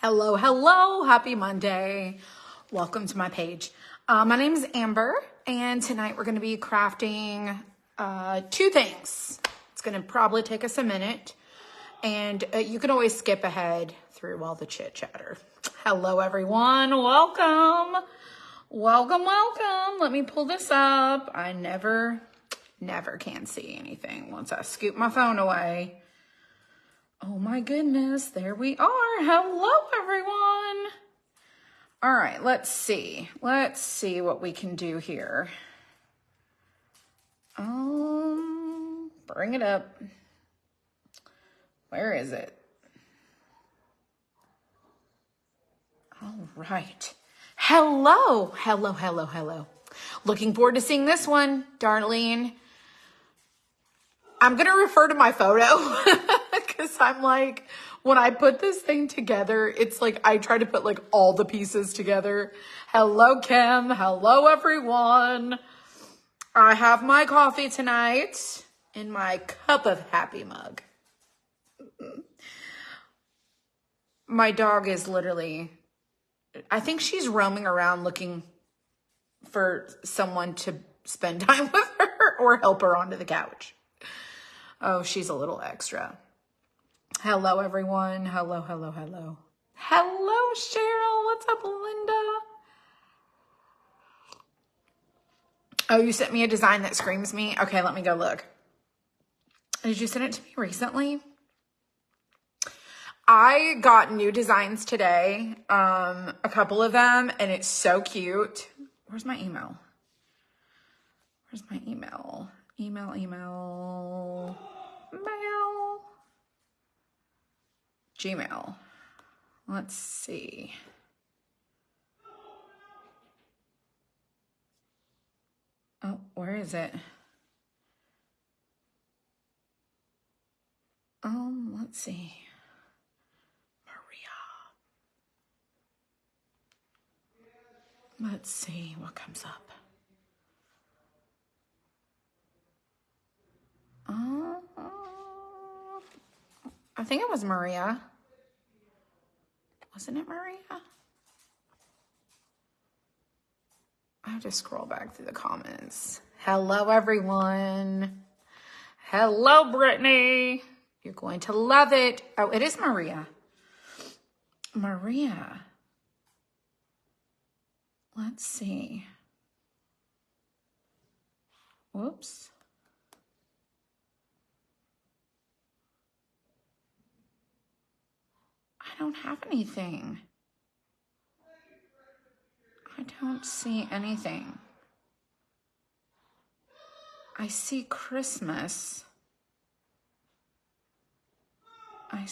Hello, hello, happy Monday. Welcome to my page. My name is Amber, and tonight we're going to be crafting two things. It's going to probably take us a minute, and you can always skip ahead through all the chit chatter. Hello, everyone. Welcome. Welcome, welcome. Let me pull this up. I never can see anything once I scoop my phone away. Oh my goodness, there we are. Hello, everyone. All right, let's see. Let's see what we can do here. Bring it up. Where is it? All right. Hello, hello, hello, hello. Looking forward to seeing this one, Darlene. I'm going to refer to my photo because I'm like, when I put this thing together, it's like I try to put like all the pieces together. Hello, Kim. Hello, everyone. I have my coffee tonight in my cup of happy mug. My dog is literally, I think she's roaming around looking for someone to spend time with her or help her onto the couch. Oh, she's a little extra. Hello, everyone. Hello, hello, hello. Hello, Cheryl. What's up, Linda? Oh, you sent me a design that screams me? Okay, let me go look. Did you send it to me recently? I got new designs today, a couple of them, and it's so cute. Where's my email? Where's my email? Mail. Gmail. Let's see. Oh, where is it? Let's see. Maria. Let's see what comes up. I think it was Maria. Wasn't it Maria? I have to scroll back through the comments. Hello, everyone. Hello, Brittany. You're going to love it. Oh, it is Maria. Maria. Let's see. Whoops. I don't have anything. I don't see anything. I see Christmas. I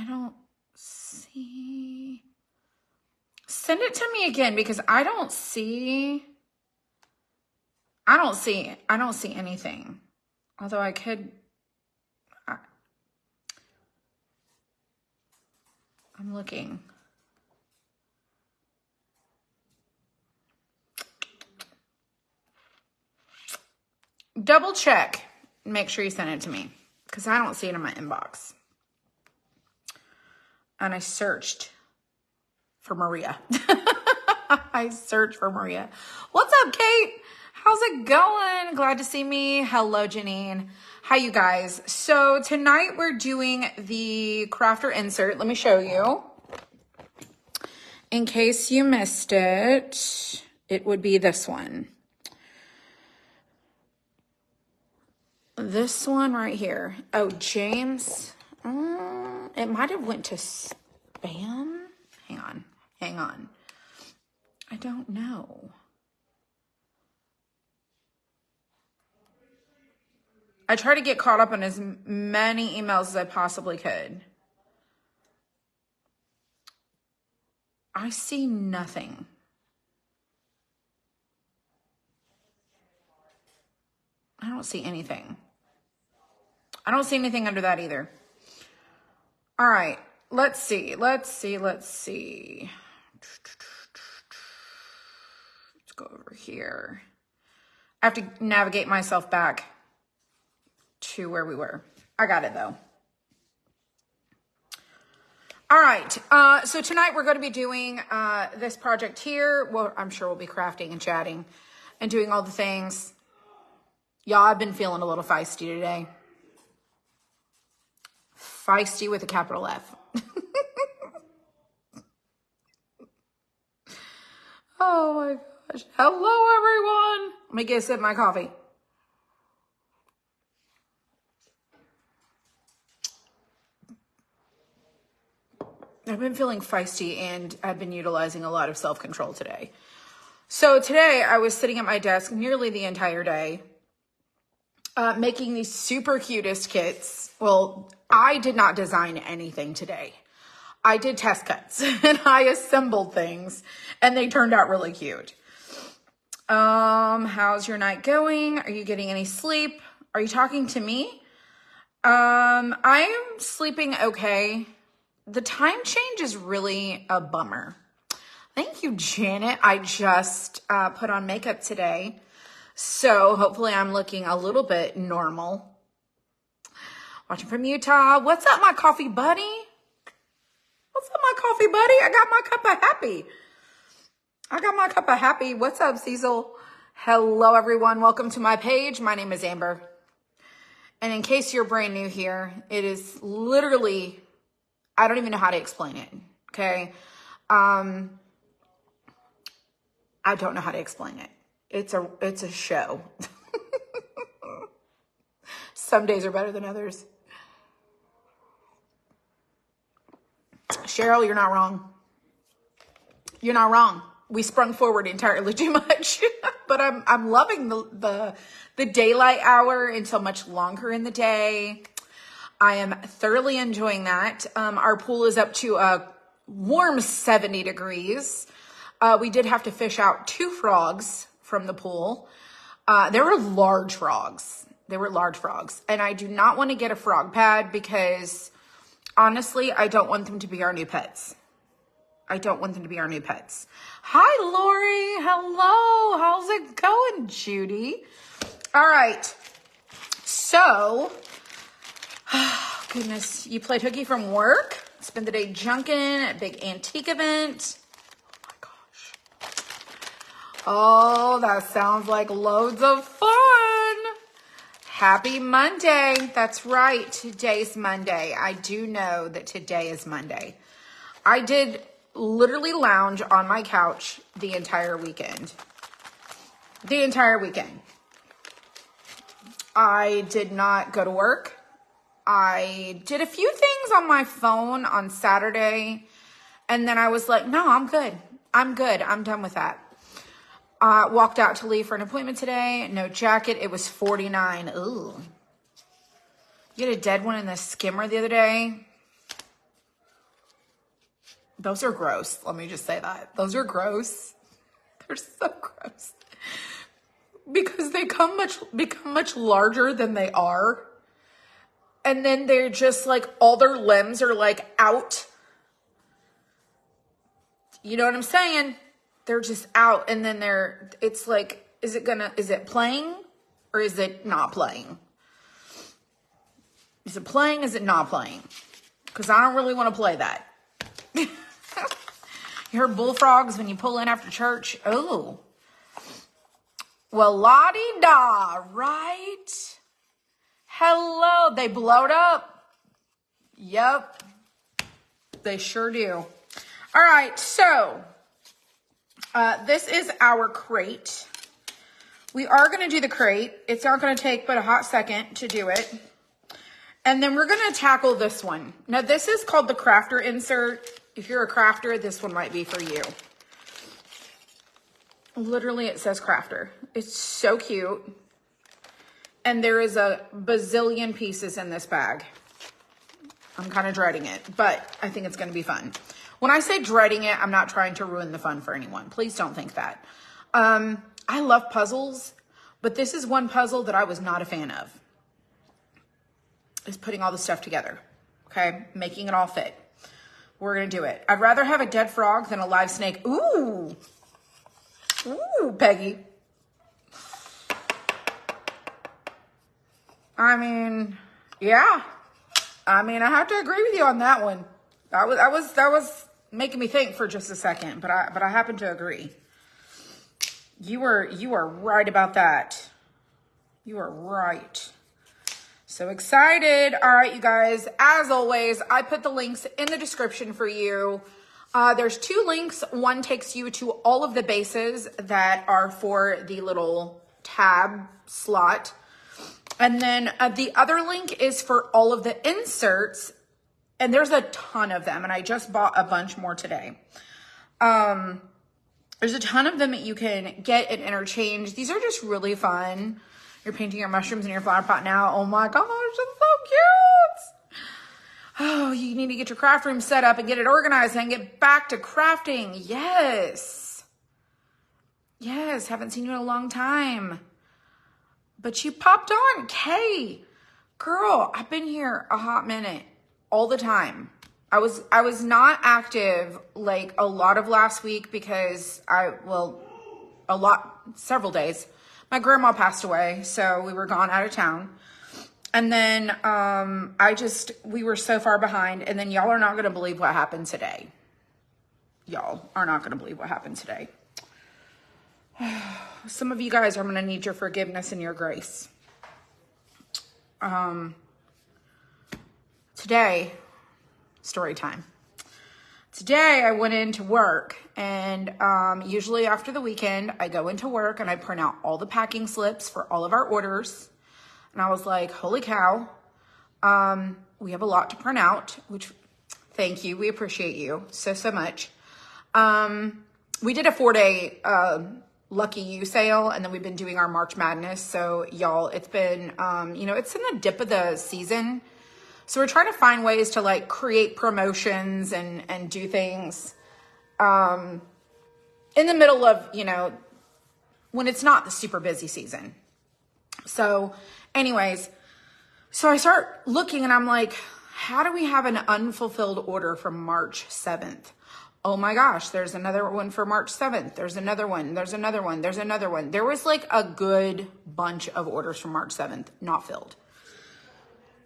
don't see. Send it to me again because I don't see anything. Although I could. I'm looking. Double check. Make sure you send it to me because I don't see it in my inbox. And I searched for Maria. I searched for Maria. What's up, Kate? How's it going? Glad to see me. Hello, Janine. Hi, you guys. So tonight we're doing the crafter insert. Let me show you. In case you missed it, it would be this one. This one right here. Oh, James. It might have went to spam. Hang on. I don't know. I try to get caught up on as many emails as I possibly could. I see nothing. I don't see anything. I don't see anything under that either. All right, let's see. Let's go over here. I have to navigate myself back to where we were. I got it though. All right, so tonight we're going to be doing this project here. Well, I'm sure we'll be crafting and chatting and doing all the things. Y'all, I've been feeling a little feisty today. Feisty with a capital F. Oh my gosh. Hello, everyone. Let me get a sip of my coffee. I've been feeling feisty and I've been utilizing a lot of self-control today. So today I was sitting at my desk nearly the entire day, making these super cutest kits. Well, I did not design anything today. I did test cuts and I assembled things and they turned out really cute. How's your night going? Are you getting any sleep? Are you talking to me? I am sleeping okay. The time change is really a bummer. Thank you, Janet. I just put on makeup today. So hopefully I'm looking a little bit normal. Watching from Utah. What's up, my coffee buddy? What's up, my coffee buddy? I got my cup of happy. What's up, Cecil? Hello, everyone. Welcome to my page. My name is Amber. And in case you're brand new here, it is literally, I don't even know how to explain it. Okay. I don't know how to explain it. It's a show. Some days are better than others. Cheryl, you're not wrong. You're not wrong. We sprung forward entirely too much, but I'm loving the daylight hour until much longer in the day. I am thoroughly enjoying that. Our pool is up to a warm 70 degrees. We did have to fish out 2 frogs from the pool. They were large frogs. And I do not want to get a frog pad because honestly, I don't want them to be our new pets. Hi, Lori. Hello. How's it going, Judy? All right. So, oh, goodness, you played hooky from work? Spend the day junking at a big antique event. Oh, that sounds like loads of fun. Happy Monday. That's right. Today's Monday. I do know that today is Monday. I did literally lounge on my couch the entire weekend. I did not go to work. I did a few things on my phone on Saturday. And then I was like, no, I'm good. I'm done with that. Walked out to leave for an appointment today. No jacket. It was 49. Ooh. You had a dead one in the skimmer the other day. Those are gross. Let me just say that. Those are gross. They're so gross. Because they become much larger than they are. And then they're just like, all their limbs are like out. You know what I'm saying? They're just out, and then it's like, is it playing or is it not playing? Is it playing? Is it not playing? Because I don't really want to play that. You heard bullfrogs when you pull in after church? Oh. Well, la-di-da, right? Hello. They blowed up. Yep. They sure do. All right, so this is our crate. We are going to do the crate. It's not going to take but a hot second to do it. And then we're going to tackle this one. Now, this is called the crafter insert. If you're a crafter, this one might be for you. Literally, it says crafter. It's so cute. And there is a bazillion pieces in this bag. I'm kind of dreading it, but I think it's going to be fun. When I say dreading it, I'm not trying to ruin the fun for anyone. Please don't think that. I love puzzles, but this is one puzzle that I was not a fan of. Is putting all the stuff together, okay? Making it all fit. We're going to do it. I'd rather have a dead frog than a live snake. Ooh. Ooh, Peggy. I mean, yeah. I mean, I have to agree with you on that one. That was making me think for just a second, but I happen to agree. You are right about that. You are right. So excited. All right, you guys, as always, I put the links in the description for you. There's 2 links. One takes you to all of the bases that are for the little tab slot. And then the other link is for all of the inserts. And there's a ton of them. And I just bought a bunch more today. There's a ton of them that you can get and interchange. These are just really fun. You're painting your mushrooms in your flower pot now. Oh my gosh, it's so cute. Oh, you need to get your craft room set up and get it organized and get back to crafting. Yes. Yes, haven't seen you in a long time. But you popped on. Kay, girl, I've been here a hot minute all the time. I was not active like a lot of last week because several days. My grandma passed away, so we were gone out of town. And then we were so far behind, and then y'all are not going to believe what happened today. Y'all are not going to believe what happened today. Some of you guys are going to need your forgiveness and your grace. Today, story time. Today, I went into work, and usually after the weekend, I go into work and I print out all the packing slips for all of our orders. And I was like, holy cow, we have a lot to print out, which, thank you. We appreciate you so much. We did a 4-day Lucky You sale, and then we've been doing our March Madness. So, y'all, it's been, it's in the dip of the season. So we're trying to find ways to like create promotions and do things in the middle of, when it's not the super busy season. So anyways, so I start looking and I'm like, how do we have an unfulfilled order from March 7th? Oh my gosh, there's another one for March 7th. There's another one. There's another one. There's another one. There was like a good bunch of orders from March 7th not filled.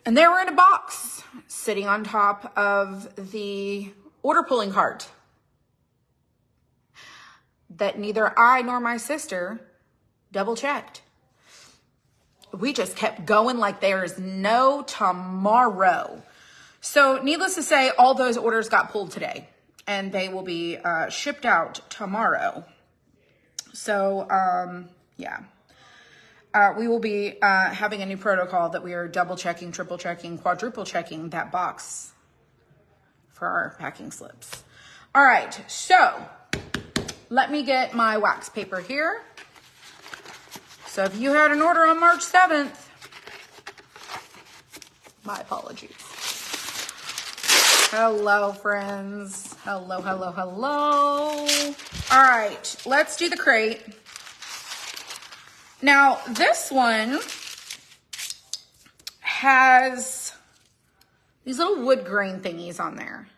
And they were in a box sitting on top of the order pulling cart that neither I nor my sister double checked. We just kept going like there is no tomorrow. So needless to say, all those orders got pulled today and they will be shipped out tomorrow. So, yeah. We will be having a new protocol that we are double checking, triple checking, quadruple checking that box for our packing slips. All right, so let me get my wax paper here. So if you had an order on March 7th, my apologies. Hello, friends. Hello, hello, hello. All right, let's do the crate. Now, this one has these little wood grain thingies on there.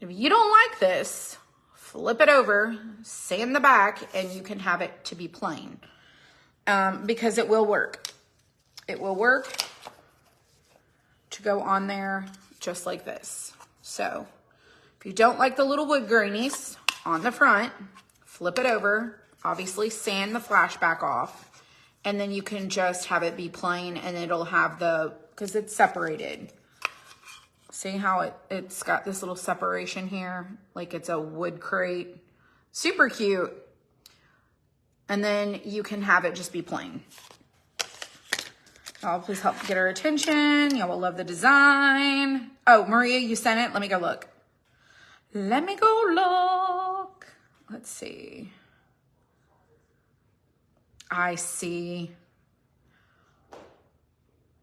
If you don't like this, flip it over, sand the back, and you can have it to be plain. Because it will work. It will work to go on there just like this. So, if you don't like the little wood grainies on the front, flip it over. Obviously sand the flashback off, and then you can just have it be plain, and it'll have because it's separated. See how it's got this little separation here? Like it's a wood crate. Super cute. And then you can have it just be plain. Y'all please help get our attention. Y'all will love the design. Oh, Maria, you sent it? Let me go look. Let me go look. Let's see. I see.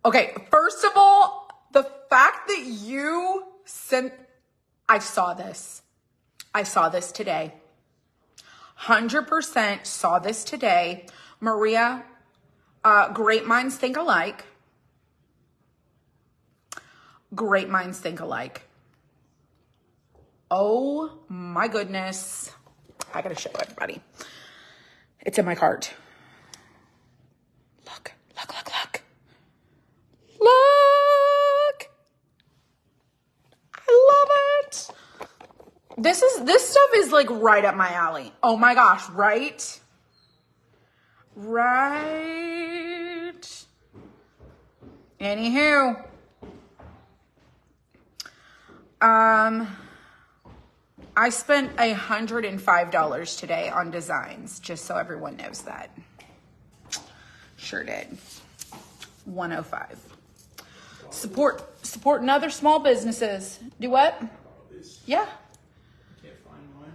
Okay, first of all, the fact that you sent, I saw this. I saw this today. 100% saw this today. Maria, great minds think alike. Great minds think alike. Oh my goodness. I gotta show everybody. It's in my cart. Look, look, look, look. Look. I love this stuff is like right up my alley. Oh my gosh, right? Right. Anywho. I spent $105 today on designs, just so everyone knows that. Sure did. 105. Supporting other small businesses. Do what? Yeah. Can't find mine.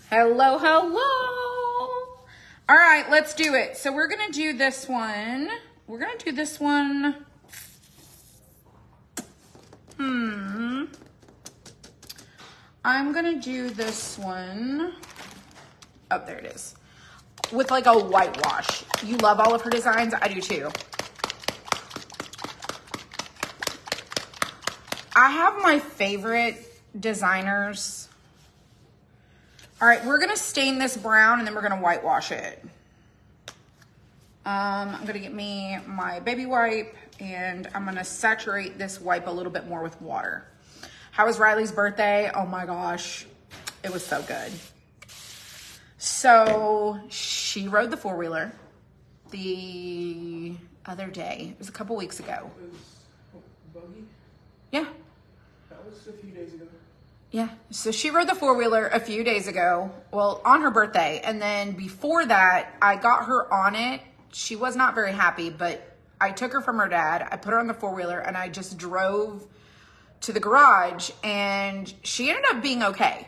Hello, hello. All right, let's do it. So we're gonna do this one. We're gonna do this one. I'm gonna do this one. Oh, there it is. With like a whitewash. You love all of her designs? I do too. I have my favorite designers. All right, we're gonna stain this brown and then we're gonna whitewash it. I'm gonna get me my baby wipe and I'm gonna saturate this wipe a little bit more with water. How was Riley's birthday? Oh my gosh, it was so good. So she rode the four-wheeler the other day. It was a couple weeks ago. It was buggy? Yeah. That was a few days ago. Yeah, so she rode the four-wheeler a few days ago, well, on her birthday. And then before that, I got her on it. She was not very happy, but I took her from her dad. I put her on the four-wheeler and I just drove to the garage and she ended up being okay.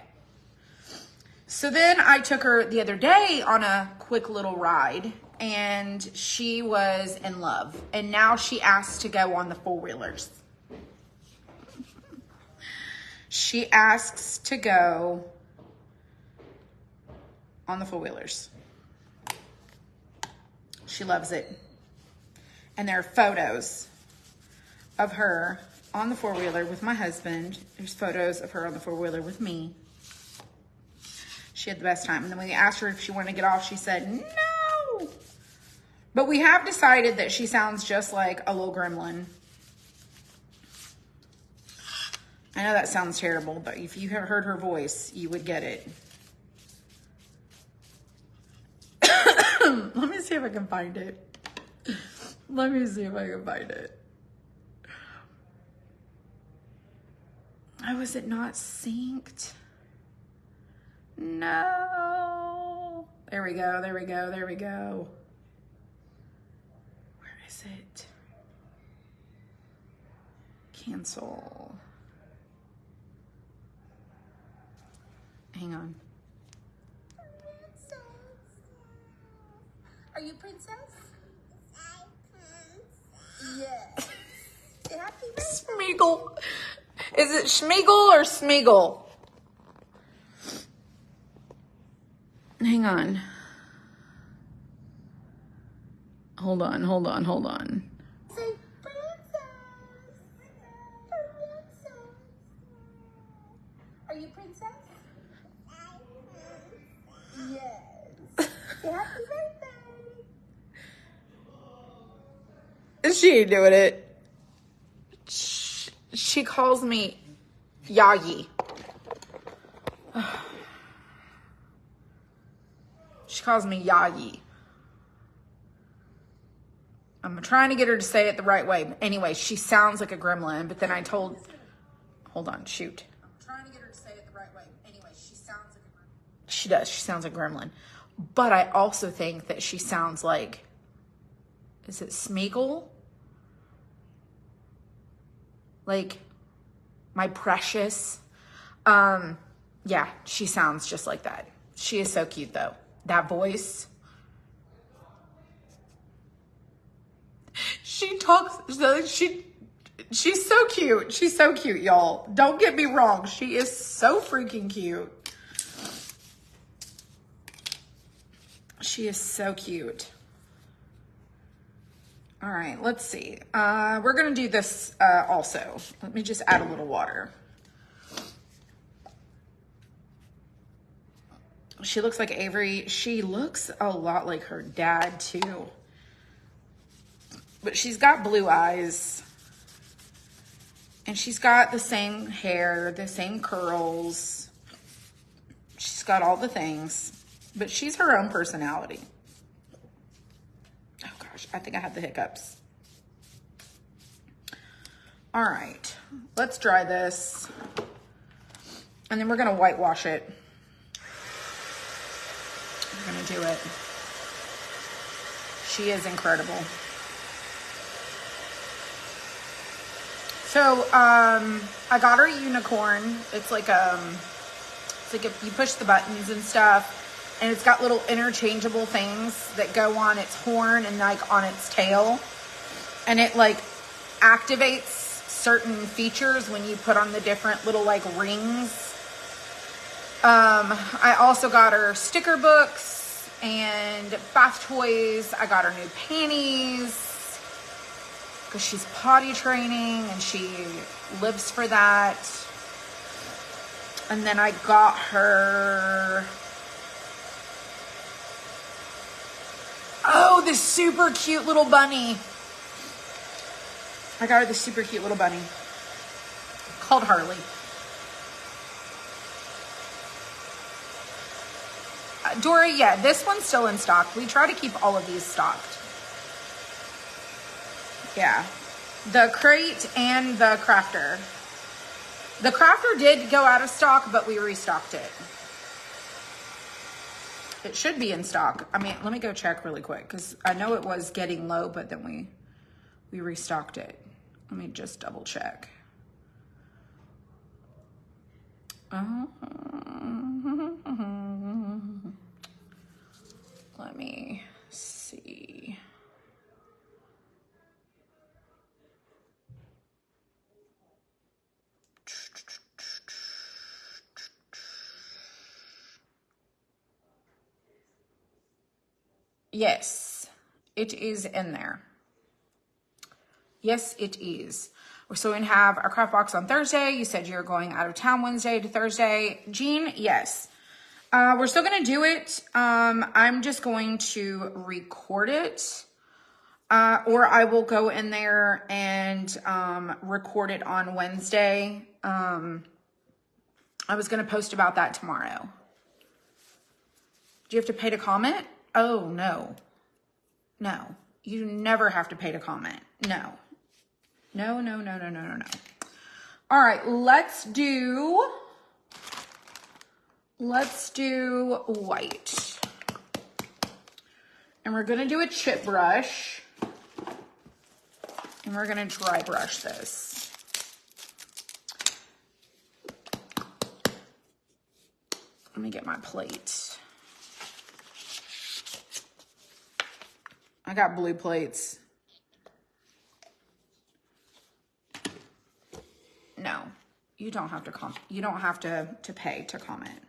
So then I took her the other day on a quick little ride and she was in love. And now she asked to go on the four-wheelers. She asks to go on the four-wheelers. She loves it. And there are photos of her on the four-wheeler with my husband. There's photos of her on the four-wheeler with me. She had the best time. And then when we asked her if she wanted to get off, she said no. But we have decided that she sounds just like a little gremlin. I know that sounds terrible, but if you had heard her voice, you would get it. Let me see if I can find it. Let me see if I can find it. Oh, is it not synced? No. There we go, there we go, there we go. Where is it? Cancel. Hang on. Are you princess? Yes. Happy birthday. Smeagol. Is it Schmeagol or Smeagol? Hang on. Hold on, hold on, hold on. Say princess. Princess. Are you princess? Yes. Happy birthday. She ain't doing it. She calls me Yagi. She calls me Yagi. I'm trying to get her to say it the right way. Anyway, she sounds like a gremlin, but then I told... Hold on, shoot. I'm trying to get her to say it the right way. Anyway, she sounds like a gremlin. She does. She sounds like a gremlin. But I also think that she sounds like... Is it Smeagol? Like, my precious. Yeah, she sounds just like that. She is so cute, though. That voice. She talks, she's so cute. She's so cute, y'all. Don't get me wrong. She is so freaking cute. She is so cute. All right, let's see. We're gonna do this also. Let me just add a little water. She looks like Avery. She looks a lot like her dad too. But she's got blue eyes. And she's got the same hair, the same curls. She's got all the things, but she's her own personality. Oh gosh, I think I have the hiccups. All right, let's dry this. And then we're gonna whitewash it. We're gonna do it. She is incredible. So, I got her a unicorn. It's like if you push the buttons and stuff, and it's got little interchangeable things that go on its horn and like on its tail. And it like activates certain features when you put on the different little like rings. I also got her sticker books and bath toys. I got her new panties because she's potty training and she lives for that. And then I got her, oh, this super cute little bunny. I got her this super cute little bunny called Harley. Dory, yeah, this one's still in stock. We try to keep all of these stocked. Yeah, the crate and the crafter. The crafter did go out of stock, but we restocked it. It should be in stock. I mean, let me go check really quick because I know it was getting low, but then we restocked it. Let me just double check. Let me see. Yes, it is in there. Yes, it is. So we're going to have our craft box on Thursday. You said you're going out of town Wednesday to Thursday. Jean, yes. We're still going to do it. I'm just going to record it. Or I will go in there and record it on Wednesday. I was going to post about that tomorrow. Do you have to pay to comment? Oh, no. No. You never have to pay to comment. No. No, no, no, no, no, no, no. All right, let's do white. And we're gonna do a chip brush. And we're gonna dry brush this. Let me get my plate. I got blue plates. No, you don't have to you don't have to pay to comment.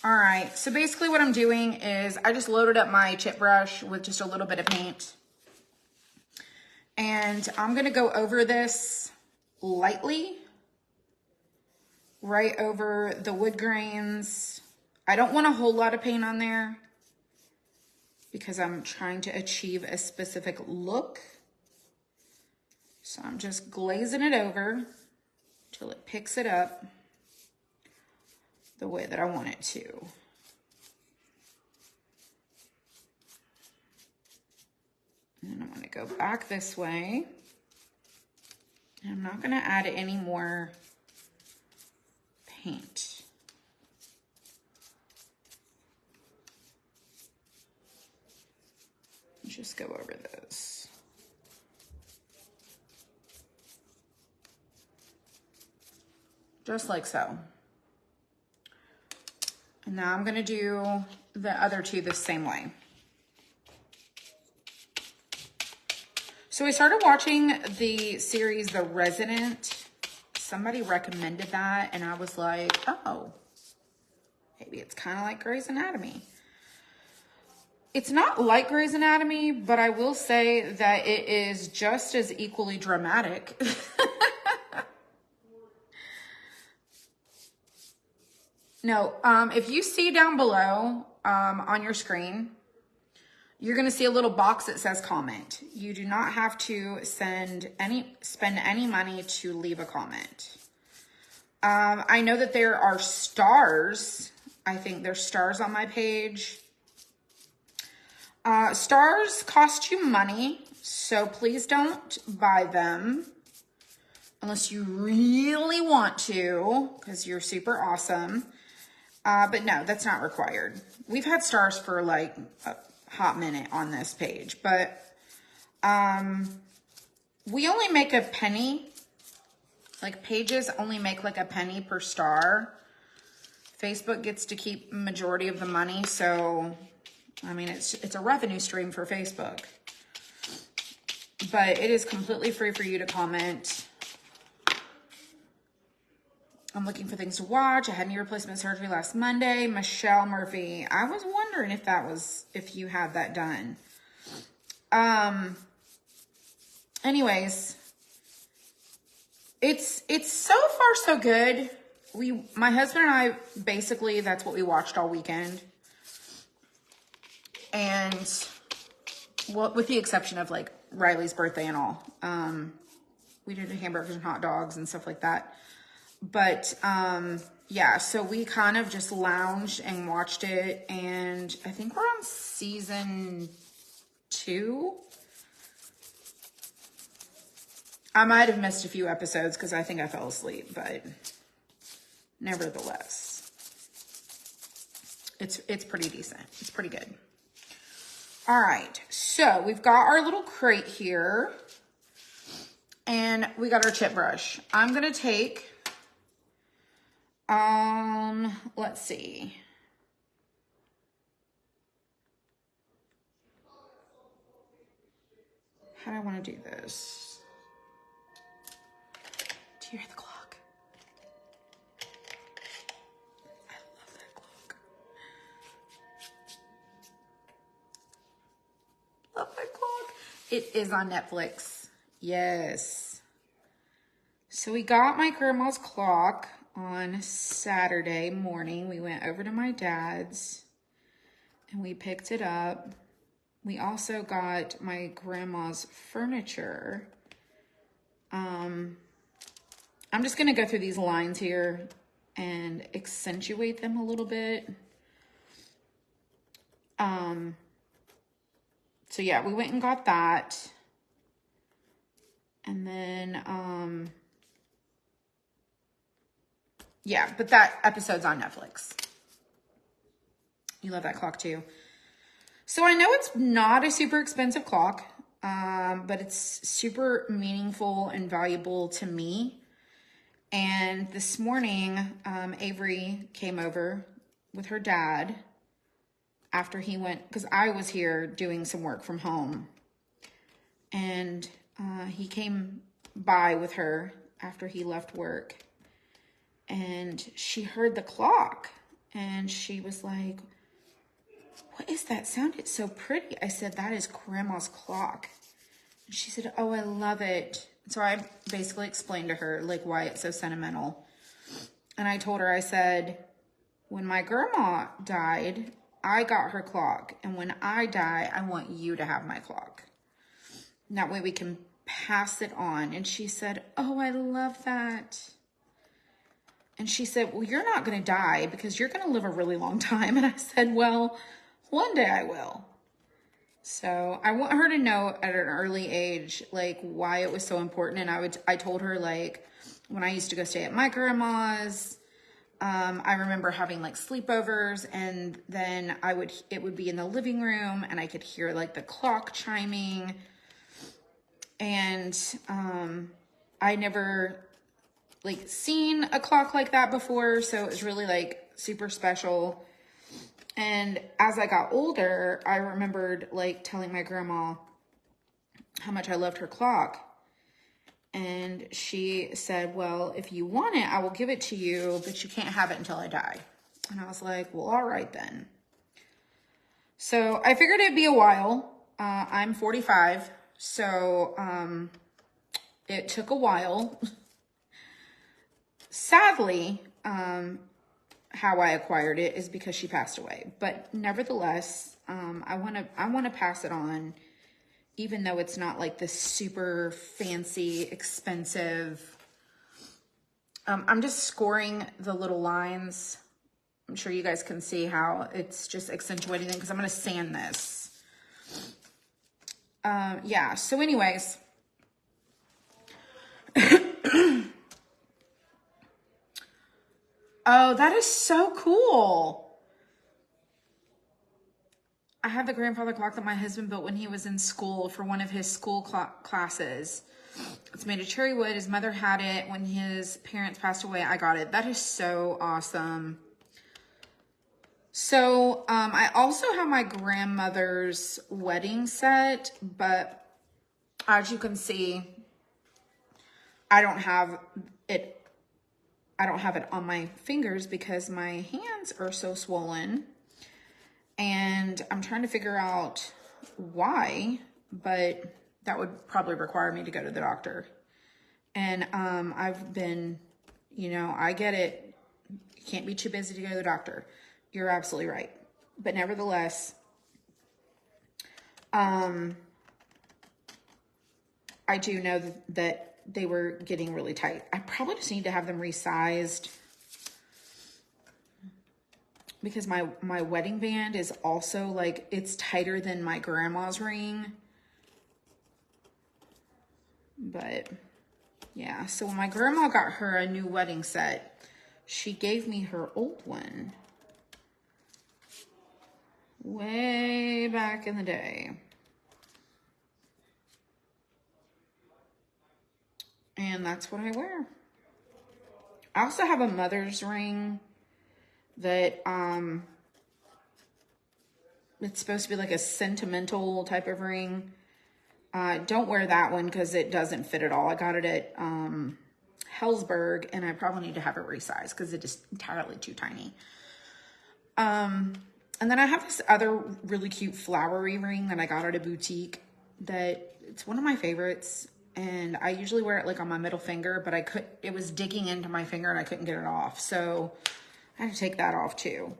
All right, so basically what I'm doing is I just loaded up my chip brush with just a little bit of paint. And I'm gonna go over this lightly, right over the wood grains. I don't want a whole lot of paint on there because I'm trying to achieve a specific look. So I'm just glazing it over till it picks it up the way that I want it to. And then I'm gonna go back this way. And I'm not gonna add any more paint. Just go over this. Just like so. And now I'm gonna do the other two the same way. So I started watching the series The Resident. Somebody recommended that and I was like, oh, maybe it's kind of like Grey's Anatomy. It's not like Grey's Anatomy, but I will say that it is just as equally dramatic. No, if you see down below on your screen, you're going to see a little box that says comment. You do not have to spend any money to leave a comment. I know that there are stars. I think there's stars on my page. Stars cost you money, so please don't buy them unless you really want to, because you're super awesome. But no, that's not required. We've had stars for like a hot minute on this page, but we only make a penny. Like, pages only make like a penny per star. Facebook gets to keep majority of the money, so I mean, it's a revenue stream for Facebook. But it is completely free for you to comment. I'm looking for things to watch. I had knee replacement surgery last Monday. Michelle Murphy. I was wondering if you had that done. Anyways, it's so far so good. My husband and I, basically, that's what we watched all weekend. And, well, with the exception of like Riley's birthday and all. We did hamburgers and hot dogs and stuff like that. But, yeah, so we kind of just lounged and watched it. And I think we're on season 2. I might have missed a few episodes because I think I fell asleep, but nevertheless, it's pretty decent. It's pretty good. All right, so we've got our little crate here, and we got our chip brush. I'm gonna take, let's see. How do I want to do this? Do you hear the clock? I love that clock. Love that clock. It is on Netflix. Yes. So we got my grandma's clock on Saturday morning. We went over to my dad's and we picked it up. We also got my grandma's furniture. I'm just going to go through these lines here and accentuate them a little bit. So yeah, we went and got that. And then, yeah, but that episode's on Netflix. You love that clock too. So I know it's not a super expensive clock, but it's super meaningful and valuable to me. And this morning, Avery came over with her dad after he went, because I was here doing some work from home. And he came by with her after he left work. And she heard the clock. And she was like, "What is that? Sounded so pretty." I said, "That is Grandma's clock." And she said, "Oh, I love it." So I basically explained to her like why it's so sentimental. And I told her, I said, when my grandma died, I got her clock. And when I die, I want you to have my clock. And that way we can pass it on. And she said, "Oh, I love that." And she said, "Well, you're not going to die because you're going to live a really long time." And I said, "Well, one day I will." So I want her to know at an early age, like, why it was so important. And I told her, like, when I used to go stay at my grandma's, I remember having like sleepovers, and then it would be in the living room and I could hear like the clock chiming. And, I never like seen a clock like that before. So it was really like super special. And as I got older, I remembered like telling my grandma how much I loved her clock. And she said, "Well, if you want it, I will give it to you, but you can't have it until I die." And I was like, "Well, all right then." So I figured it'd be a while. I'm 45, so it took a while. Sadly, how I acquired it is because she passed away. But nevertheless, I want to pass it on, even though it's not like this super fancy, expensive. I'm just scoring the little lines. I'm sure you guys can see how it's just accentuating them because I'm going to sand this. Yeah, so anyways. Oh, that is so cool. I have the grandfather clock that my husband built when he was in school for one of his school classes. It's made of cherry wood. His mother had it when his parents passed away. I got it. That is so awesome. So, I also have my grandmother's wedding set, but as you can see, I don't have it on my fingers because my hands are so swollen. And I'm trying to figure out why, but that would probably require me to go to the doctor. And I've been, you know, I get it. You can't be too busy to go to the doctor. You're absolutely right. But nevertheless, I do know that they were getting really tight. I probably just need to have them resized because my wedding band is also like, it's tighter than my grandma's ring. But yeah, so when my grandma got her a new wedding set, she gave me her old one way back in the day. And that's what I wear. I also have a mother's ring that it's supposed to be like a sentimental type of ring. Don't wear that one because it doesn't fit at all. I got it at Hellsberg, and I probably need to have it resized because it is entirely too tiny. And then I have this other really cute flowery ring that I got at a boutique that it's one of my favorites. And I usually wear it like on my middle finger, but it was digging into my finger and I couldn't get it off. So I had to take that off too.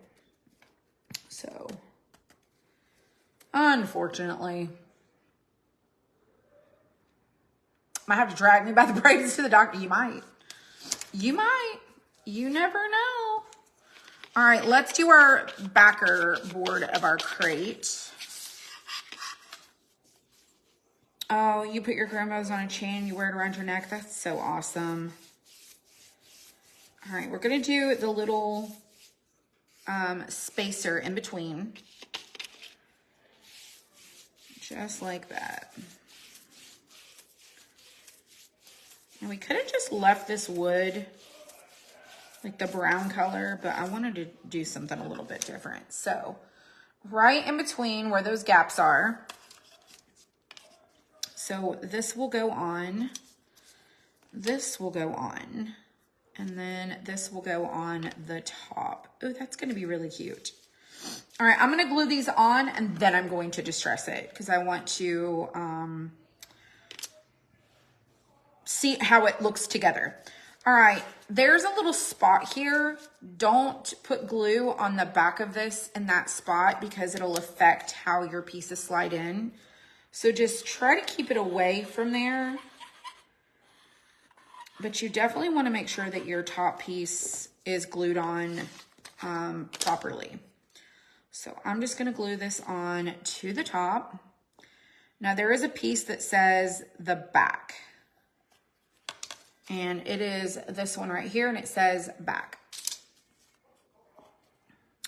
So unfortunately, might have to drag me by the braids to the doctor. You might, you never know. All right, let's do our backer board of our crate. Oh, you put your grandmother's on a chain, you wear it around your neck. That's so awesome. All right, we're gonna do the little spacer in between. Just like that. And we could have just left this wood, like the brown color, but I wanted to do something a little bit different. So right in between where those gaps are. So this will go on, this will go on, and then this will go on the top. Oh, that's gonna be really cute. All right, I'm gonna glue these on and then I'm going to distress it because I want to see how it looks together. All right, there's a little spot here. Don't put glue on the back of this in that spot because it'll affect how your pieces slide in. So just try to keep it away from there. But you definitely want to make sure that your top piece is glued on properly. So I'm just going to glue this on to the top. Now there is a piece that says the back. And it is this one right here, and it says back.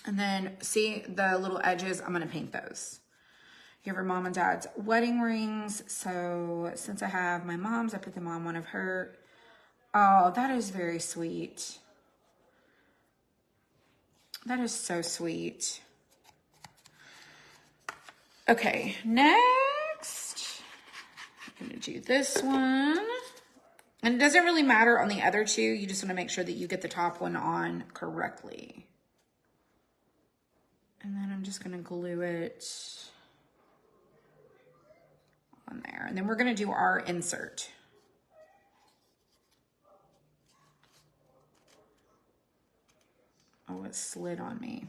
And then see the little edges, I'm going to paint those. You have your mom and dad's wedding rings. So since I have my mom's, I put them on one of her. Oh, that is very sweet. That is so sweet. Okay, next, I'm going to do this one. And it doesn't really matter on the other two. You just want to make sure that you get the top one on correctly. And then I'm just going to glue it on there. And then we're going to do our insert. Oh, it slid on me.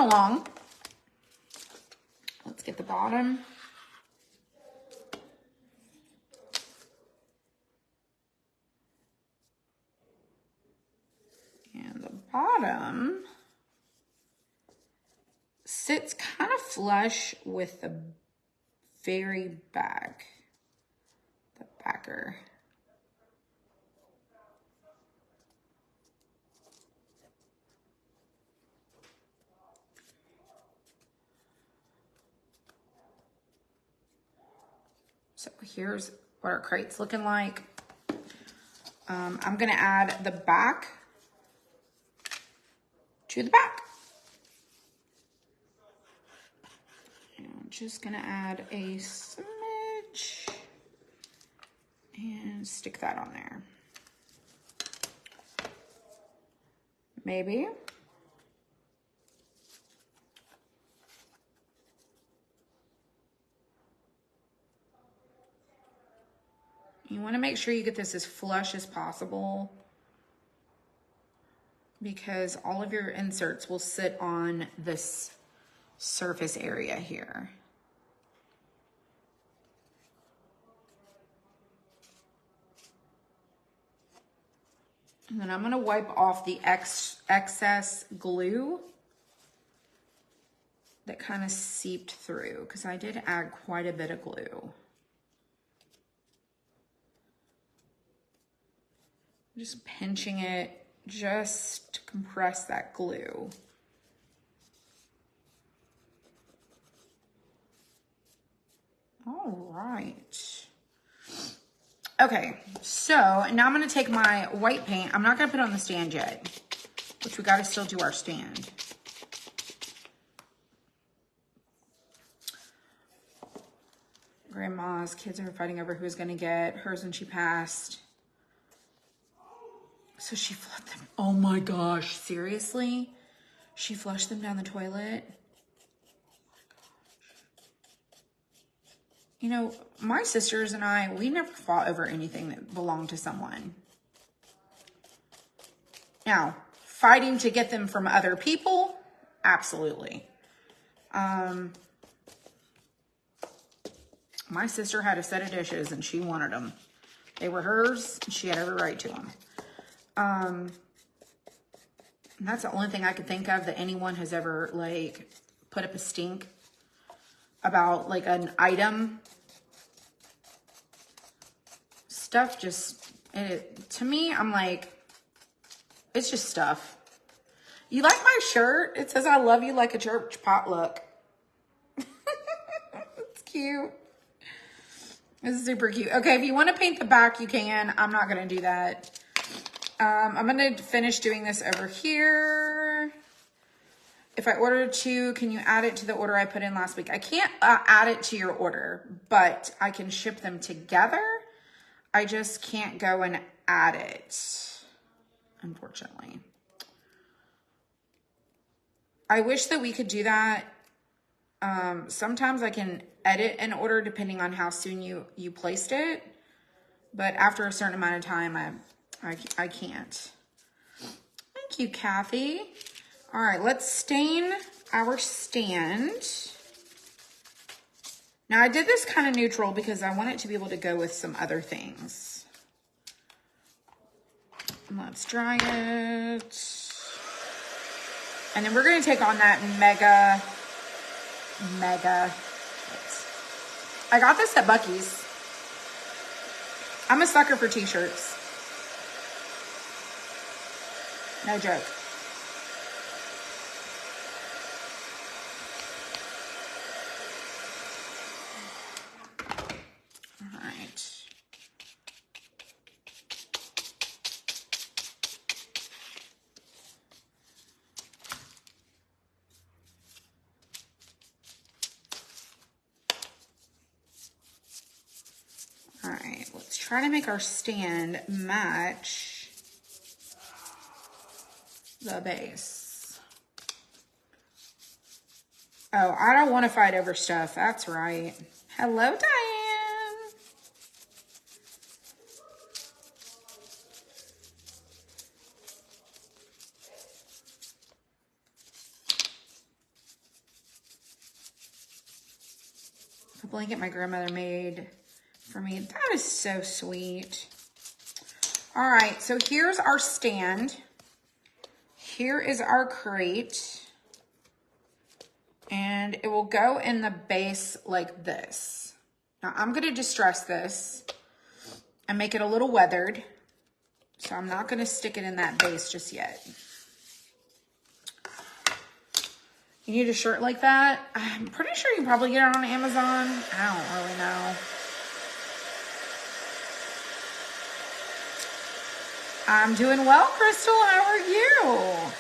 along. Let's get the bottom. And the bottom sits kind of flush with the very back, the backer. So here's what our crate's looking like. I'm gonna add the back to the back. And I'm just gonna add a smidge and stick that on there. Maybe. You want to make sure you get this as flush as possible because all of your inserts will sit on this surface area here. And then I'm going to wipe off the excess glue that kind of seeped through because I did add quite a bit of glue. Just pinching it just to compress that glue. All right. Okay, so now I'm gonna take my white paint. I'm not gonna put it on the stand yet, which we gotta still do our stand. Grandma's kids are fighting over who's gonna get hers when she passed. So she flushed them. Oh my gosh, seriously? She flushed them down the toilet? You know, my sisters and I, we never fought over anything that belonged to someone. Now, fighting to get them from other people, absolutely. My sister had a set of dishes and she wanted them. They were hers and she had every right to them. And that's the only thing I could think of that anyone has ever like put up a stink about, like an item. Stuff just, to me, I'm like, it's just stuff. You like my shirt? It says I love you like a church potluck. It's cute. It's super cute. Okay, if you want to paint the back, you can. I'm not going to do that. I'm going to finish doing this over here. If I ordered two, can you add it to the order I put in last week? I can't add it to your order, but I can ship them together. I just can't go and add it, unfortunately. I wish that we could do that. Sometimes I can edit an order depending on how soon you placed it, but after a certain amount of time, I can't. Thank you, Kathy. All right, let's stain our stand. Now I did this kind of neutral because I want it to be able to go with some other things. Let's dry it. And then we're gonna take on that mega. I got this at Buc-ee's. I'm a sucker for t-shirts. No joke. All right. All right, let's try to make our stand match the base. Oh, I don't want to fight over stuff. That's right. Hello, Diane. blanket my grandmother made for me. That is so sweet. All right, so here's our stand. Here is our crate. And it will go in the base like this. Now I'm gonna distress this and make it a little weathered. So I'm not gonna stick it in that base just yet. You need a shirt like that? I'm pretty sure you can probably get it on Amazon. I don't really know. I'm doing well, Crystal. How are you?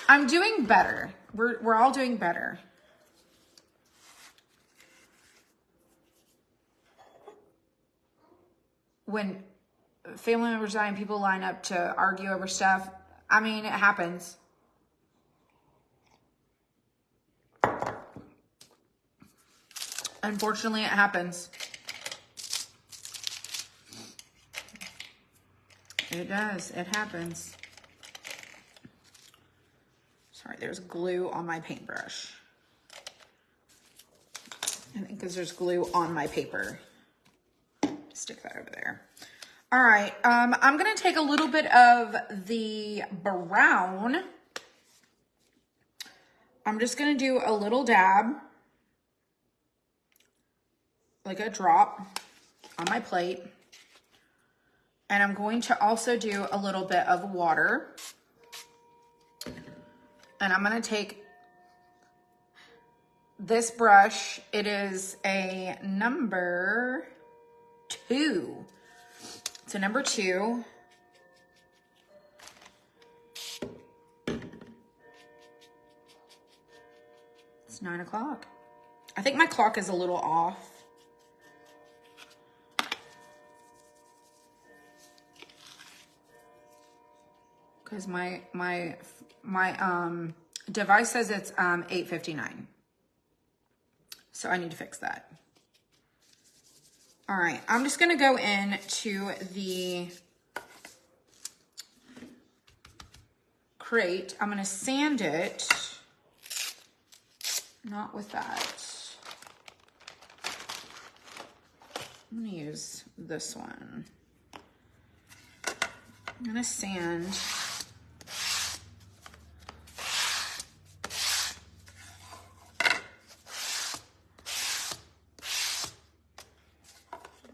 I'm doing better. We're all doing better. When family members die and people line up to argue over stuff, I mean, it happens. Unfortunately, it happens. It does. It happens. Sorry, there's glue on my paintbrush. I think because there's glue on my paper. Stick that over there. All right, I'm gonna take a little bit of the brown. I'm just gonna do a little dab, like a drop on my plate. And I'm going to also do a little bit of water. And I'm gonna take this brush. It is a number 2. It's a number 2. It's 9 o'clock. I think my clock is a little off. Because my device says it's 8:59. So I need to fix that. All right, I'm just gonna go in to the crate. I'm gonna sand it, not with that. I'm gonna use this one. I'm gonna sand.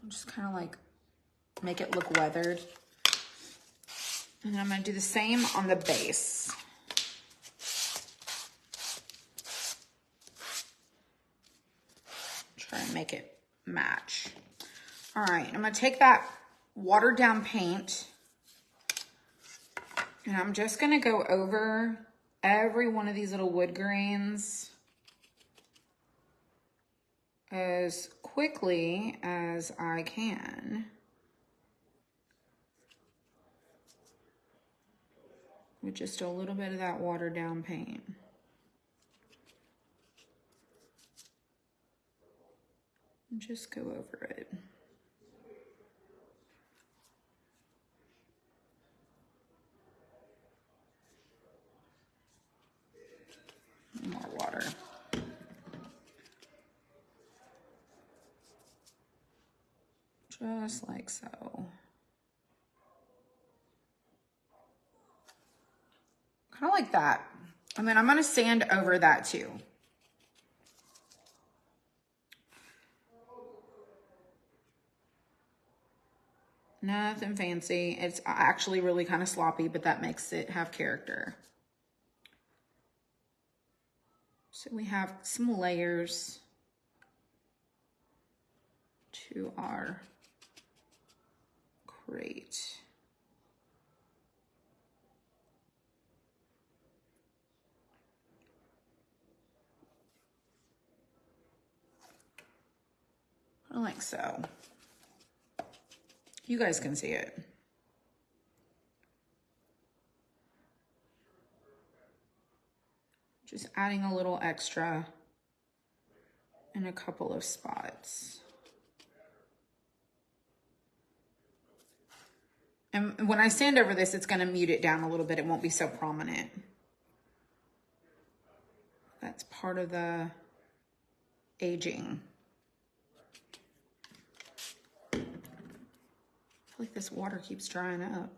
Just kind of like make it look weathered. And then I'm gonna do the same on the base. Try and make it match. All right, I'm gonna take that watered down paint and I'm just gonna go over every one of these little wood grains as quickly as I can. With just a little bit of that watered down paint. And just go over it. More water. Just like so. Kind of like that. And then I'm going to sand over that too. Nothing fancy. It's actually really kind of sloppy, but that makes it have character. So we have some layers to our crate. Like so. You guys can see it. Just adding a little extra in a couple of spots. And when I sand over this, it's gonna mute it down a little bit. It won't be so prominent. That's part of the aging. I feel like this water keeps drying up.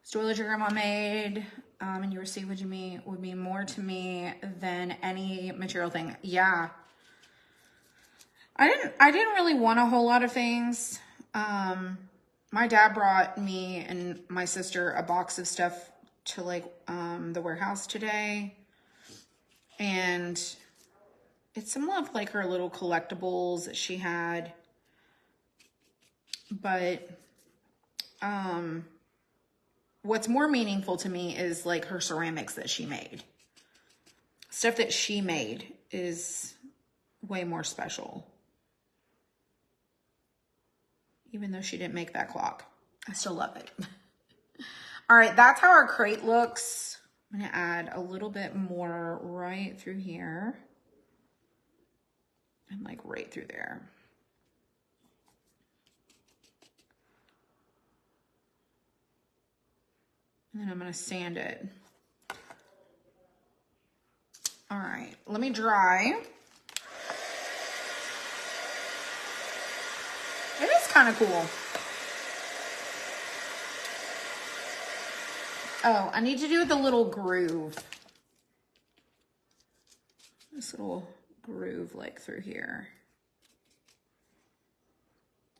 Spoilage your grandma made, and you receive what you mean would mean more to me than any material thing. Yeah. I didn't really want a whole lot of things. My dad brought me and my sister a box of stuff to like the warehouse today. And it's some of like her little collectibles that she had. But what's more meaningful to me is like her ceramics that she made. Stuff that she made is way more special. Even though she didn't make that clock. I still love it. All right, that's how our crate looks. I'm gonna add a little bit more right through here. And like right through there. And then I'm gonna sand it. All right, let me dry. It is kind of cool. Oh, I need to do the little groove. This little groove like through here.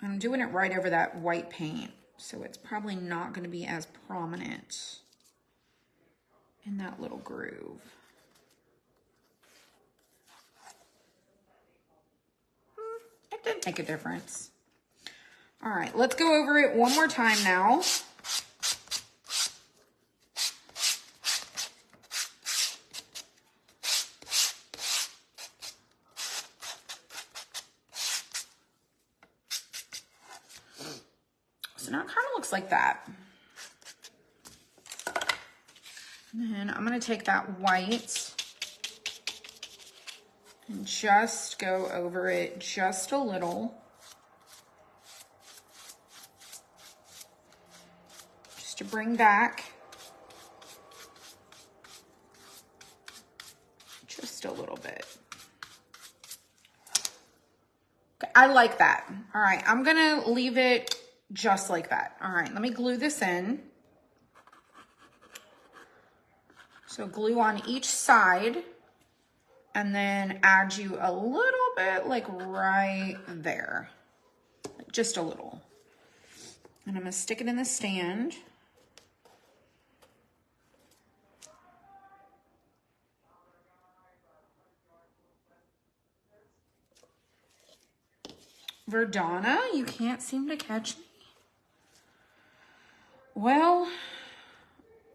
I'm doing it right over that white paint, so it's probably not going to be as prominent in that little groove. It did make a difference. All right, let's go over it one more time now. So now it kind of looks like that. And then I'm going to take that white and just go over it just a little. Just to bring back just a little bit. Okay, I like that. All right, I'm going to leave it just like that. All right, let me glue this in. So glue on each side and then add you a little bit like right there, like just a little. And I'm gonna stick it in the stand. Verdana, you can't seem to catch me? Well,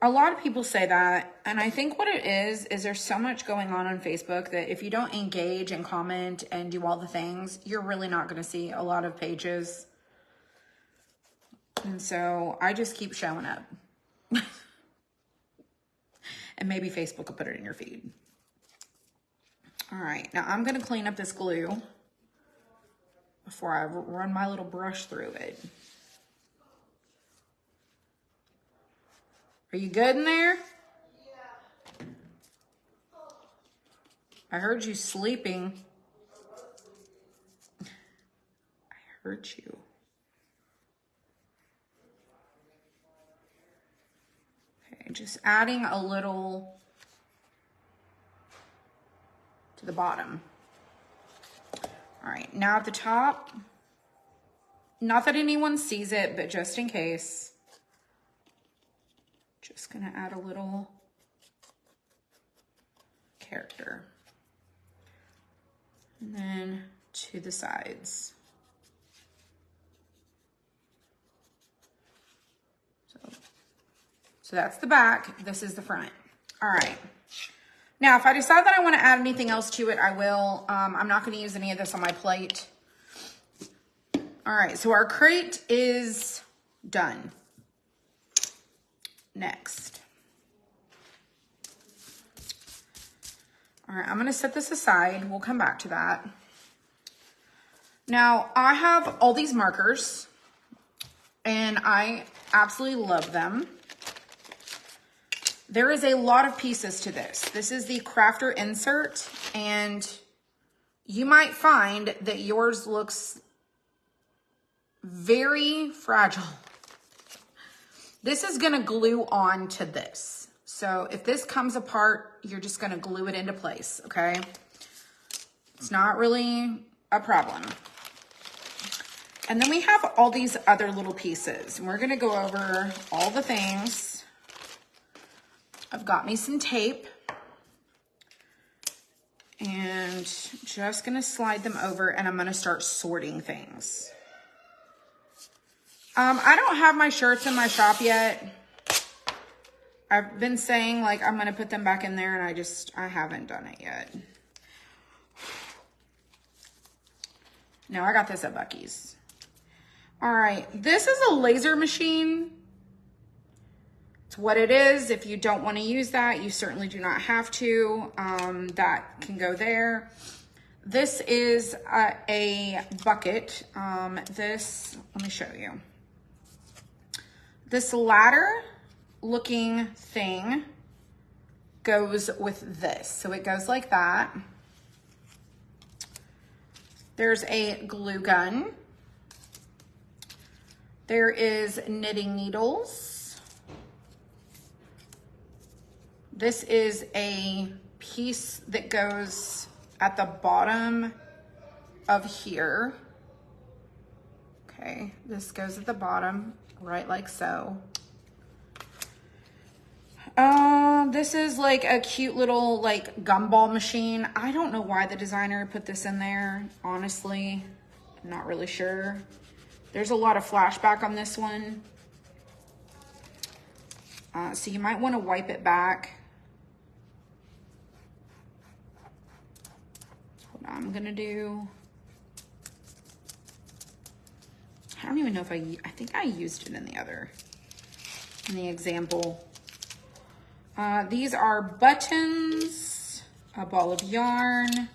a lot of people say that, and I think what it is there's so much going on Facebook that if you don't engage and comment and do all the things, you're really not going to see a lot of pages. And so I just keep showing up. And maybe Facebook will put it in your feed. All right, now I'm going to clean up this glue before I run my little brush through it. Are you good in there? Yeah. I heard you sleeping. I heard you. Okay, just adding a little to the bottom. All right, now at the top, not that anyone sees it, but just in case. Just gonna add a little character. And then to the sides. So that's the back, this is the front. All right. Now, if I decide that I wanna add anything else to it, I will. I'm not gonna use any of this on my plate. All right, so our crate is done. Next. All right, I'm gonna set this aside. We'll come back to that. Now, I have all these markers and I absolutely love them. There is a lot of pieces to this. This is the crafter insert, and you might find that yours looks very fragile. This is gonna glue on to this. So if this comes apart, you're just gonna glue it into place, okay? It's not really a problem. And then we have all these other little pieces, and we're gonna go over all the things. I've got me some tape, and just gonna slide them over, and I'm gonna start sorting things. I don't have my shirts in my shop yet. I've been saying like I'm gonna put them back in there, and I haven't done it yet. No, I got this at Buc-ee's. All right, this is a laser machine. It's what it is. If you don't want to use that, you certainly do not have to. That can go there. This is a bucket. Let me show you. This ladder looking thing goes with this. So it goes like that. There's a glue gun. There is knitting needles. This is a piece that goes at the bottom of here. Okay, this goes at the bottom, right like so. This is like a cute little like gumball machine. I don't know why the designer put this in there, honestly. I'm not really sure. There's a lot of flashback on this one. So you might want to wipe it back. What I'm gonna do. I don't even know if I think I used it in the example. These are buttons, a ball of yarn.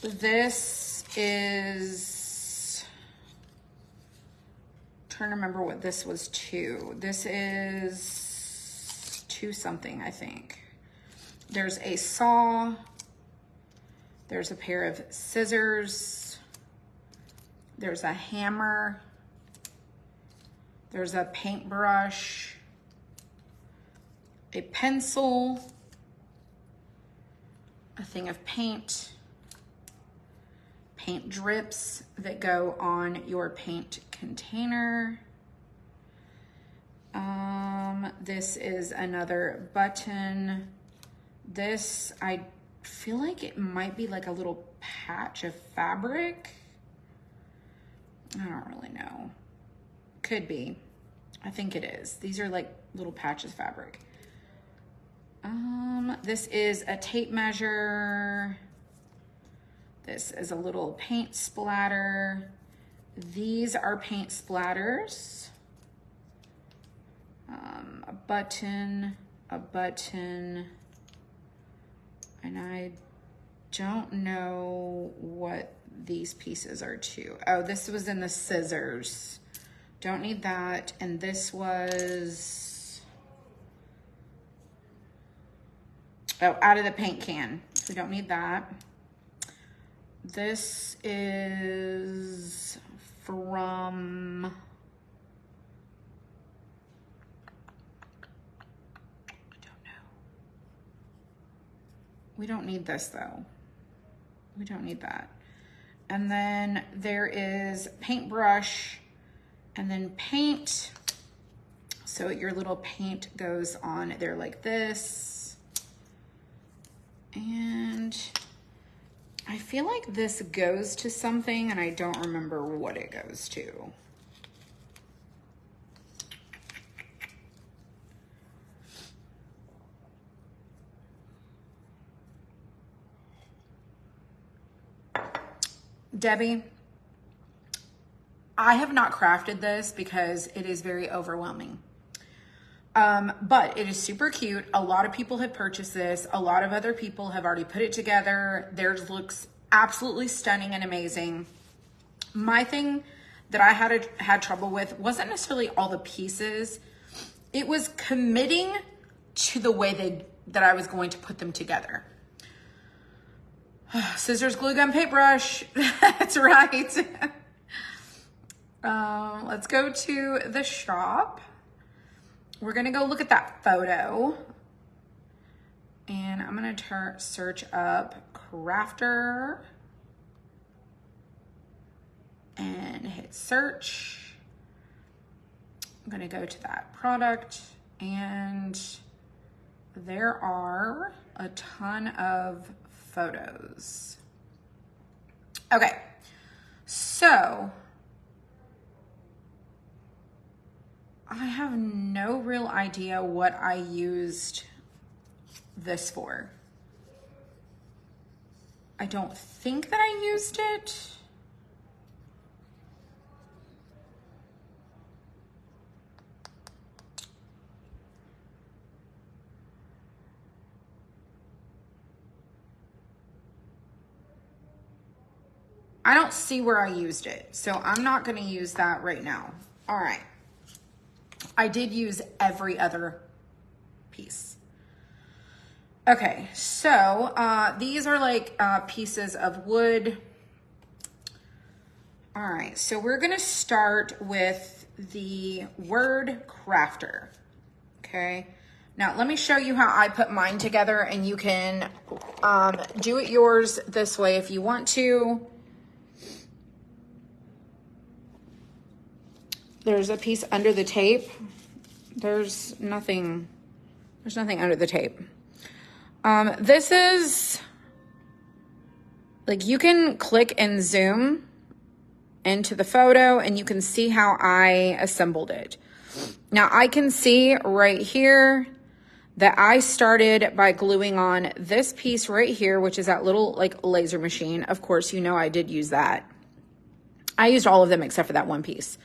This is, I'm trying to remember what this was to. This is to something, I think. There's a saw. There's a pair of scissors. There's a hammer. There's a paintbrush. A pencil, a thing of paint drips that go on your paint container. This is another button. This, I feel like it might be like a little patch of fabric. I don't really know. Could be. I think it is. These are like little patches of fabric. This is a tape measure. This is a little paint splatter. These are paint splatters. A button, and I don't know what these pieces are to. Oh, this was in the scissors. Don't need that. And this was, oh, out of the paint can. We don't need that. This is from, I don't know. We don't need this though. We don't need that. And then there is paintbrush and then paint. So your little paint goes on there like this. And I feel like this goes to something and I don't remember what it goes to. Debbie, I have not crafted this because it is very overwhelming. But it is super cute. A lot of people have purchased this. A lot of other people have already put it together. Theirs looks absolutely stunning and amazing. My thing that I had trouble with wasn't necessarily all the pieces. It was committing to the way that I was going to put them together. Scissors, glue gun, paintbrush. That's right. Let's go to the shop. We're gonna go look at that photo. And I'm gonna search up Crafter and hit search. I'm gonna go to that product, and there are a ton of photos. Okay, so I have no real idea what I used this for. I don't think that I used it. I don't see where I used it, so I'm not going to use that right now. All right. I did use every other piece. Okay, so these are like pieces of wood. All right, so we're going to start with the word crafter. Okay, now let me show you how I put mine together, and you can do it yours this way if you want to. There's a piece under the tape. There's nothing under the tape. This is, like, you can click and zoom into the photo and you can see how I assembled it. Now I can see right here that I started by gluing on this piece right here, which is that little like laser machine. Of course, you know I did use that. I used all of them except for that one piece.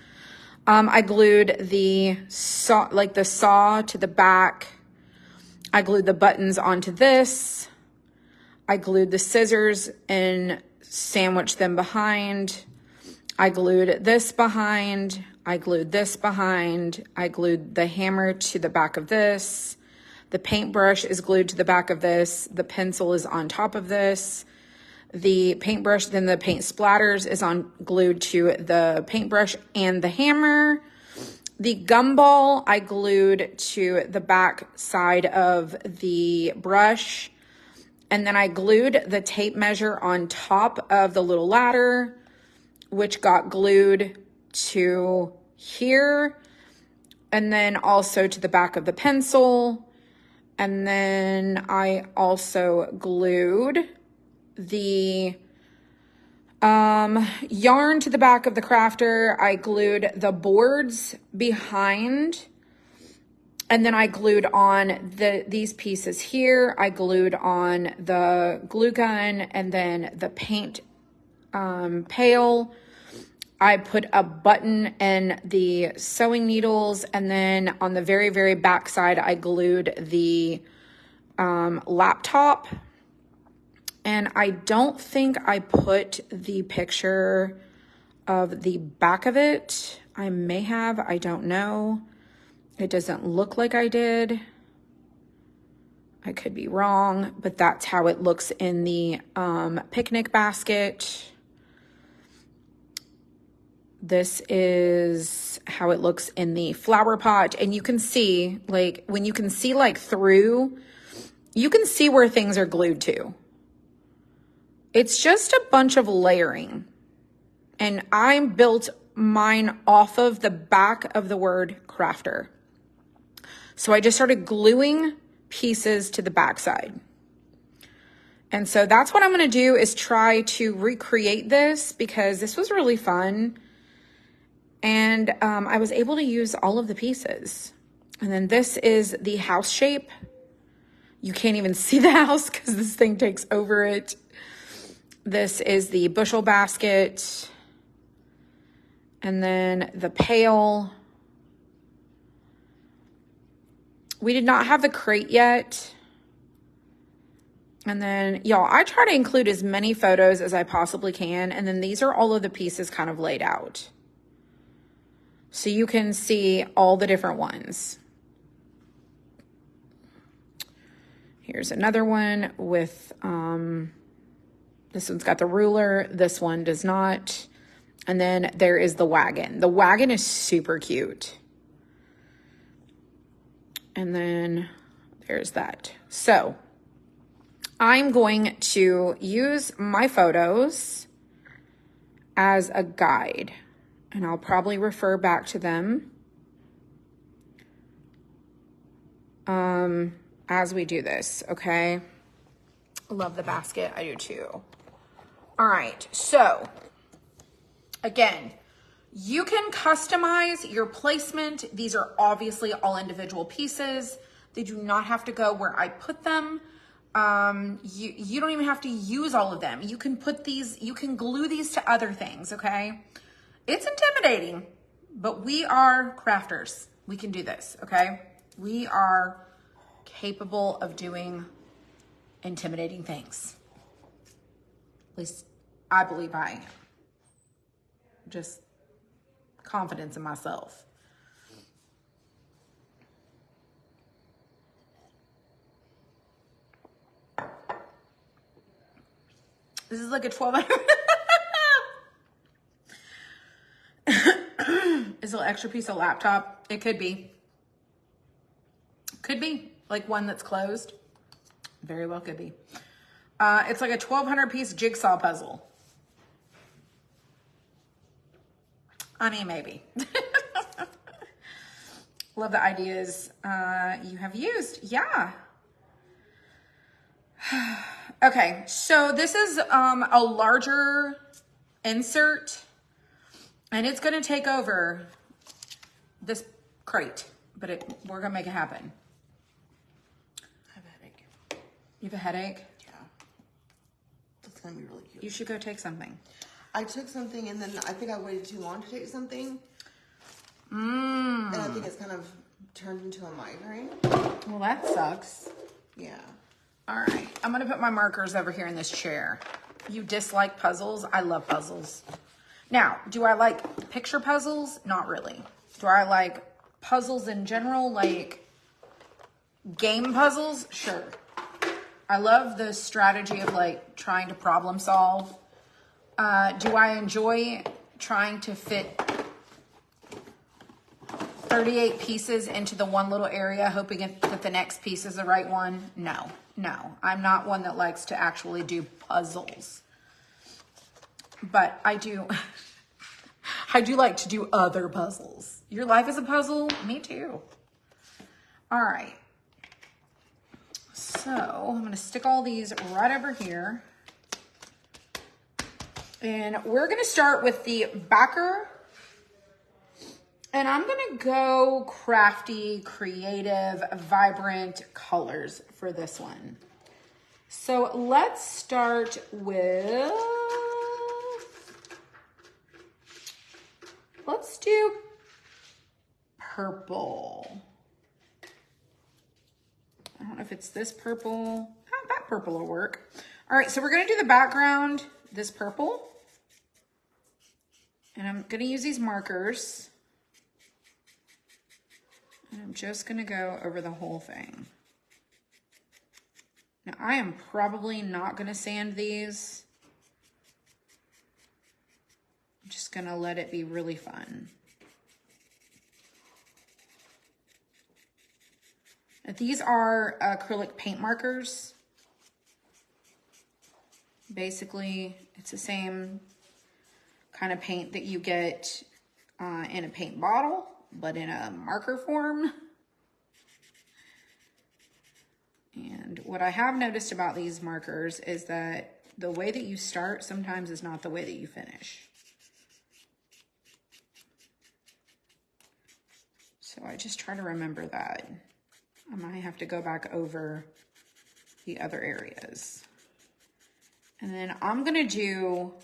I glued the saw to the back. I glued the buttons onto this. I glued the scissors and sandwiched them behind. I glued this behind. I glued this behind. I glued the hammer to the back of this. The paintbrush is glued to the back of this. The pencil is on top of this. The paintbrush, then the paint splatters is glued to the paintbrush and the hammer. The gumball I glued to the back side of the brush. And then I glued the tape measure on top of the little ladder, which got glued to here. And then also to the back of the pencil. And then I also glued the yarn to the back of the crafter. I glued the boards behind, and then I glued on these pieces here. I glued on the glue gun and then the paint pail. I put a button and the sewing needles, and then on the very, very back side, I glued the laptop. And I don't think I put the picture of the back of it. I may have, I don't know. It doesn't look like I did. I could be wrong, but that's how it looks in the picnic basket. This is how it looks in the flower pot. And you can see, like, when you can see like through, you can see where things are glued to. It's just a bunch of layering. And I built mine off of the back of the word crafter. So I just started gluing pieces to the backside. And so that's what I'm going to do, is try to recreate this, because this was really fun. And I was able to use all of the pieces. And then this is the house shape. You can't even see the house because this thing takes over it. This is the bushel basket. And then the pail. We did not have the crate yet. And then, y'all, I try to include as many photos as I possibly can. And then these are all of the pieces kind of laid out. so you can see all the different ones. Here's another one with, this one's got the ruler. This one does not. And then there is the wagon. The wagon is super cute. And then there's that. So I'm going to use my photos as a guide, and I'll probably refer back to them as we do this, okay? I love the basket. I do too. All right, so again, you can customize your placement. These are obviously all individual pieces. They do not have to go where I put them. You don't even have to use all of them. You can put these, you can glue these to other things, okay? It's intimidating, but we are crafters. We can do this, okay? We are capable of doing intimidating things. At least I believe I am. Just confidence in myself. This is like a 12 Is it an extra piece of laptop? It could be. Could be. Like one that's closed. Very well could be. It's like a 1,200 piece jigsaw puzzle. I mean, maybe. Love the ideas you have used. Yeah. Okay, so this is a larger insert, and it's going to take over this crate, but we're going to make it happen. I have a headache. You have a headache? Yeah. That's going to be really cute. You should go take something. I took something, and then I think I waited too long to take something. And I think it's kind of turned into a migraine. Well, that sucks. Yeah. All right, I'm gonna put my markers over here in this chair. You dislike puzzles? I love puzzles. Now, do I like picture puzzles? Not really. Do I like puzzles in general, like game puzzles? Sure. I love the strategy of like trying to problem solve. Do I enjoy trying to fit 38 pieces into the one little area, hoping that the next piece is the right one? No. I'm not one that likes to actually do puzzles. But I do, I do like to do other puzzles. Your life is a puzzle? Me too. All right. So I'm going to stick all these right over here. And we're going to start with the backer. And I'm going to go crafty, creative, vibrant colors for this one. So let's start with, let's do purple. I don't know if it's this purple. Oh, that purple will work. All right, so we're going to do the background, this purple. And I'm going to use these markers. And I'm just going to go over the whole thing. Now, I am probably not going to sand these. I'm just going to let it be really fun. Now, these are acrylic paint markers. Basically, it's the same kind of paint that you get in a paint bottle, but in a marker form. And what I have noticed about these markers is that the way that you start sometimes is not the way that you finish. So I just try to remember that. I might have to go back over the other areas. And then I'm gonna do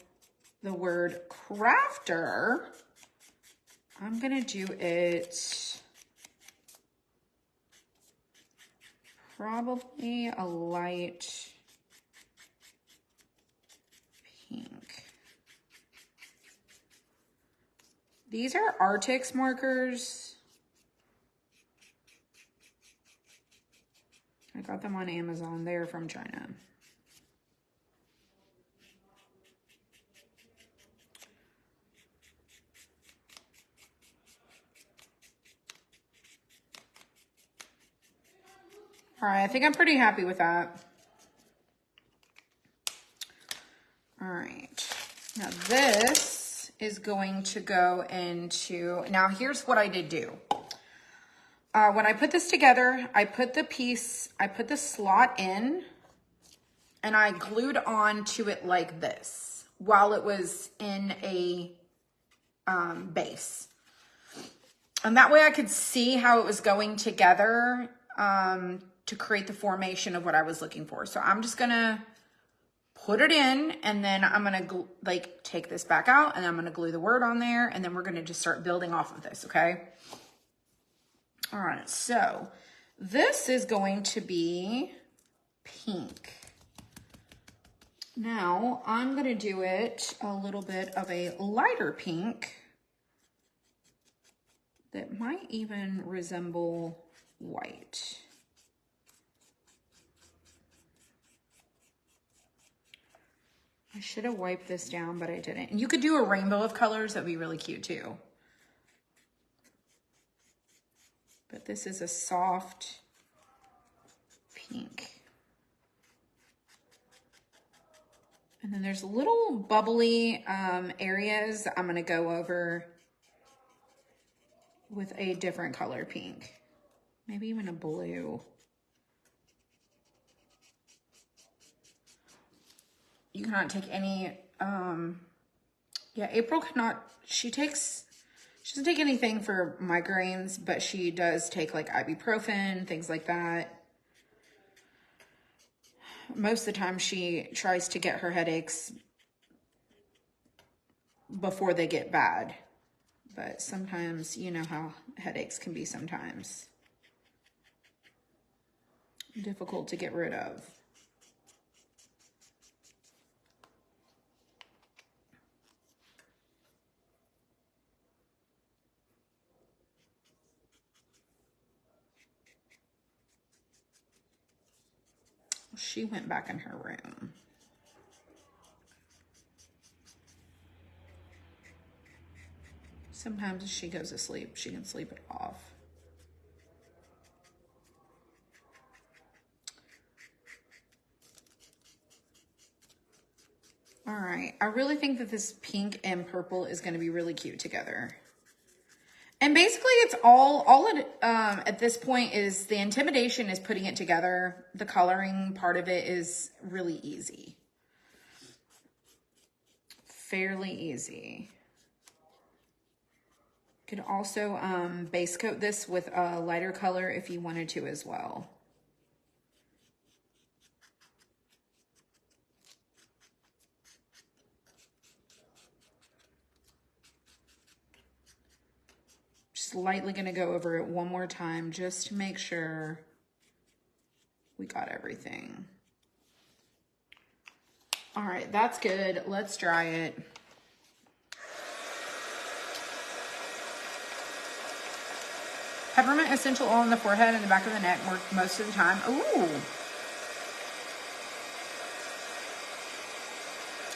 the word crafter. I'm gonna do it probably a light pink. These are Artix markers. I got them on Amazon. They're from China. All right, I think I'm pretty happy with that. All right, now this is going to go into, now here's what I did do. When I put this together, I put the slot in and I glued on to it like this while it was in a base. And that way I could see how it was going together to create the formation of what I was looking for. So I'm just gonna put it in and then I'm gonna like take this back out and I'm gonna glue the word on there and then we're gonna just start building off of this, okay? All right, so this is going to be pink. Now I'm gonna do it a little bit of a lighter pink that might even resemble white. I should have wiped this down, but I didn't. And you could do a rainbow of colors. That'd be really cute too. But this is a soft pink. And then there's little bubbly areas I'm gonna go over with a different color pink. Maybe even a blue. You cannot take any, yeah, April cannot, she doesn't take anything for migraines, but she does take like ibuprofen, things like that. Most of the time she tries to get her headaches before they get bad. But sometimes, you know how headaches can be sometimes difficult to get rid of. She went back in her room. Sometimes if she goes to sleep, she can sleep it off. All right, I really think that this pink and purple is going to be really cute together. And basically it's all it, at this point is the intimidation is putting it together. The coloring part of it is really easy. Fairly easy. Could also base coat this with a lighter color if you wanted to as well. Just lightly gonna go over it one more time just to make sure we got everything. All right, that's good. Let's dry it. Peppermint essential oil on the forehead and the back of the neck work most of the time. Ooh.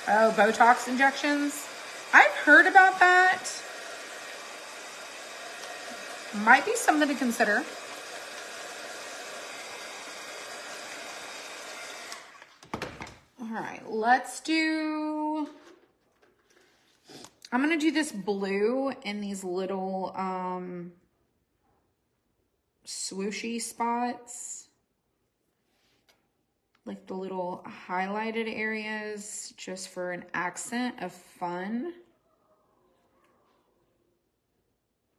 Oh, Botox injections. I've heard about that. Might be something to consider. All right, let's do, I'm gonna do this blue in these little swooshy spots. Like the little highlighted areas, just for an accent of fun.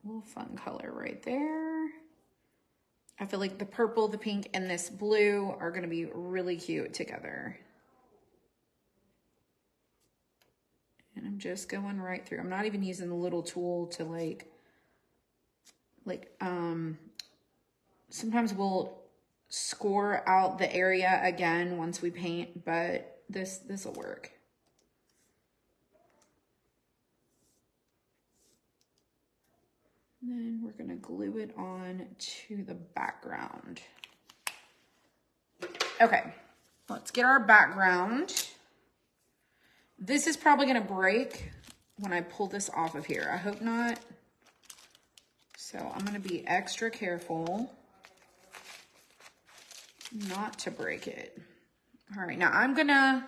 A little fun color right there. I feel like the purple, the pink, and this blue are gonna be really cute together. And I'm just going right through. I'm not even using the little tool to sometimes we'll score out the area again once we paint, but this will work. And then we're gonna glue it on to the background. Okay, let's get our background. This is probably gonna break when I pull this off of here. I hope not. So I'm gonna be extra careful not to break it. All right, now I'm gonna,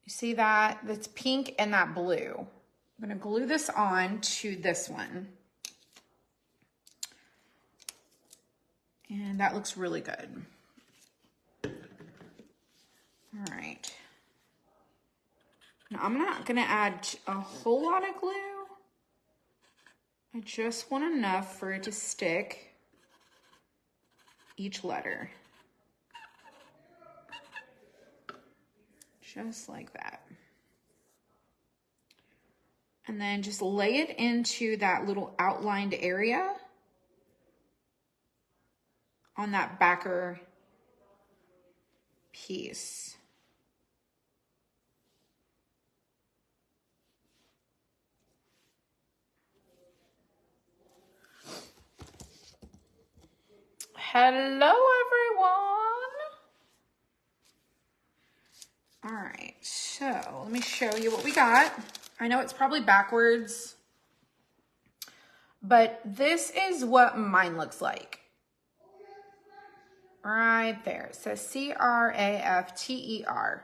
you see that? That's pink and that blue. I'm gonna glue this on to this one. And that looks really good. All right. Now I'm not gonna add a whole lot of glue. I just want enough for it to stick each letter. Just like that. And then just lay it into that little outlined area on that backer piece. Hello, everyone. All right, so let me show you what we got. I know it's probably backwards, but this is what mine looks like. Right there. It says Crafter.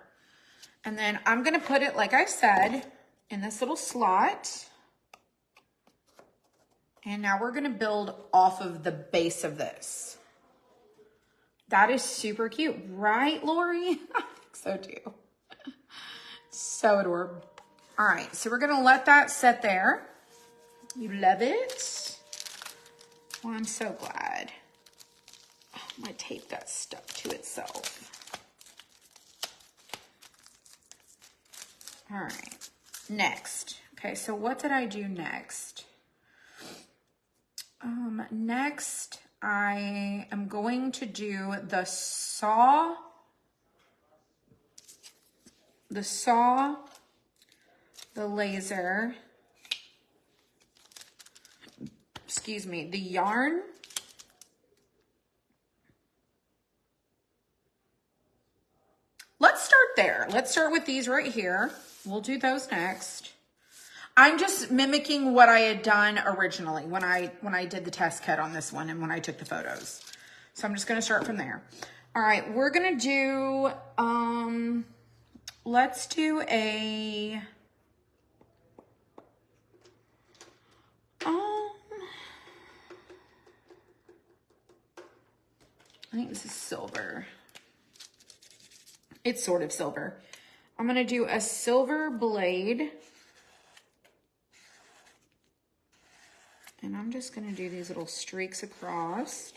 And then I'm going to put it, like I said, in this little slot. And now we're going to build off of the base of this. That is super cute, right, Lori? I think so too. So adorable. All right, so we're gonna let that sit there. You love it? Well, I'm so glad. Oh, my tape got stuck to itself. All right, next. Okay, so what did I do next? Next, I am going to do the saw, the laser, excuse me, the yarn, let's start there. Let's start with these right here. We'll do those next. I'm just mimicking what I had done originally when I did the test cut on this one and when I took the photos. So I'm just gonna start from there. All right, we're gonna do, let's do a, I think this is silver. It's sort of silver. I'm gonna do a silver blade. And I'm just gonna do these little streaks across.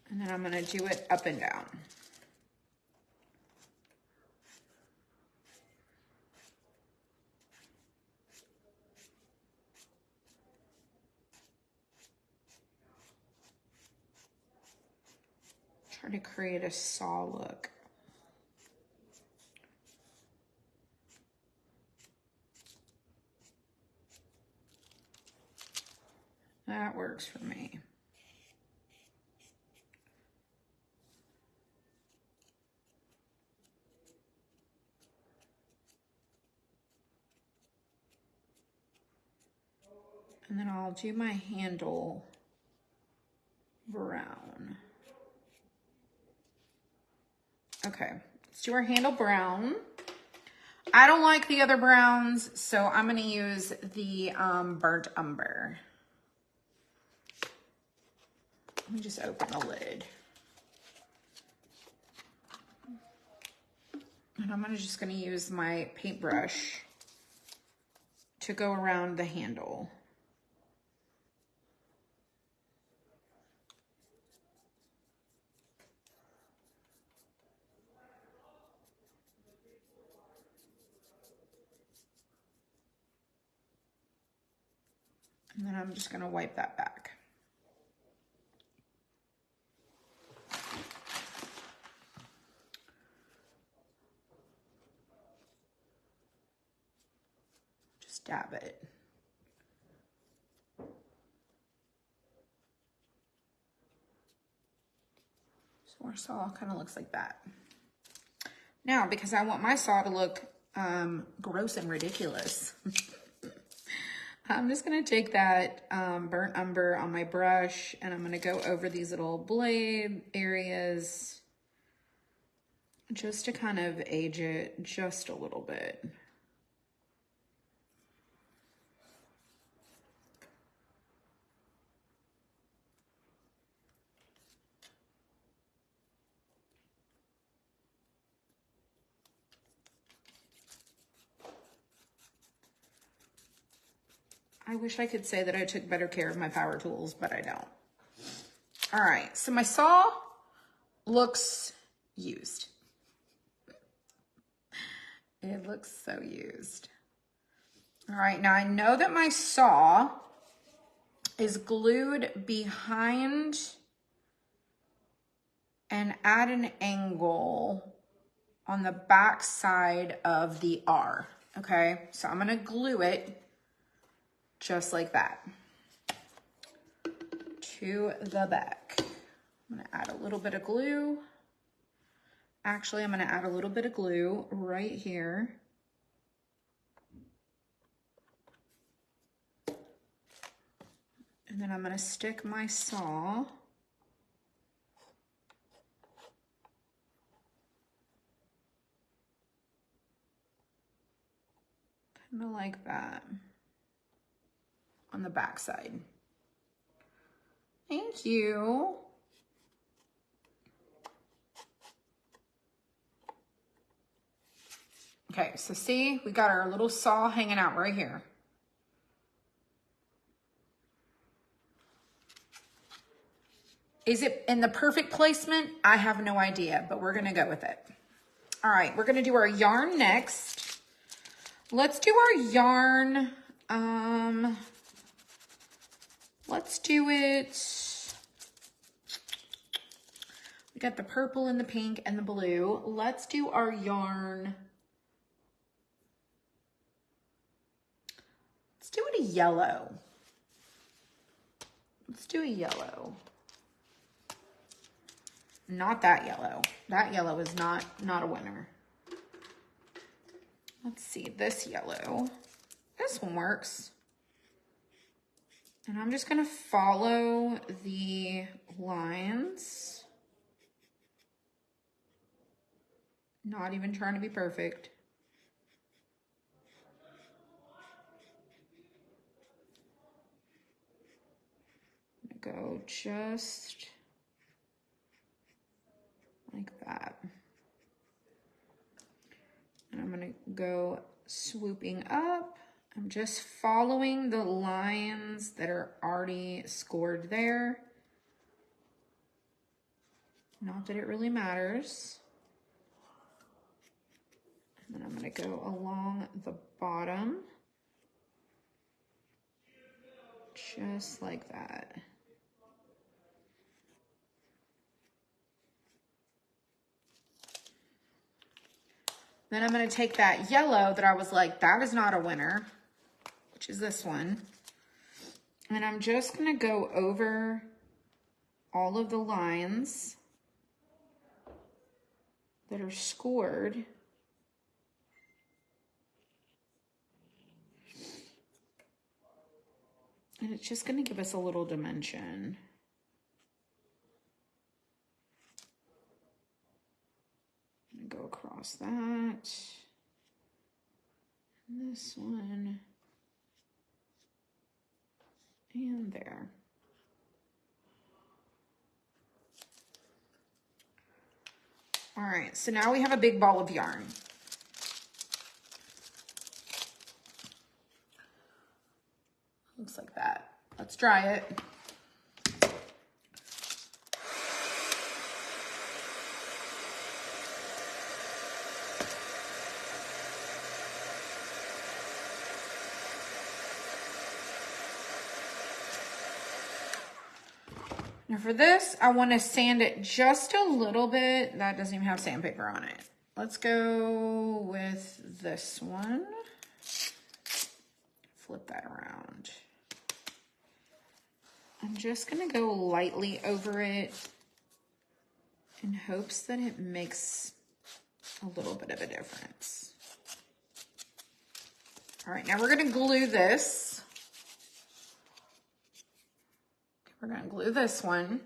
And then I'm gonna do it up and down. Try to create a saw look. That works for me. And then I'll do my handle brown. Okay, let's do our handle brown. I don't like the other browns, so I'm gonna use the burnt umber. Let me just open the lid. And I'm just gonna use my paintbrush to go around the handle. And then I'm just gonna wipe that back. stab it. So our saw kind of looks like that. Now, because I want my saw to look gross and ridiculous, I'm just gonna take that burnt umber on my brush and I'm gonna go over these little blade areas just to kind of age it just a little bit. I wish I could say that I took better care of my power tools, but I don't. All right, so my saw looks used. It looks so used. All right, now I know that my saw is glued behind and at an angle on the back side of the R, okay? So I'm gonna glue it just like that to the back. I'm gonna add a little bit of glue. Actually, I'm gonna add a little bit of glue right here. And then I'm gonna stick my saw kind of like that on the back side. Thank you. Okay, so see, we got our little saw hanging out right here. Is it in the perfect placement? I have no idea, but we're gonna go with it. All right, we're gonna do our yarn next. Let's do our yarn, let's do it. We got the purple and the pink and the blue. Let's do our yarn. Let's do it a yellow. Let's do a yellow. Not that yellow. That yellow is not a winner. Let's see, this yellow. This one works. And I'm just gonna follow the lines. Not even trying to be perfect. I'm gonna go just like that. And I'm gonna go swooping up. I'm just following the lines that are already scored there. Not that it really matters. And then I'm gonna go along the bottom. Just like that. Then I'm gonna take that yellow that I was like, that is not a winner, which is this one. And I'm just gonna go over all of the lines that are scored. And it's just gonna give us a little dimension. Go across that, and this one, and there. All right, so now we have a big ball of yarn. Looks like that. Let's dry it. Now for this, I want to sand it just a little bit. That doesn't even have sandpaper on it. Let's go with this one. flip that around. I'm just gonna go lightly over it in hopes that it makes a little bit of a difference. All right, now we're gonna glue this. We're gonna glue this one.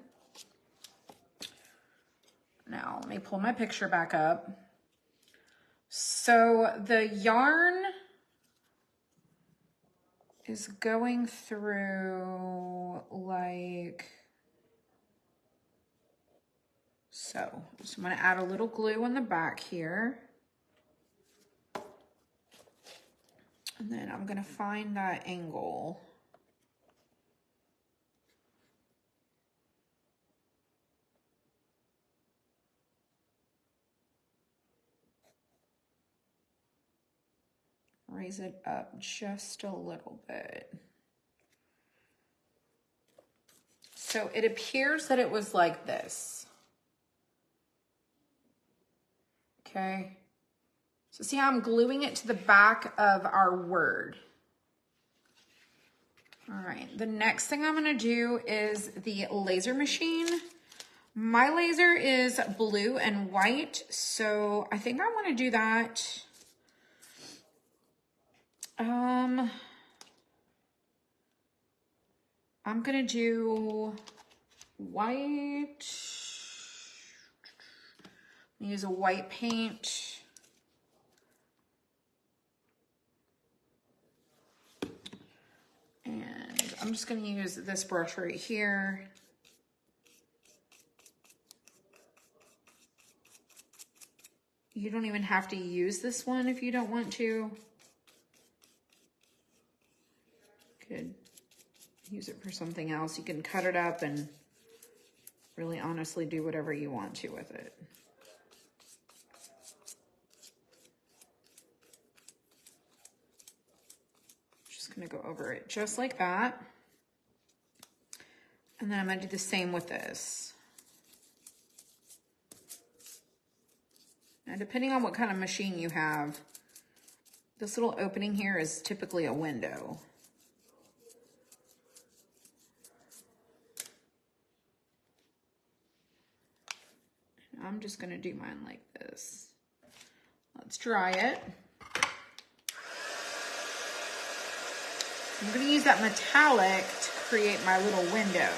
Now, let me pull my picture back up. So the yarn is going through like so. So I'm gonna add a little glue on the back here. And then I'm gonna find that angle. Raise it up just a little bit. So it appears that it was like this. Okay. So see how I'm gluing it to the back of our word. All right, the next thing I'm gonna do is the laser machine. My laser is blue and white, so I think I wanna do that. I'm gonna do white. Use a white paint. And I'm just gonna use this brush right here. You don't even have to use this one if you don't want to. Could use it for something else. You can cut it up and really honestly do whatever you want to with it. Just gonna go over it just like that. And then I'm gonna do the same with this. Now, depending on what kind of machine you have, this little opening here is typically a window. I'm just gonna do mine like this. Let's dry it. I'm gonna use that metallic to create my little window.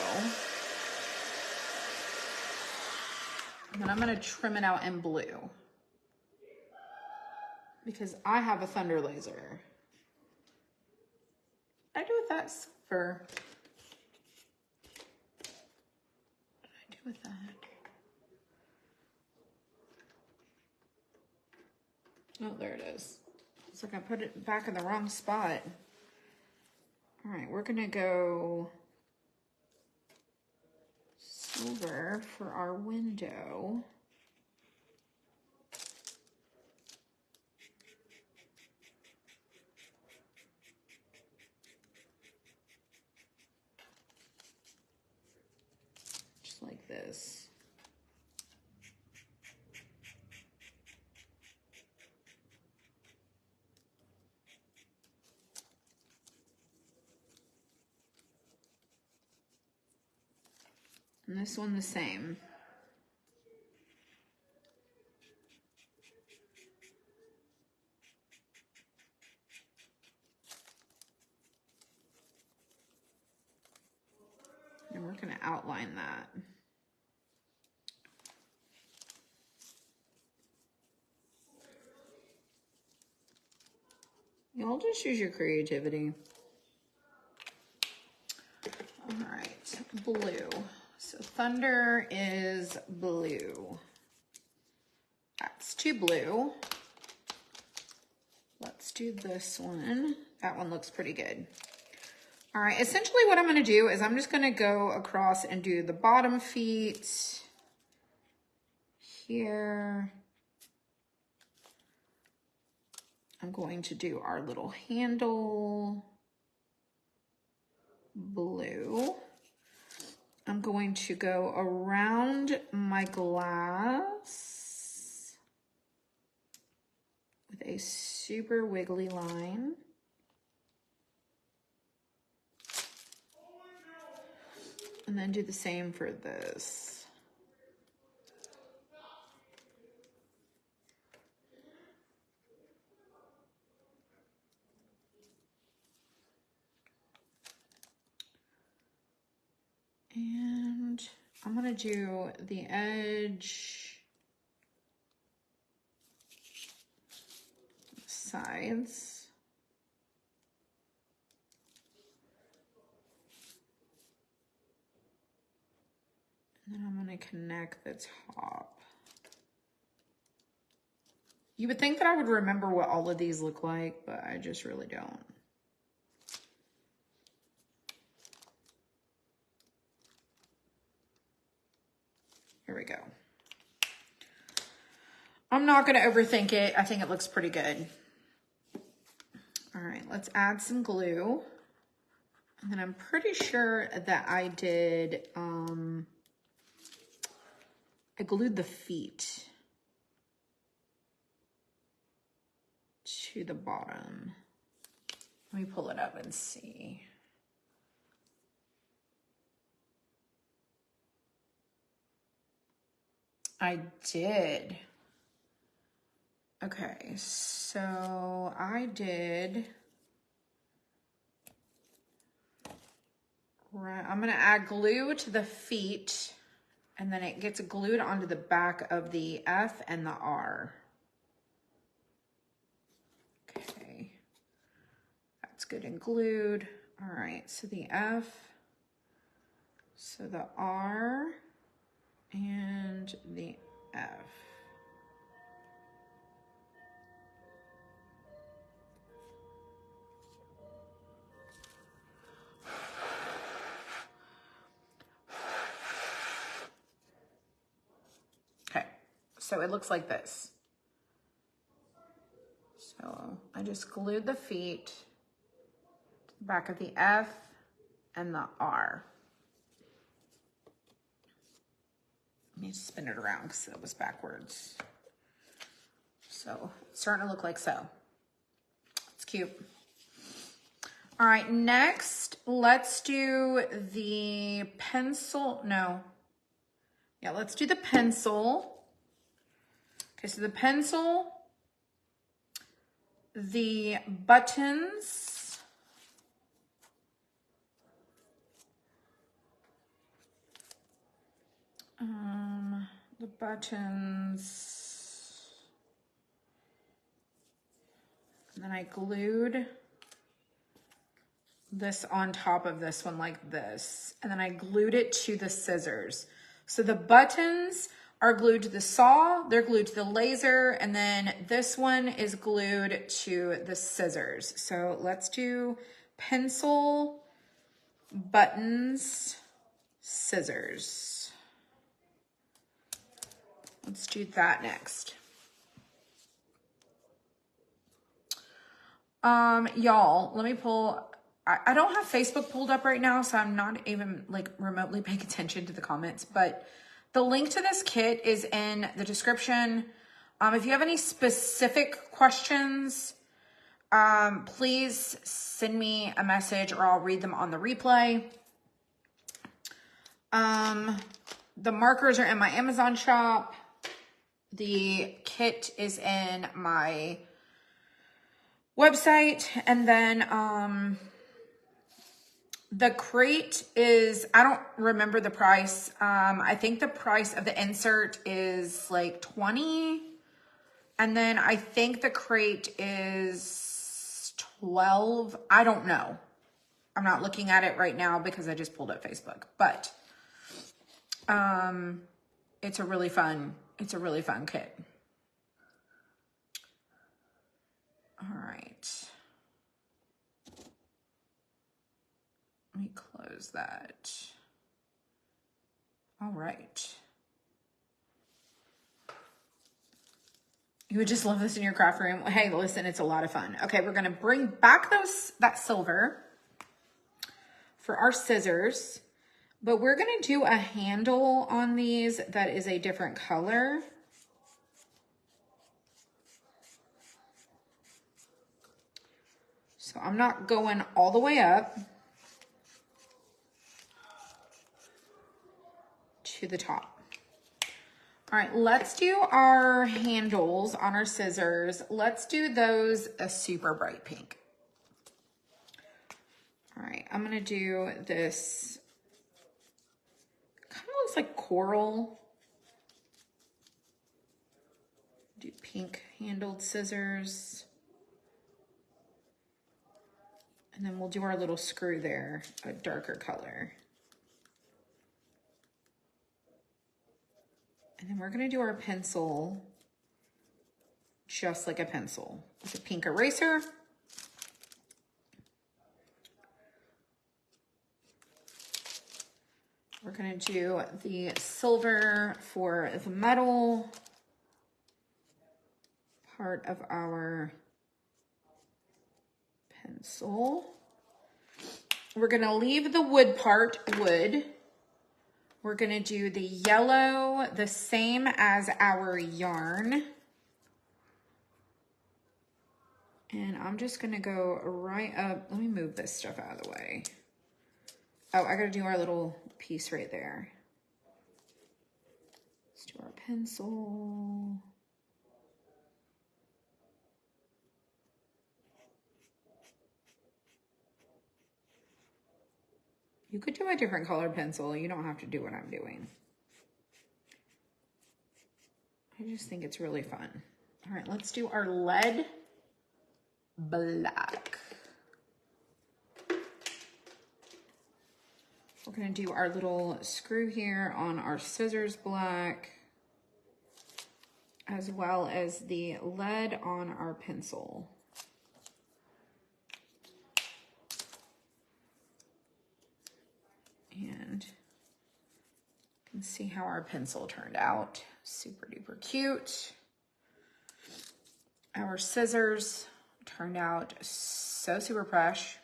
And then I'm gonna trim it out in blue, because I have a thunder laser. What did I do with that silver? What did I do with that? Oh, there it is. It's like I put it back in the wrong spot. All right, we're gonna go silver for our window. Just like this. And this one the same. And we're going to outline that. Y'all just use your creativity. All right, blue. So thunder is blue. That's too blue. Let's do this one. That one looks pretty good. All right, essentially what I'm gonna do is I'm just gonna go across and do the bottom feet here. I'm going to do our little handle, blue. I'm going to go around my glass with a super wiggly line. And then do the same for this. And I'm gonna do the edge, sides. And then I'm gonna connect the top. You would think that I would remember what all of these look like, but I just really don't. Here we go. I'm not gonna overthink it. I think it looks pretty good. All right, let's add some glue. And then I'm pretty sure that I did, I glued the feet to the bottom. Let me pull it up and see. I did. Okay, so I did. Right, I'm gonna add glue to the feet, and then it gets glued onto the back of the F and the R. Okay, that's good and glued. All right, so the F, so the R, and the F. Okay, so it looks like this. So I just glued the feet to the back of the F and the R. Let me spin it around because it was backwards. So it's starting to look like so. It's cute. All right, next, let's do the pencil. No. Yeah, let's do the pencil. Okay, so the pencil, the buttons, the buttons, and then I glued this on top of this one like this, and then I glued it to the scissors. So the buttons are glued to the saw, they're glued to the laser, and then this one is glued to the scissors. So let's do pencil, buttons, scissors. Let's do that next. Y'all, let me pull, I don't have Facebook pulled up right now, so I'm not even like remotely paying attention to the comments, but the link to this kit is in the description. If you have any specific questions, please send me a message or I'll read them on the replay. The markers are in my Amazon shop. The kit is in my website, and then the crate is, I don't remember the price. I think the price of the insert is like $20, and then I think the crate is $12. I don't know. I'm not looking at it right now because I just pulled up Facebook, but it's a really fun kit. All right. Let me close that. All right. You would just love this in your craft room. Hey, listen, it's a lot of fun. Okay, we're gonna bring back that silver for our scissors, but we're gonna do a handle on these that is a different color. So I'm not going all the way up. to the top. All right, let's do our handles on our scissors. Let's do those a super bright pink. All right, I'm gonna do this, kind of looks like coral. Do pink handled scissors. And then we'll do our little screw there, a darker color. And then we're gonna do our pencil just like a pencil with a pink eraser. We're gonna do the silver for the metal part of our pencil. We're gonna leave the wood part wood. We're gonna do the yellow the same as our yarn. And I'm just gonna go right up. Let me move this stuff out of the way. Oh, I gotta do our little piece right there. Let's do our pencil. You could do a different color pencil. You don't have to do what I'm doing. I just think it's really fun. All right, let's do our lead black. We're gonna do our little screw here on our scissors black, as well as the lead on our pencil. And you can see how our pencil turned out. Super duper cute. Our scissors turned out so super fresh.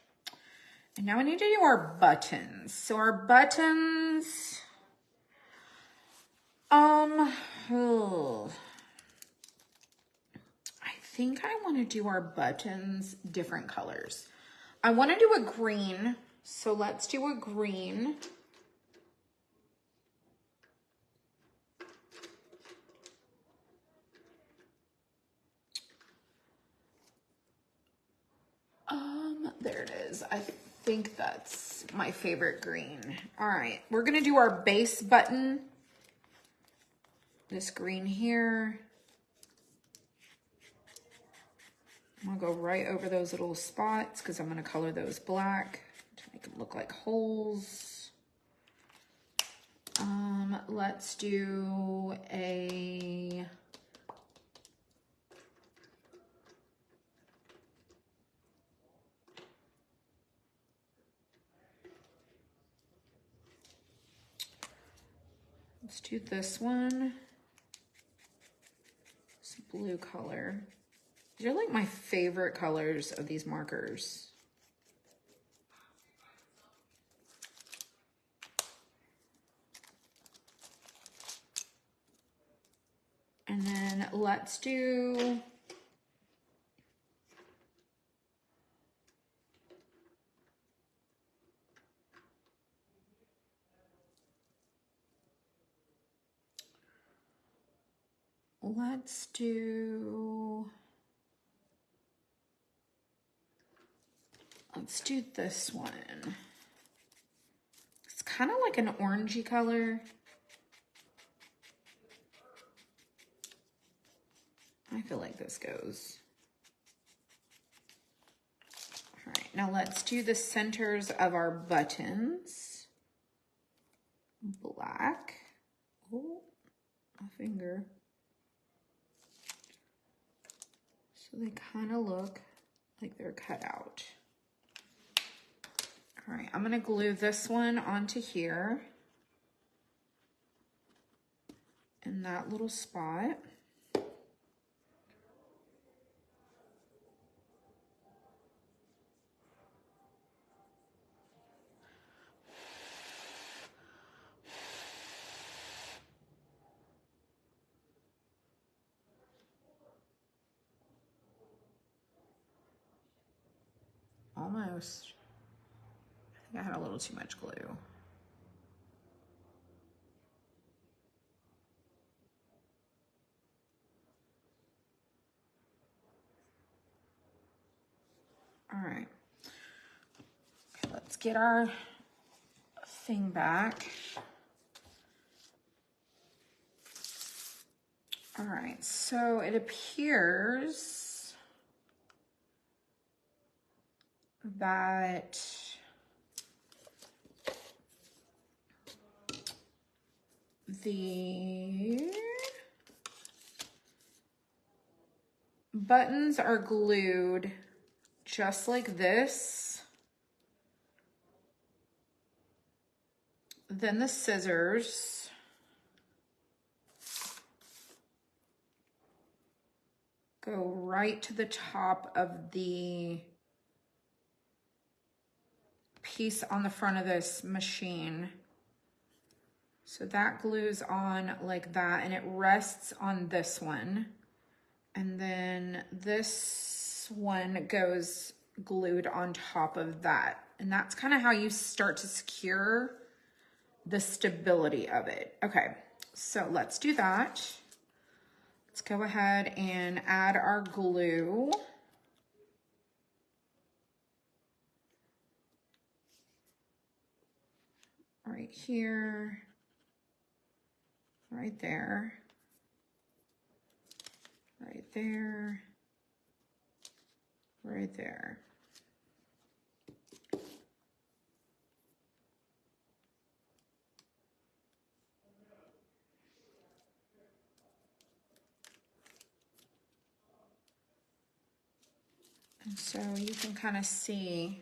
And now we need to do our buttons. So our buttons, I think I want to do our buttons different colors. I want to do a green. So let's do a green. There it is. I think that's my favorite green. All right, we're gonna do our base button. This green here. I'm gonna go right over those little spots because I'm gonna color those black to make them look like holes. Let's do a let's do this one. It's a blue color. These are like my favorite colors of these markers. And then let's do this one. It's kind of like an orangey color. I feel like this goes. All right, now let's do the centers of our buttons. Black. Oh, my finger. So they kind of look like they're cut out. All right, I'm gonna glue this one onto here in that little spot. Almost. I think I had a little too much glue. All right. Okay, let's get our thing back. All right, so it appears that the buttons are glued just like this. Then the scissors go right to the top of the piece on the front of this machine. So that glues on like that, and it rests on this one. And then this one goes glued on top of that. And that's kind of how you start to secure the stability of it. Okay, so let's do that. Let's go ahead and add our glue. Right here, right there, right there, right there. And so you can kind of see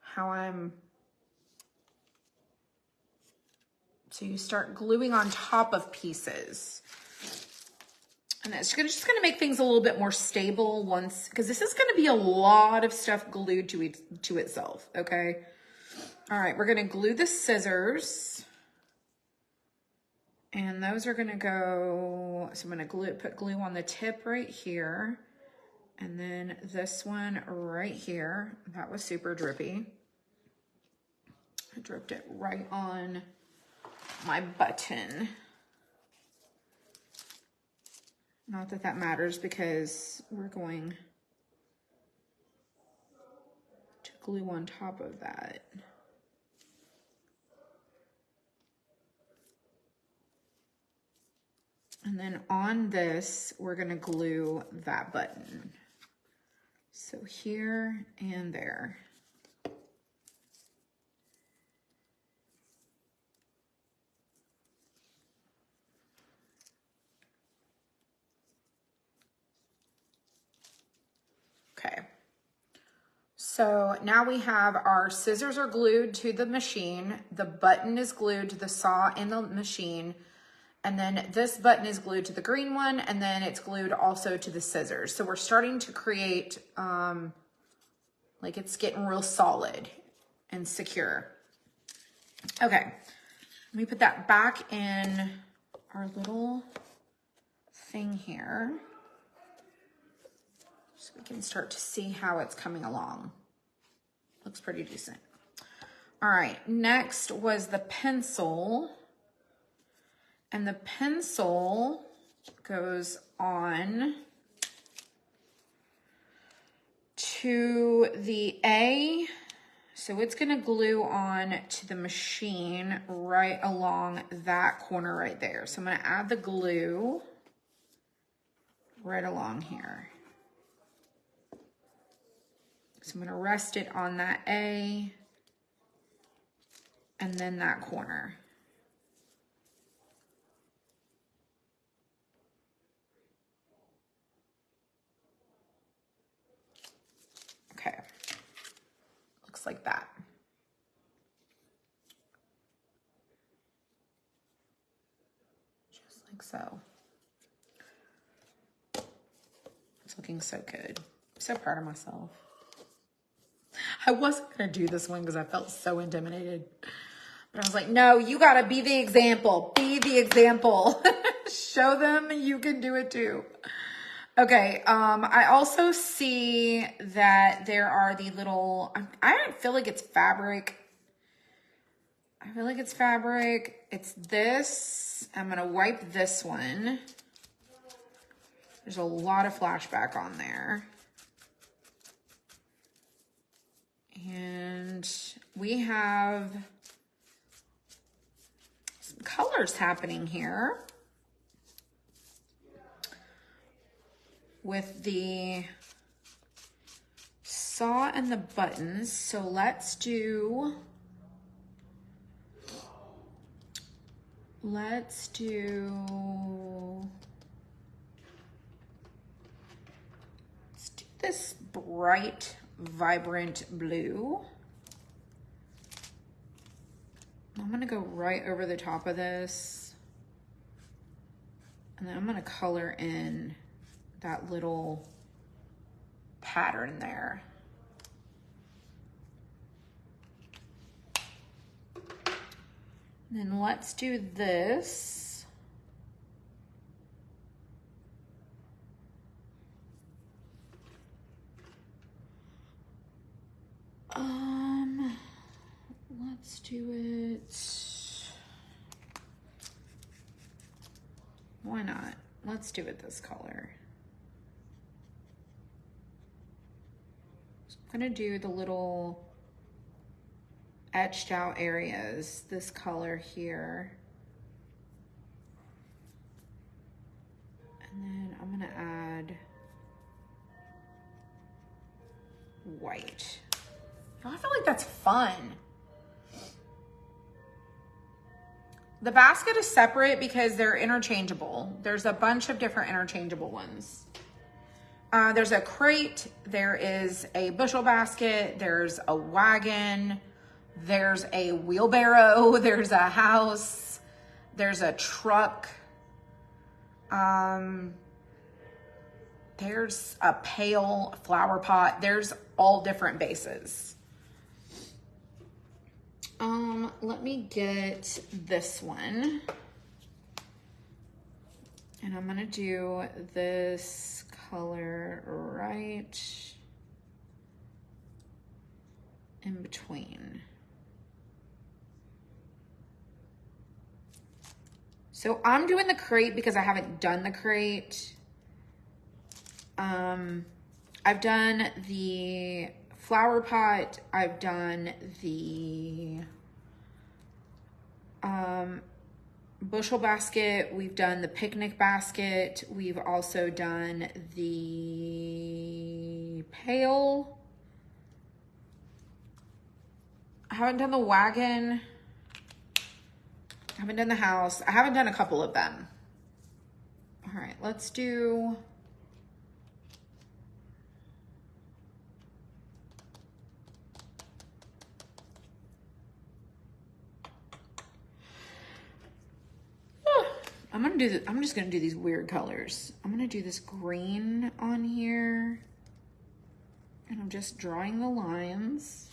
how so you start gluing on top of pieces. And it's just gonna make things a little bit more stable once, because this is gonna be a lot of stuff glued to itself, okay? All right, we're gonna glue the scissors. And those are gonna go, so I'm gonna put glue on the tip right here. And then this one right here. That was super drippy. I dripped it right on my button. Not that that matters, because we're going to glue on top of that. And then on this, we're gonna glue that button. So here and there. Okay. So now we have our scissors are glued to the machine. The button is glued to the saw in the machine. And then this button is glued to the green one, and then it's glued also to the scissors. So we're starting to create, like it's getting real solid and secure. Okay, let me put that back in our little thing here, so we can start to see how it's coming along. Looks pretty decent. All right, next was the pencil. And the pencil goes on to the A. So it's gonna glue on to the machine right along that corner right there. So I'm gonna add the glue right along here. So I'm gonna rest it on that A and then that corner. Okay, looks like that. Just like so. It's looking so good. I'm so proud of myself. I wasn't gonna do this one because I felt so intimidated. But I was like, no, you gotta be the example. Be the example. Show them you can do it too. Okay, I also see that there are the little, I don't feel like it's fabric. I feel like it's fabric. It's this. I'm gonna wipe this one. There's a lot of flashback on there. And we have some colors happening here with the saw and the buttons. So let's do this bright, vibrant blue. I'm gonna go right over the top of this, and then I'm gonna color in that little pattern there. And then let's do this. Let's do it. Why not? Let's do it this color. So I'm gonna do the little etched out areas, this color here. And then I'm gonna add white. Oh, I feel like that's fun. The basket is separate because they're interchangeable. There's a bunch of different interchangeable ones. There's a crate, there is a bushel basket, there's a wagon, there's a wheelbarrow, there's a house, there's a truck, there's a pail, a flower pot, there's all different bases. Let me get this one. And I'm gonna do this color right in between. So I'm doing the crate because I haven't done the crate. I've done the flower pot, I've done the bushel basket, we've done the picnic basket, we've also done the pail. I haven't done the wagon, I haven't done the house, I haven't done a couple of them. All right, let's do I'm just gonna do these weird colors. I'm gonna do this green on here, and I'm just drawing the lines,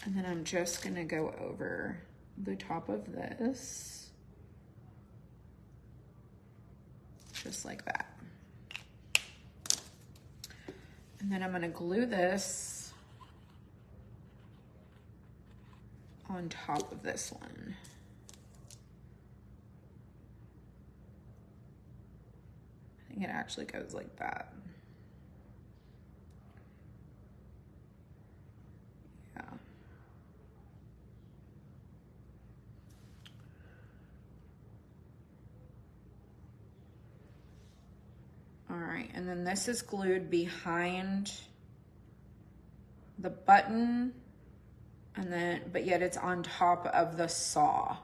and then I'm just gonna go over the top of this, just like that. And then I'm gonna glue this on top of this one. I think it actually goes like that. Yeah. All right, and then this is glued behind the button, and then, but yet it's on top of the saw.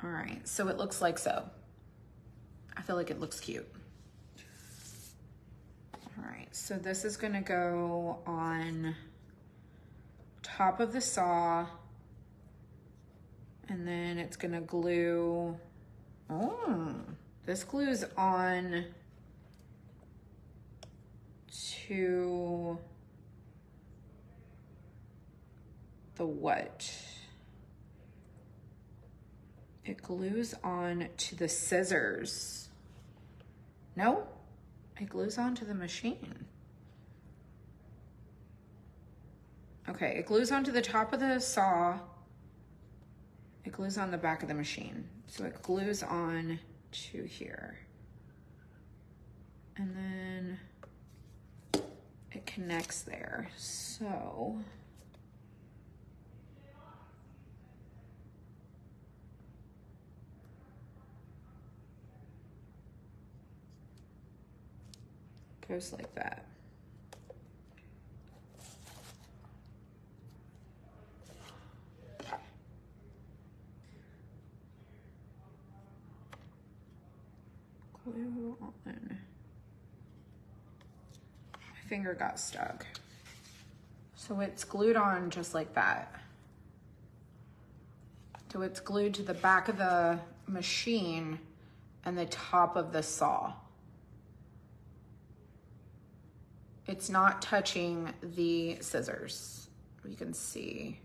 All right, so it looks like so. I feel like it looks cute. All right, so this is gonna go on top of the saw, and then it's gonna glue, this glues on to the what? It glues on to the scissors. No, it glues onto the machine. Okay, it glues onto the top of the saw. It glues on the back of the machine. So it glues on to here. And then it it connects there. So goes like that. Glue on. My finger got stuck. So it's glued on just like that. So it's glued to the back of the machine and the top of the saw. It's not touching the scissors. You can see.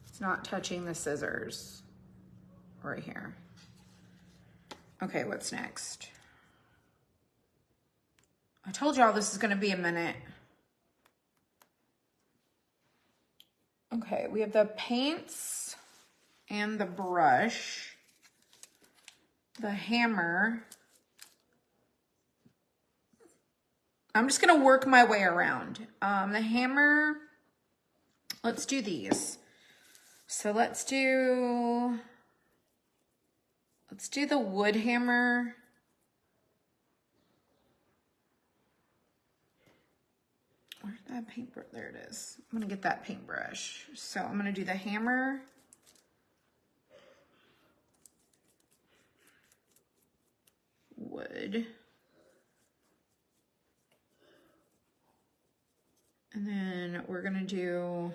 It's not touching the scissors right here. Okay, what's next? I told y'all this is gonna be a minute. Okay, we have the paints and the brush, the hammer. I'm just gonna work my way around. The hammer, let's do these. So let's do the wood hammer. Where's that paintbrush? There it is. I'm gonna get that paintbrush. So I'm gonna do the hammer. Wood. And then we're gonna do,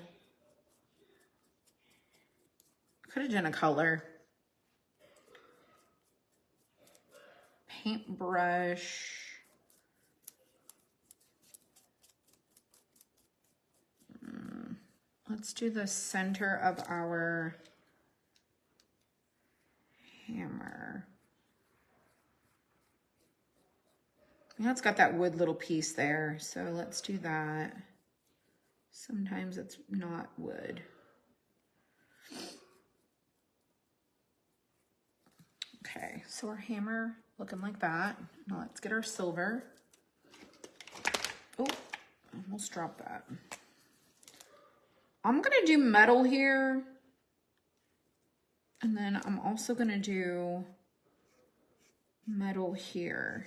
could have done a color. Paintbrush. Let's do the center of our hammer. Yeah, it's got that wood little piece there, so let's do that. Sometimes it's not wood. Okay, so our hammer looking like that. Now let's get our silver. Oh, almost dropped that. I'm gonna do metal here. And then I'm also gonna do metal here.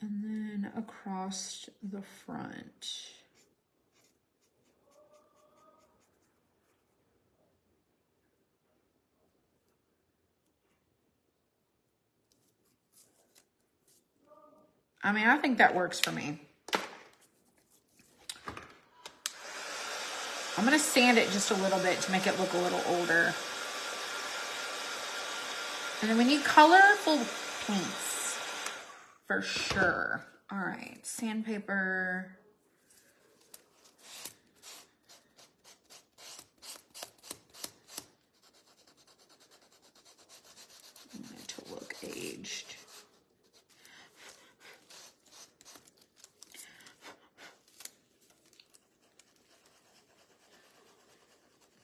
And then across the front. I mean, I think that works for me. I'm gonna sand it just a little bit to make it look a little older. And then we need colorful paints for sure. All right, sandpaper. I want it to look aged.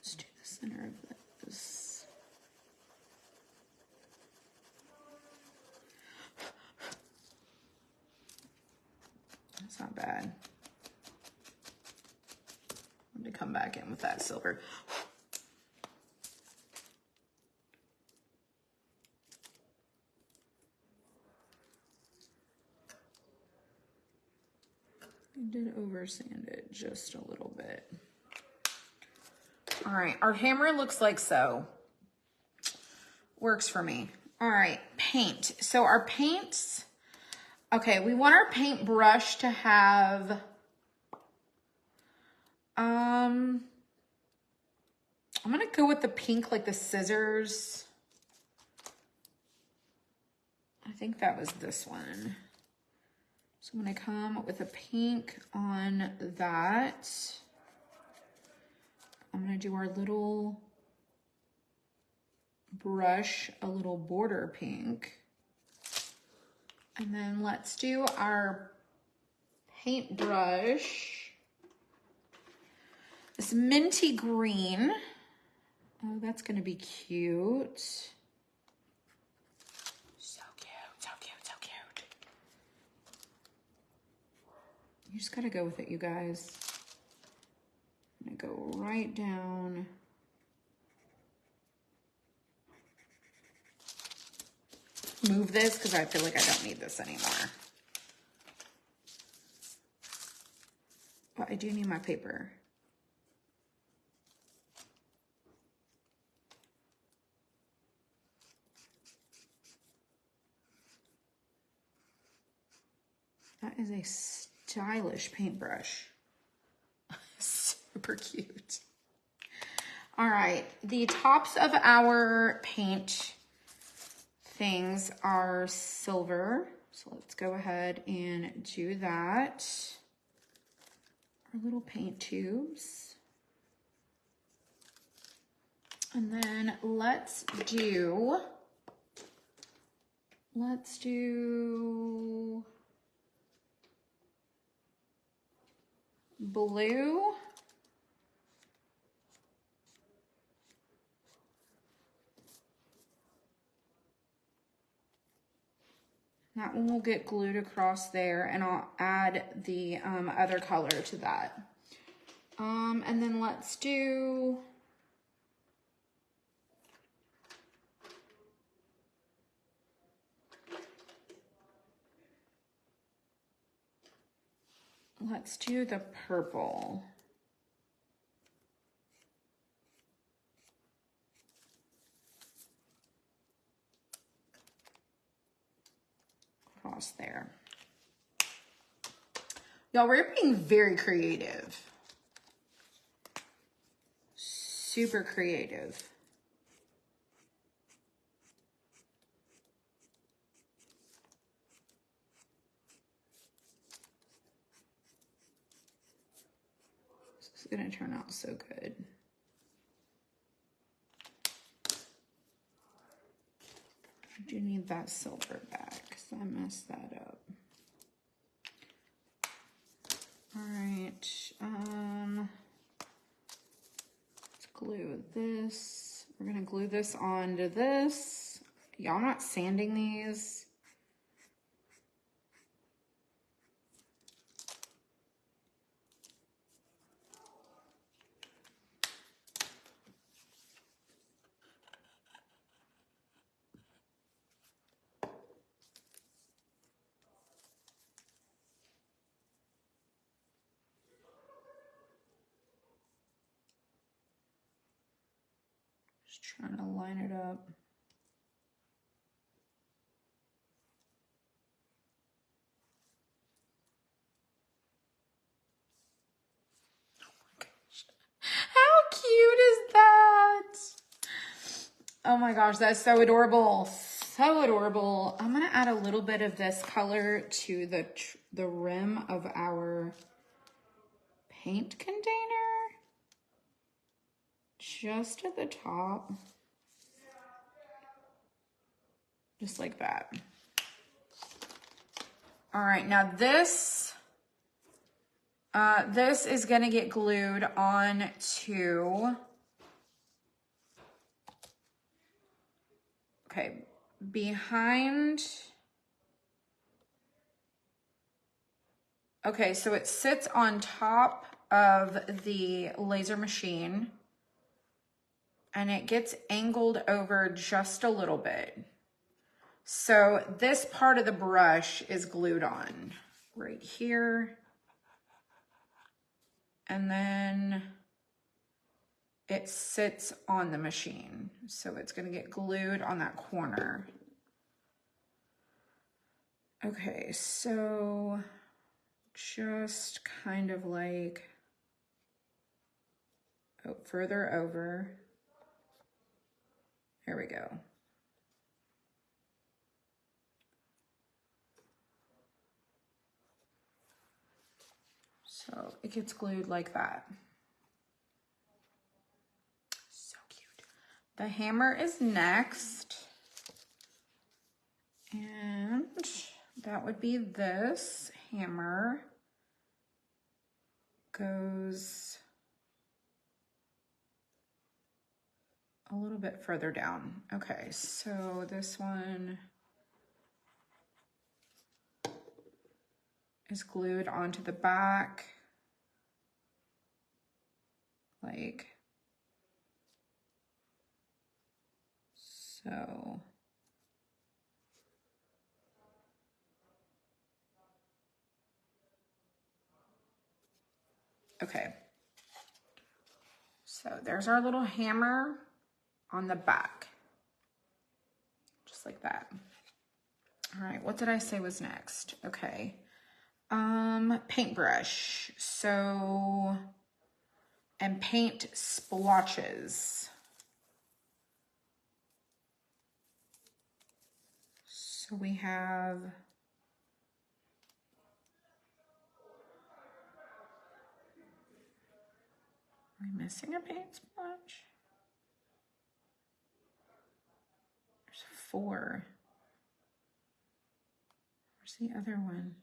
Let's do the center of this. That's not bad. Let me come back in with that silver. I did over sand it just a little bit. All right, our hammer looks like so. Works for me. All right, paint. So our paints, okay, we want our paintbrush to have, I'm gonna go with the pink, like the scissors. I think that was this one. So I'm gonna come with a pink on that. I'm gonna do our little brush, a little border pink. And then let's do our paintbrush. This minty green. Oh, that's gonna be cute. So cute, so cute, so cute. You just gotta go with it, you guys. I'm gonna go right down. Move this because I feel like I don't need this anymore. But I do need my paper. That is a stylish paintbrush. Super cute. All right, the tops of our paint things are silver. So let's go ahead and do that. Our little paint tubes. And then let's do blue. That one will get glued across there, and I'll add the other color to that. And then let's do the purple. Across there. Y'all, we're being very creative. Super creative. This is gonna turn out so good. I do need that silver back because I messed that up. All right, let's glue this. We're gonna glue this onto this. Y'all, I'm not sanding these. Just trying to line it up. How cute is that? Oh my gosh, that's so adorable. So adorable. I'm gonna add a little bit of this color to the rim of our paint container. Just at the top. Just like that. All right, now this is gonna get glued on to, okay, behind, okay, so it sits on top of the laser machine and it gets angled over just a little bit. So this part of the brush is glued on right here. And then it sits on the machine. So it's gonna get glued on that corner. Okay, so just kind of like further over. There we go. So it gets glued like that. So cute. The hammer is next. And that would be this hammer. Goes a little bit further down. Okay, so this one is glued onto the back. Like so. Okay. So there's our little hammer on the back. Just like that. All right, what did I say was next? Okay. Paintbrush. So, and paint splotches. So we have Am I missing a paint splotch? There's 4. Where's the other one?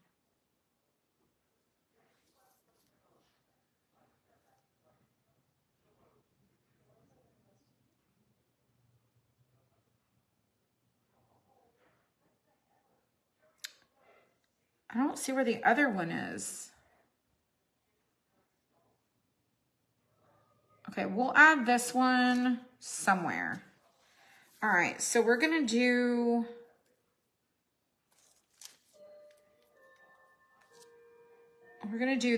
I don't see where the other one is. Okay, we'll add this one somewhere. All right, so we're gonna do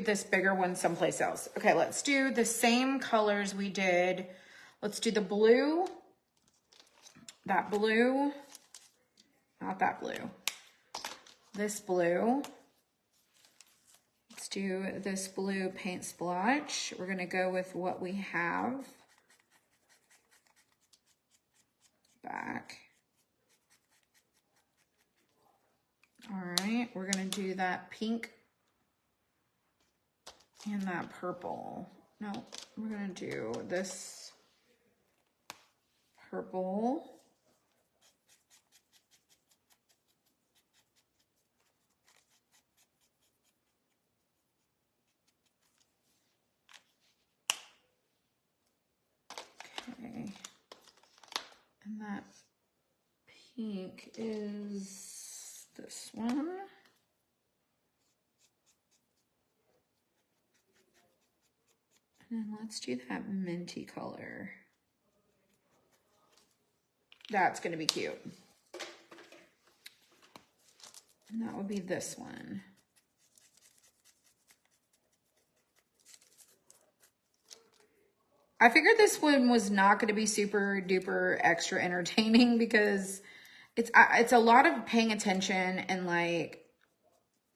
this bigger one someplace else. Okay, let's do the same colors we did. Let's do the blue, that blue, not that blue, this blue. Let's do this blue paint splotch. We're gonna go with what we have. Back. All right, we're gonna do that pink and that purple. No, we're gonna do this purple. Okay, and that pink is this one. And then let's do that minty color. That's gonna be cute. And that would be this one. I figured this one was not going to be super duper extra entertaining because it's a lot of paying attention and like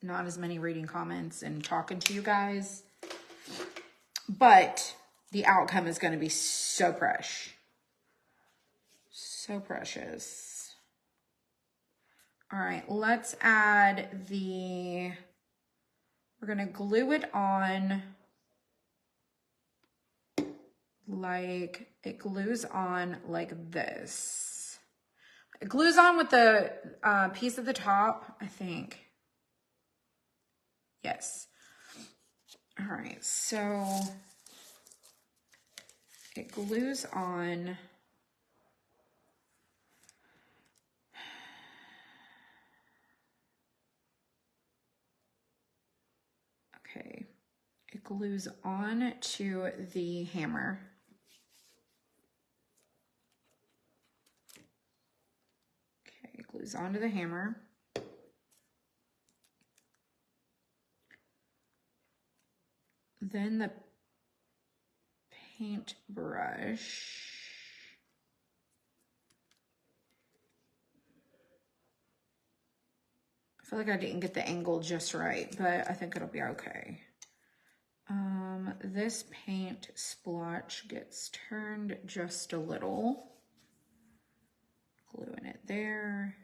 not as many reading comments and talking to you guys. But the outcome is going to be so precious. So precious. All right, let's add we're going to glue it on like it glues on like this. It glues on with the piece at the top, I think. Yes. All right, so it glues on. Okay, it glues on to the hammer. Okay, it glues onto the hammer. Then the paintbrush. I feel like I didn't get the angle just right, but I think it'll be okay. This paint splotch gets turned just a little. Gluing it there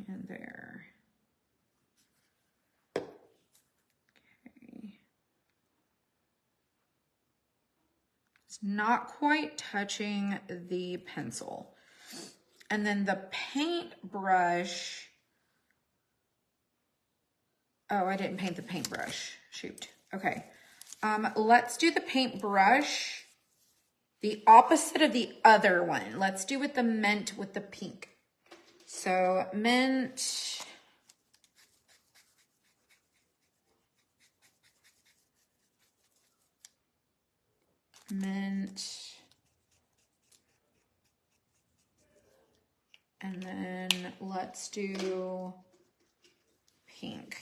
and there. Okay. It's not quite touching the pencil. And then the paintbrush. Oh, I didn't paint the paintbrush. Shoot. Okay. Let's do the paintbrush the opposite of the other one. Let's do with the mint with the pink. So mint. mint. And then let's do pink.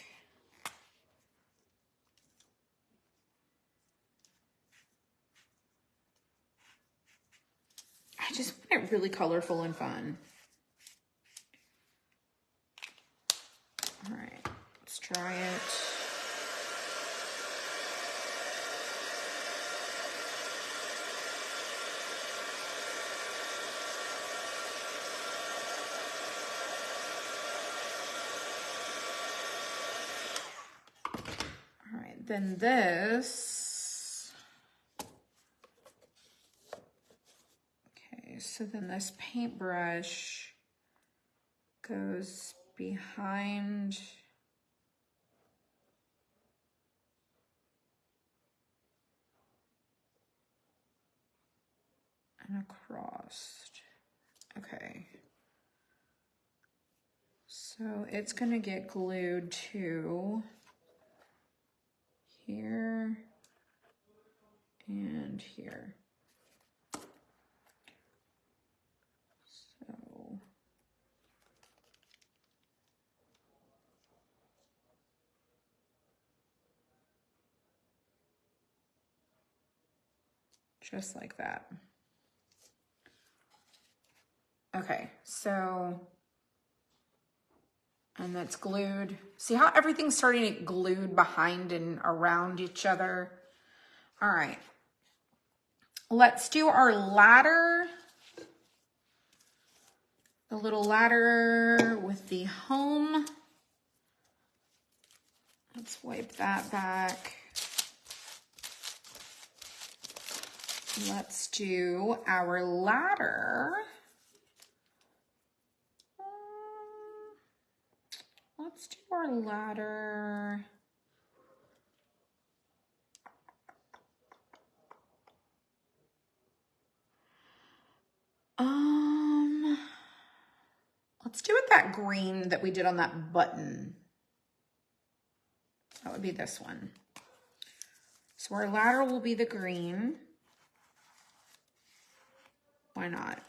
I just want it really colorful and fun. All right, let's try it. All right, then this. Okay, so then this paintbrush goes behind and across. Okay. So it's gonna get glued to here and here. So just like that. Okay, so, and that's glued. See how everything's starting to get glued behind and around each other? All right, let's do our ladder. The little ladder with the home. Let's wipe that back. Let's do our ladder. Let's do our ladder. Let's do it that green that we did on that button. That would be this one. So our ladder will be the green. Why not?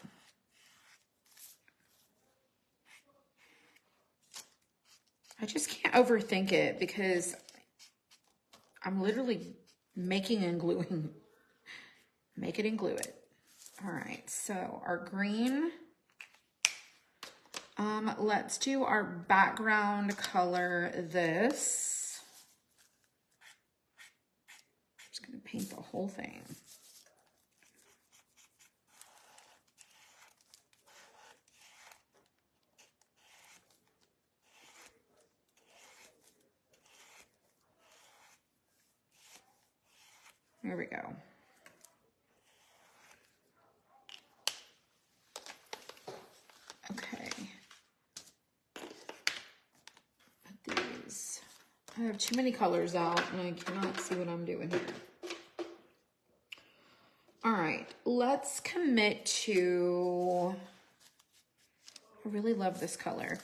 I just can't overthink it because I'm literally making and gluing. Make it and glue it. All right, so our green. Let's do our background color this. I'm just gonna paint the whole thing. There we go. Okay. Put these. I have too many colors out and I cannot see what I'm doing here. All right, let's commit to, I really love this color.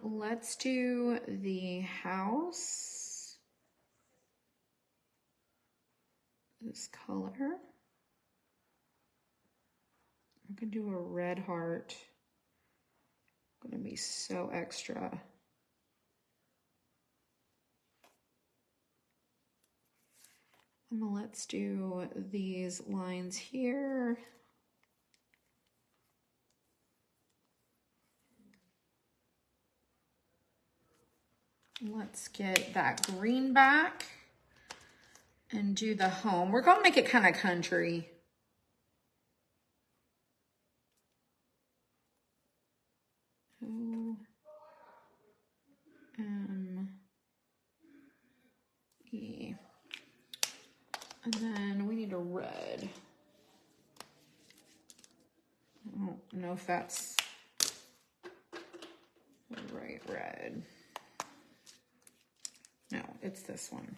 Let's do the house. This color. I'm gonna do a red heart. Gonna be so extra. And let's do these lines here. Let's get that green back and do the home. We're gonna make it kind of country. O-M-E. And then we need a red. I don't know if that's the right red. No, it's this one.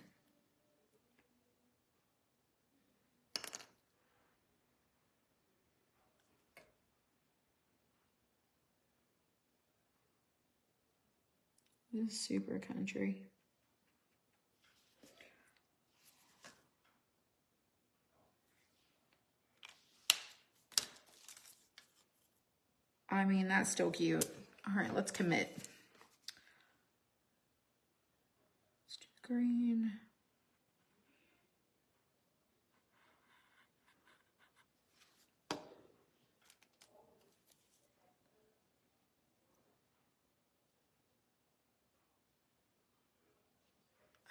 This is super country. I mean, that's still cute. All right, let's commit. Let's do green.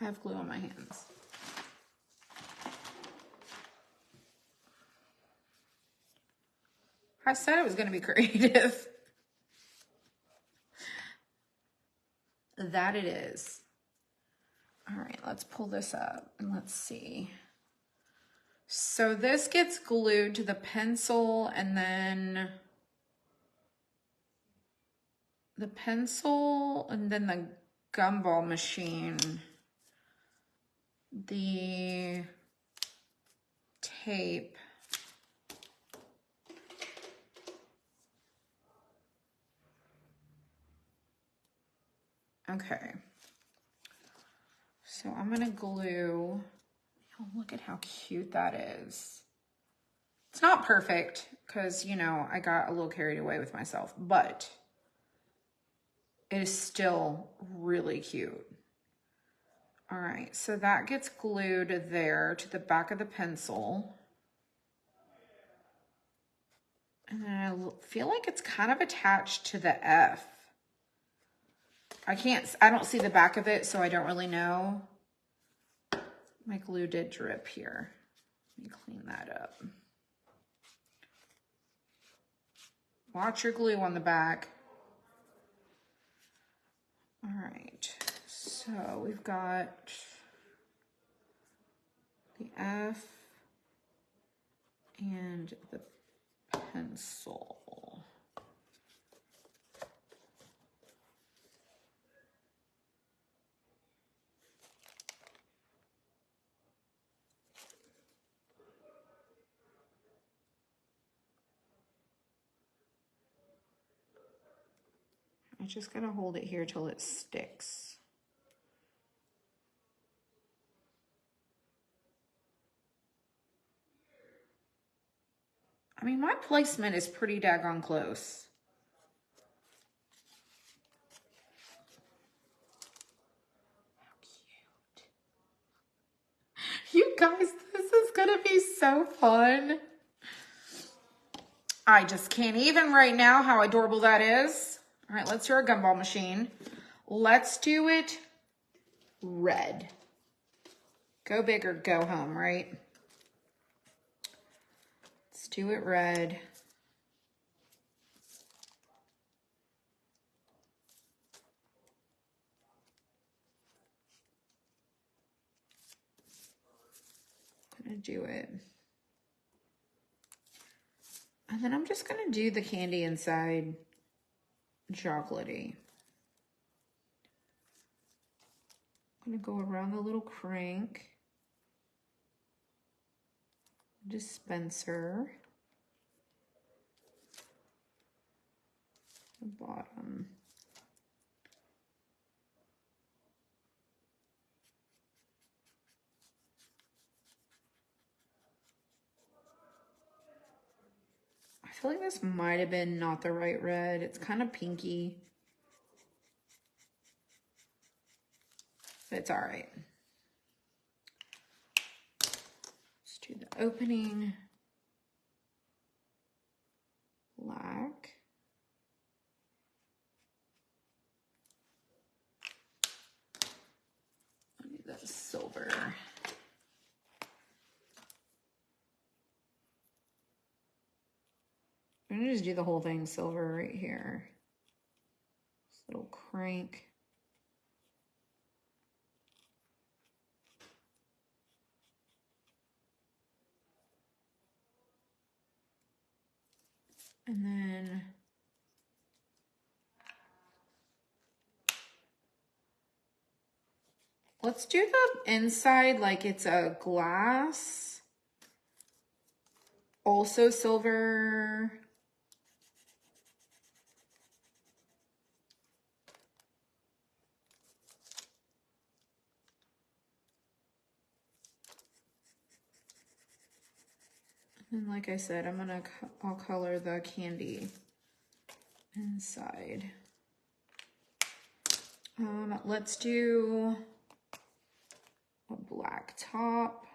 I have glue on my hands. I said it was going to be creative. That it is. All right, let's pull this up and let's see. So this gets glued to the pencil and then the gumball machine, the tape. Okay. So I'm gonna glue, oh, look at how cute that is. It's not perfect because, you know, I got a little carried away with myself, but it is still really cute. All right, so that gets glued there to the back of the pencil. And then I feel like it's kind of attached to the F. I don't see the back of it, so I don't really know. My glue did drip here. Let me clean that up. Watch your glue on the back. All right, so we've got the F and the pencil. I just gotta hold it here till it sticks. I mean, my placement is pretty daggone close. How cute. You guys, this is gonna be so fun. I just can't even right now how adorable that is. All right, let's do our gumball machine. Let's do it red. Go big or go home, right? Let's do it red. I'm gonna do it. And then I'm just gonna do the candy inside chocolatey. I'm gonna go around the little crank. Dispenser. The bottom. I feel like this might have been not the right red. It's kind of pinky. But it's all right. Let's do the opening. Black. I need that silver. I'm gonna just do the whole thing silver right here. This little crank. And then let's do the inside like it's a glass. Also silver. And like I said, I'll color the candy inside. Let's do a black top.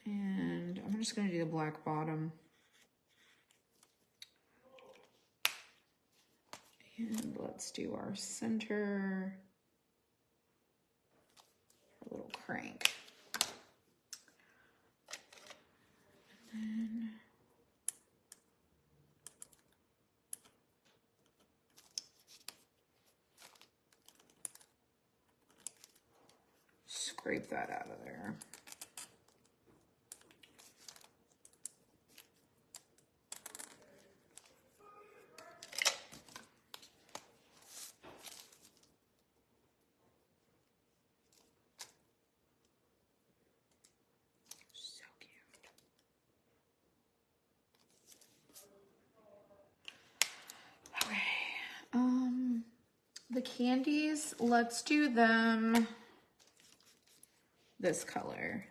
And I'm just going to do the black bottom. And let's do our center. Our little crank. And then scrape that out of there. So cute. Okay. The candies, let's do them this color.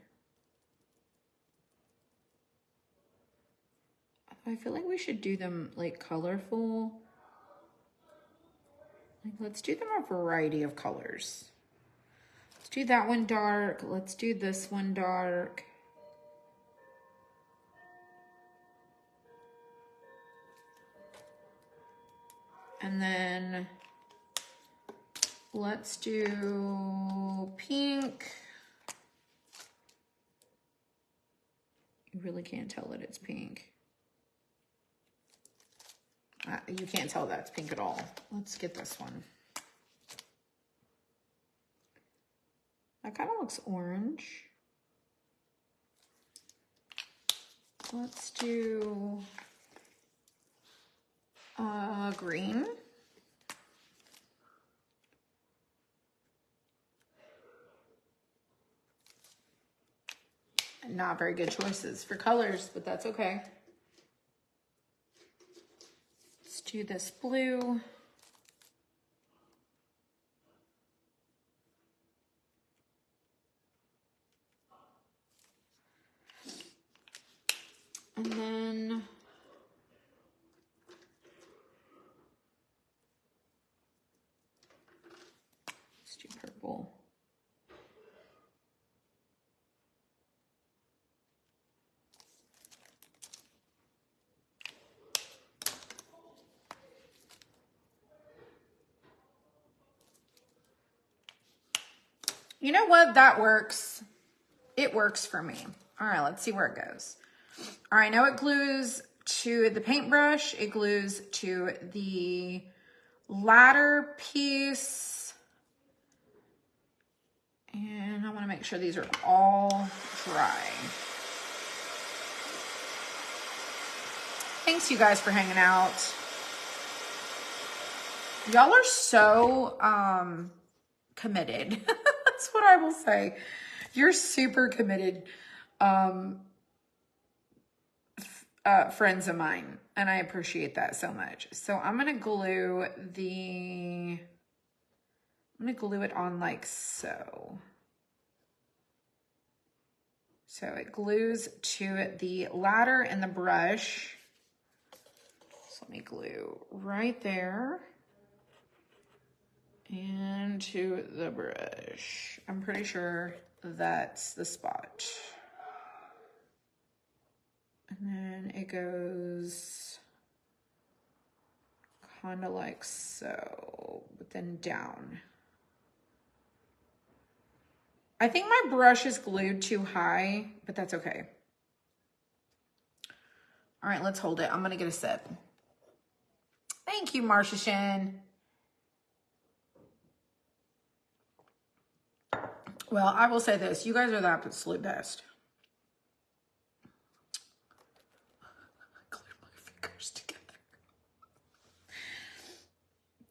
I feel like we should do them like colorful. Like, let's do them a variety of colors. Let's do that one dark. Let's do this one dark. And then let's do pink. You really can't tell that it's pink. You can't tell that's pink at all. Let's get this one. That kind of looks orange. Let's do green. Not very good choices for colors, but that's okay. Let's do this blue. And then let's do purple. You know what? That works. It works for me. All right, let's see where it goes. All right, now it glues to the paintbrush. It glues to the ladder piece. And I want to make sure these are all dry. Thanks, you guys, for hanging out. Y'all are so committed. That's what I will say. You're super committed friends of mine, and I appreciate that so much. So I'm gonna glue it on like so. So it glues to the ladder and the brush. So let me glue right there. And to the brush. I'm pretty sure that's the spot. And then it goes kind of like so, but then down. I think my brush is glued too high, but that's okay. All right, let's hold it. I'm gonna get a sip. Thank you, Marcia Shin. Well, I will say this. You guys are the absolute best. Glued my fingers together.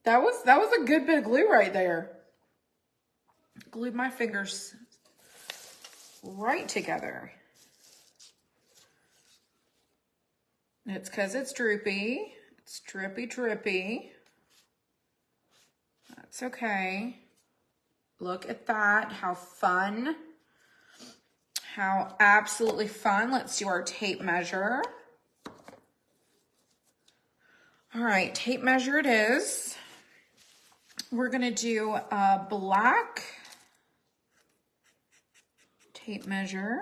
That was a good bit of glue right there. Glued my fingers right together. It's because it's droopy. It's drippy, drippy. That's okay. Look at that. How fun. How absolutely fun. Let's do our tape measure. All right, tape measure it is. We're gonna do a black tape measure.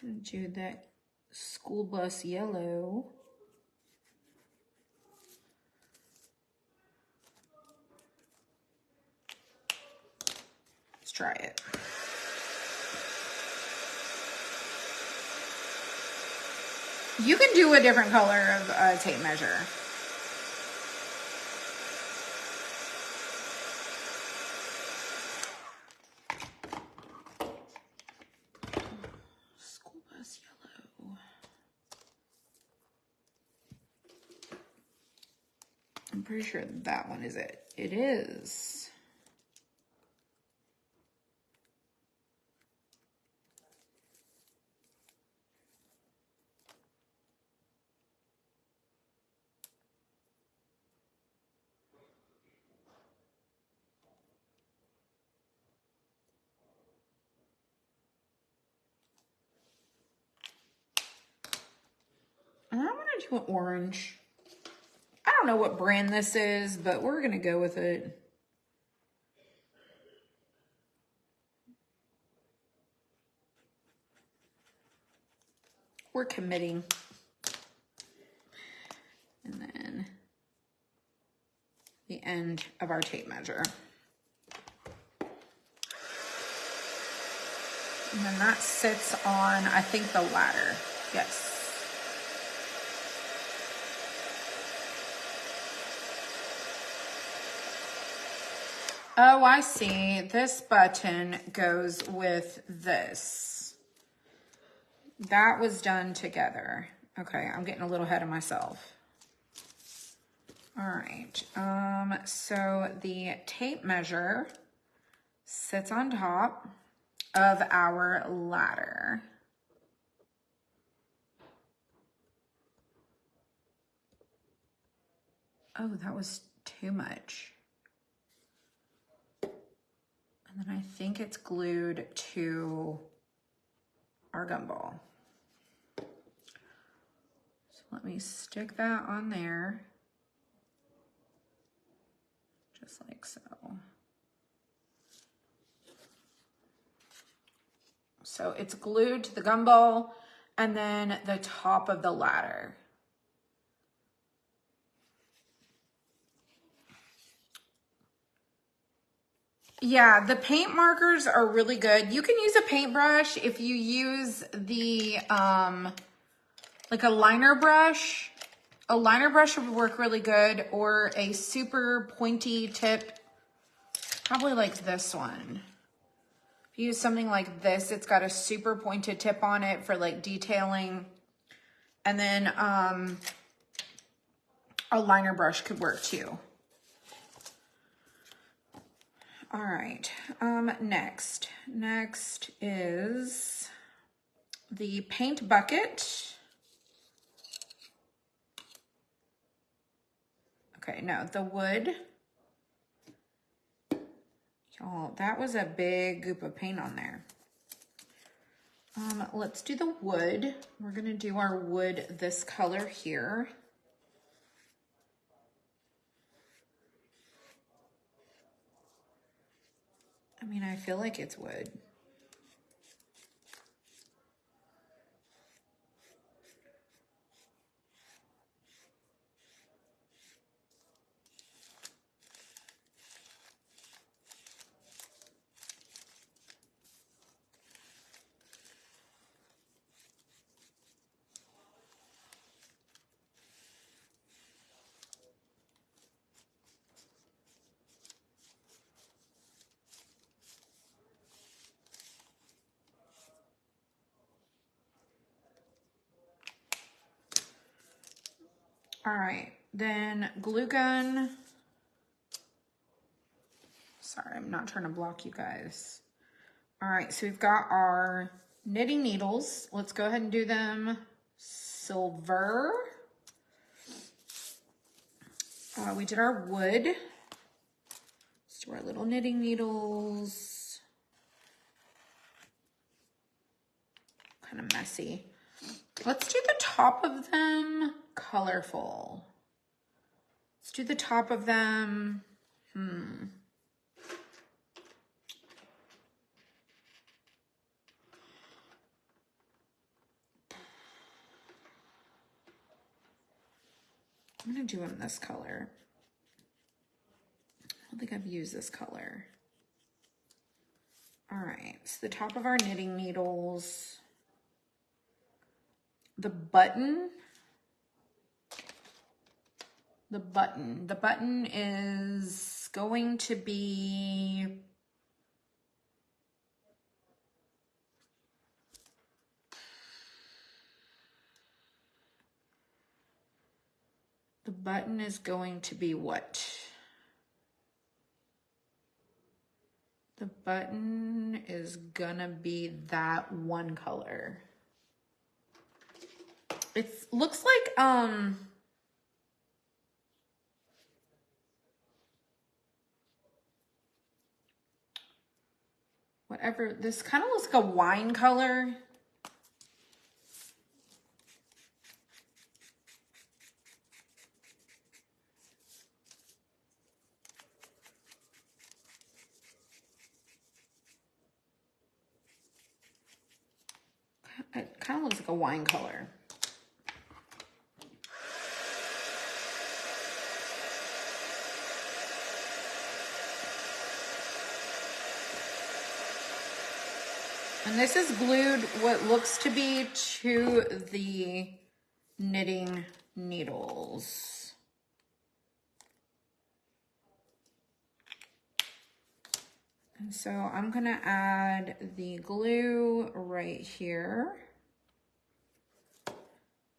Gonna do that school bus yellow. Let's try it. You can do a different color of tape measure. School bus yellow. I'm pretty sure that one is it. It is. And I'm gonna do an orange. I don't know what brand this is, but we're gonna go with it. We're committing. And then the end of our tape measure. And then that sits on, I think, the ladder. Yes. Oh, I see. This button goes with this. That was done together. Okay, I'm getting a little ahead of myself. All right, so the tape measure sits on top of our ladder. Oh, that was too much. And then I think it's glued to our gumball. So let me stick that on there. Just like so. So it's glued to the gumball and then the top of the ladder. Yeah, the paint markers are really good. You can use a paintbrush if you use the, like a liner brush. A liner brush would work really good, or a super pointy tip, probably like this one. If you use something like this, it's got a super pointed tip on it for like detailing. And then a liner brush could work too. All right, next is the paint bucket. Okay, no, the wood. Y'all, that was a big goop of paint on there. Let's do the wood. We're gonna do our wood this color here. I mean, I feel like it's wood. All right, then glue gun. Sorry, I'm not trying to block you guys. All right, so we've got our knitting needles. Let's go ahead and do them silver. We did our wood. Let's do our little knitting needles. Kind of messy. Let's do the top of them colorful. Let's do the top of them. I'm gonna do them this color. I don't think I've used this color. All right, so the top of our knitting needles. The button is going to be what? The button is gonna be that one color. It looks like, whatever, this kind of looks like a wine color. It kind of looks like a wine color. And this is glued what looks to be to the knitting needles. And so I'm gonna add the glue right here.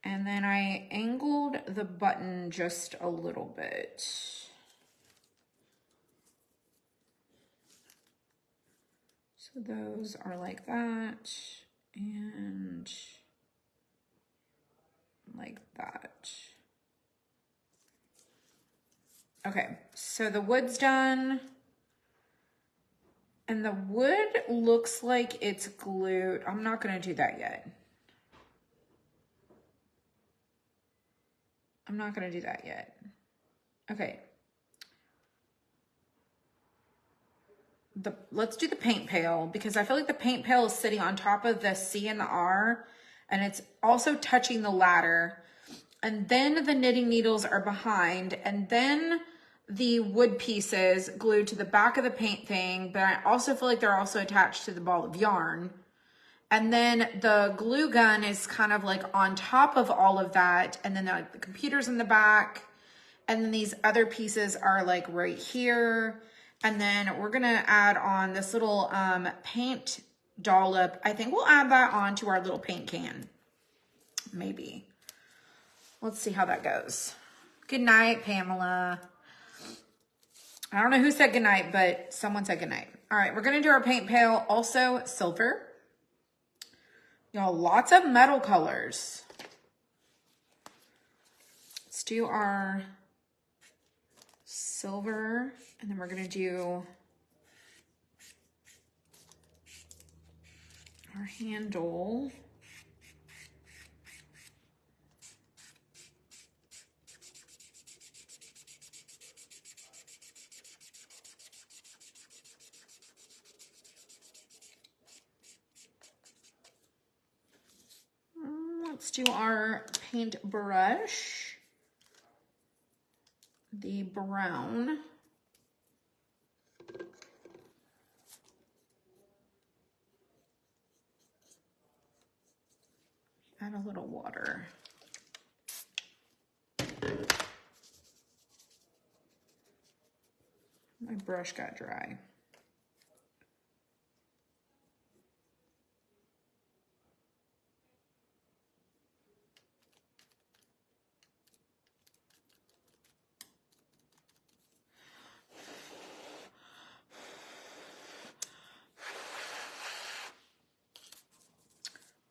And then I angled the button just a little bit. So those are like that and like that. Okay, so the wood's done. And the wood looks like it's glued. I'm not gonna do that yet. I'm not gonna do that yet. Okay. Let's do the paint pail because I feel like the paint pail is sitting on top of the C and the R and it's also touching the ladder. And then the knitting needles are behind and then the wood pieces glued to the back of the paint thing, but I also feel like they're also attached to the ball of yarn. And then the glue gun is kind of like on top of all of that. And then the computer's in the back. And then these other pieces are like right here. And then we're gonna add on this little paint dollop. I think we'll add that on to our little paint can, maybe. Let's see how that goes. Good night, Pamela. I don't know who said good night, but someone said good night. All right, we're gonna do our paint pail, also silver. Y'all, lots of metal colors. Let's do our silver, and then we're gonna do our handle. Let's do our paint brush, the brown. Add a little water. My brush got dry.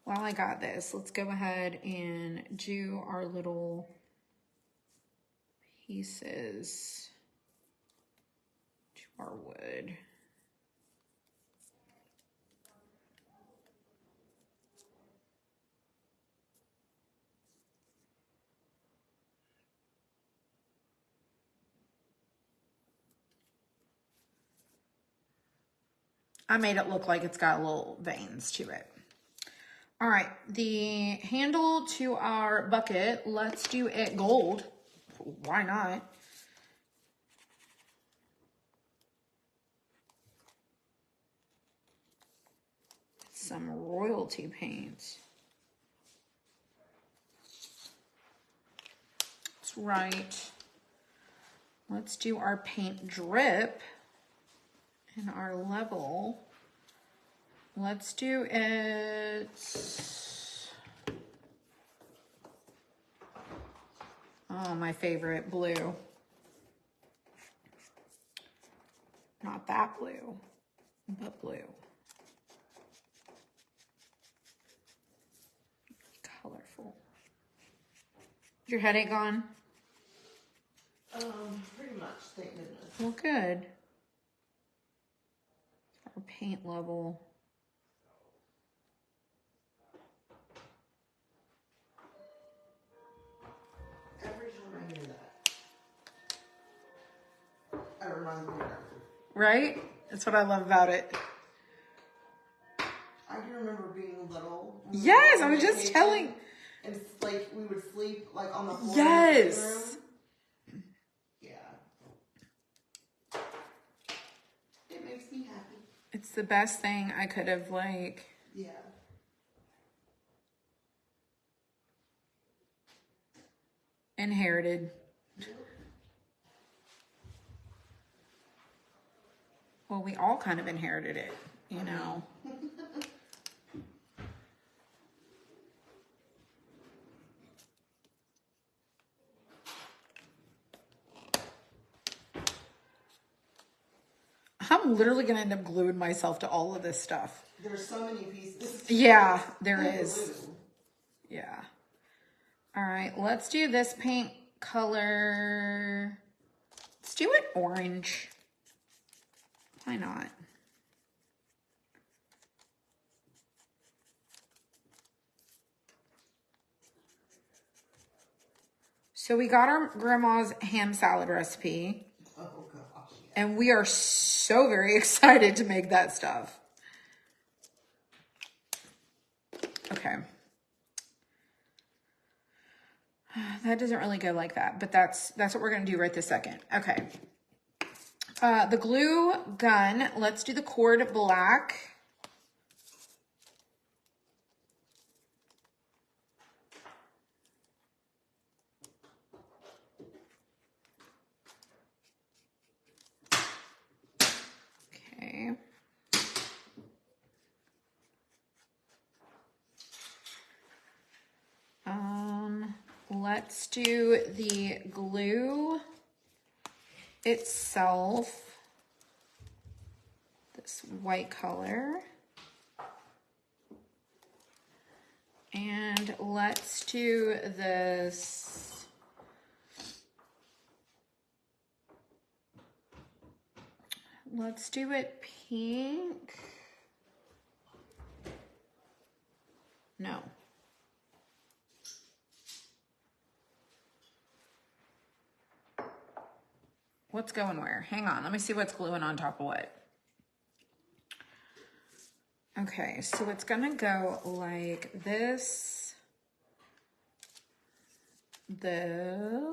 While I got this, let's go ahead and do our little pieces to our wood. I made it look like it's got little veins to it. All right, the handle to our bucket, let's do it gold. Why not? Some royalty paint. That's right. Let's do our paint drip and our level. Let's do it. Oh, my favorite blue. Not that blue, but blue. Colorful. Is your headache gone? Pretty much, thank goodness. Well, good. Our paint level. Every time I hear that, it reminds me of Craft Room. Right? That's what I love about it. I can remember being little. Yes, I was just telling. And like we would sleep like on the floor. Yes. In the living room. Yeah. It makes me happy. It's the best thing I could have like. Yeah. Inherited. Well, we all kind of inherited it, you know. I'm literally gonna end up gluing myself to all of this stuff. There's so many pieces. Yeah, there is. Glue. Yeah. All right, let's do this paint color. Let's do it orange. Why not? So we got our grandma's ham salad recipe. Oh gosh. And we are so very excited to make that stuff. Okay. That doesn't really go like that, but that's what we're going to do right this second. Okay. The glue gun, let's do the cord black. Okay. Let's do the glue itself, this white color. And let's do this let's do it pink. No. What's going where? Hang on, let me see what's gluing on top of what. Okay, so it's gonna go like this, this,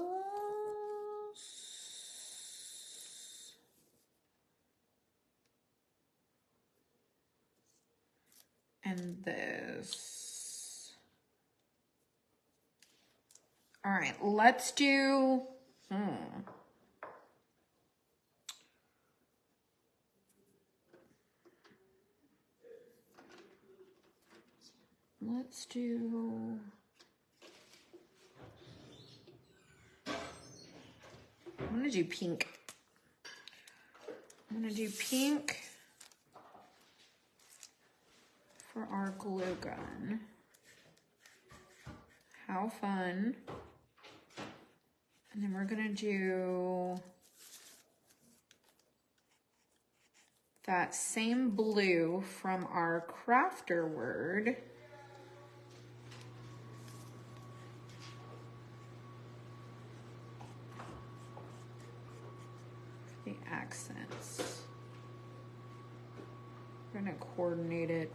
and this. All right, let's do, let's do, I'm gonna do pink. I'm gonna do pink for our glue gun. How fun. And then we're gonna do that same blue from our crafter word. The accents. We're gonna coordinate it.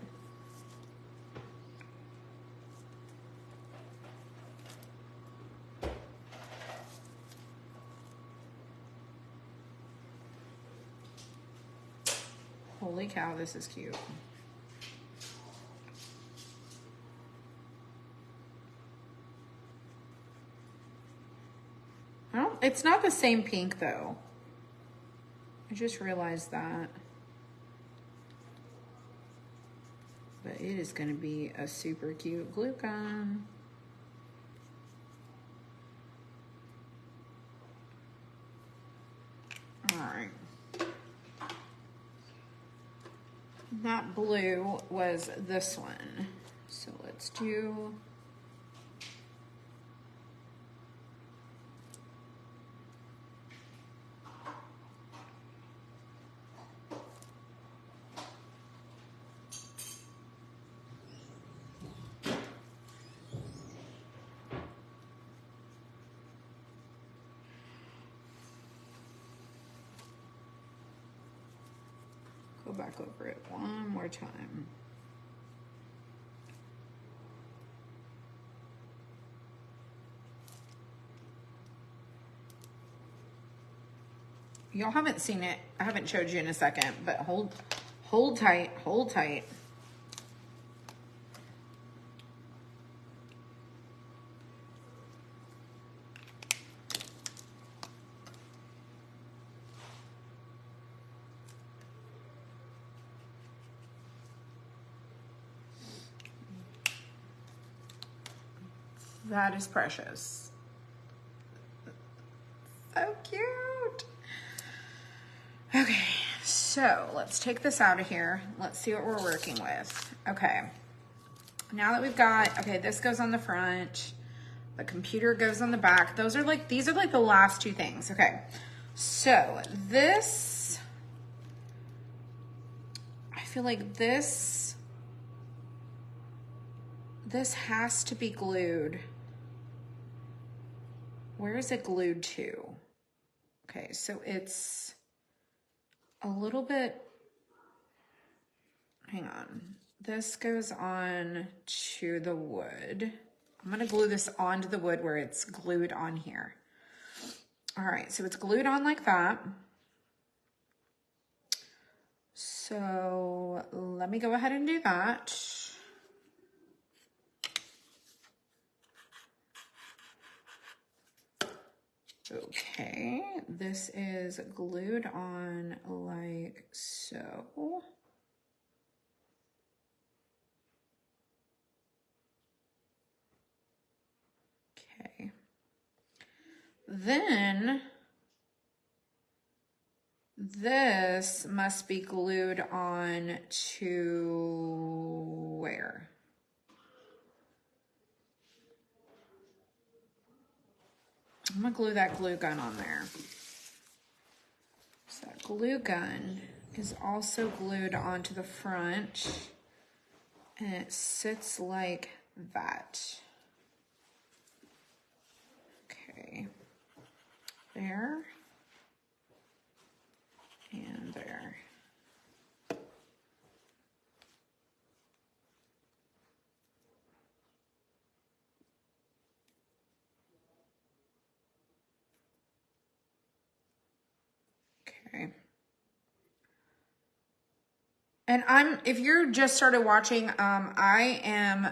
Holy cow, this is cute. Oh, it's not the same pink though. I just realized that. But it is going to be a super cute glue gun. All right. That blue was this one. So let's do... Go back over it one more time. Y'all haven't seen it. I haven't showed you in a second, but hold tight, hold tight. That is precious. So cute. Okay, so let's take this out of here. Let's see what we're working with. Okay, now that we've got, okay, this goes on the front, the computer goes on the back. These are like the last two things. Okay, so this, I feel like this has to be glued. Where is it glued to? Okay, so it's a little bit, hang on. This goes on to the wood. I'm gonna glue this onto the wood where it's glued on here. All right, so it's glued on like that. So let me go ahead and do that. Okay, this is glued on like so. Okay. Then this must be glued on to where? I'm gonna glue that glue gun on there. So that glue gun is also glued onto the front, and it sits like that. Okay, there and there. Okay. And if you're just started watching, I am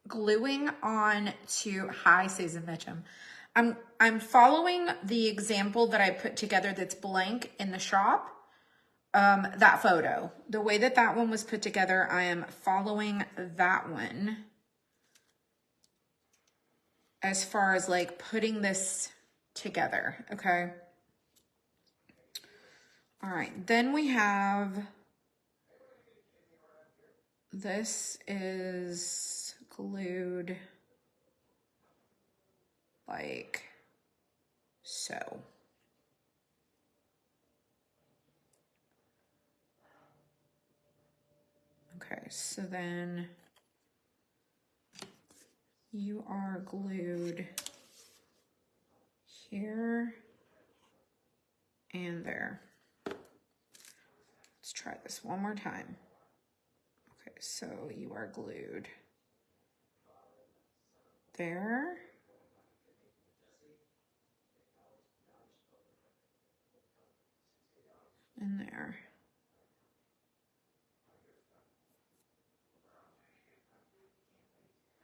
gluing on to, hi, Susan Mitchum. I'm following the example that I put together that's blank in the shop. That photo, the way that one was put together, I am following that one as far as like putting this together, okay? All right, then we have, this is glued like So. Okay, so then you are glued here and there. Let's try this one more time. Okay, so you are glued there. And there.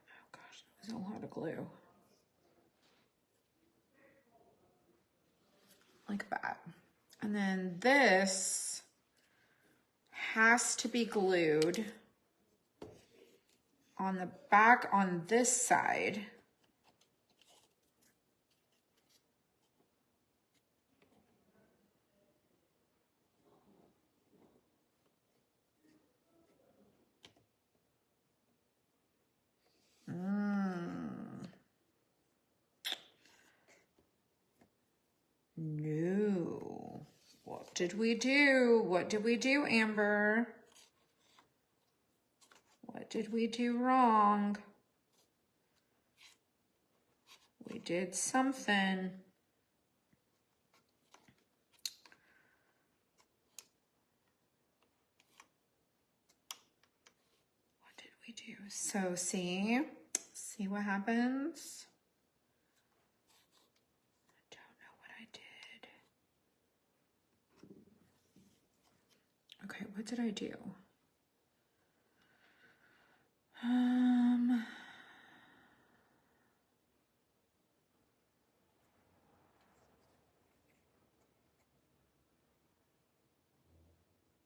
Oh gosh, that was a lot of glue. Like that. And then this has to be glued on the back on this side. No. What did we do? What did we do, Amber? What did we do wrong? We did something. What did we do? So see what happens? I don't know what I did. Okay, what did I do?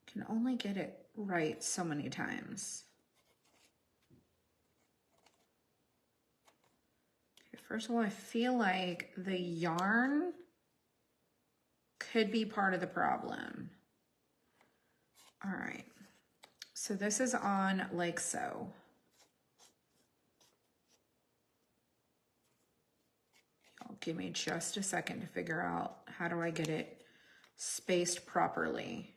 Can only get it right so many times. Okay, first of all, I feel like the yarn could be part of the problem. All right, so this is on like so. Give me just a second to figure out how do I get it spaced properly.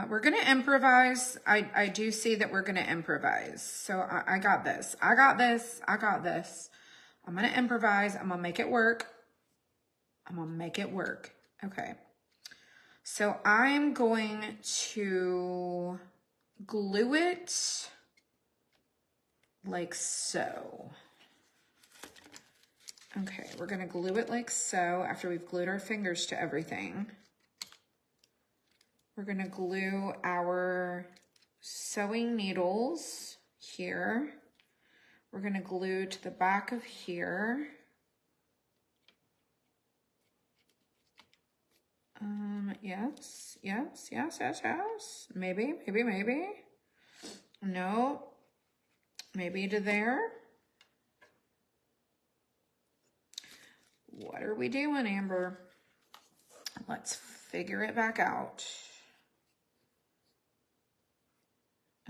We're gonna improvise. I do see that we're gonna improvise. So I got this. I got this. I got this. I'm gonna improvise. I'm gonna make it work. I'm gonna make it work. Okay. So I'm going to glue it like so. Okay, we're gonna glue it like so after we've glued our fingers to everything. We're gonna glue our sewing needles here. We're gonna glue to the back of here. Yes, yes, yes, yes, yes. Maybe, maybe, maybe. No, maybe to there. What are we doing, Amber? Let's figure it back out.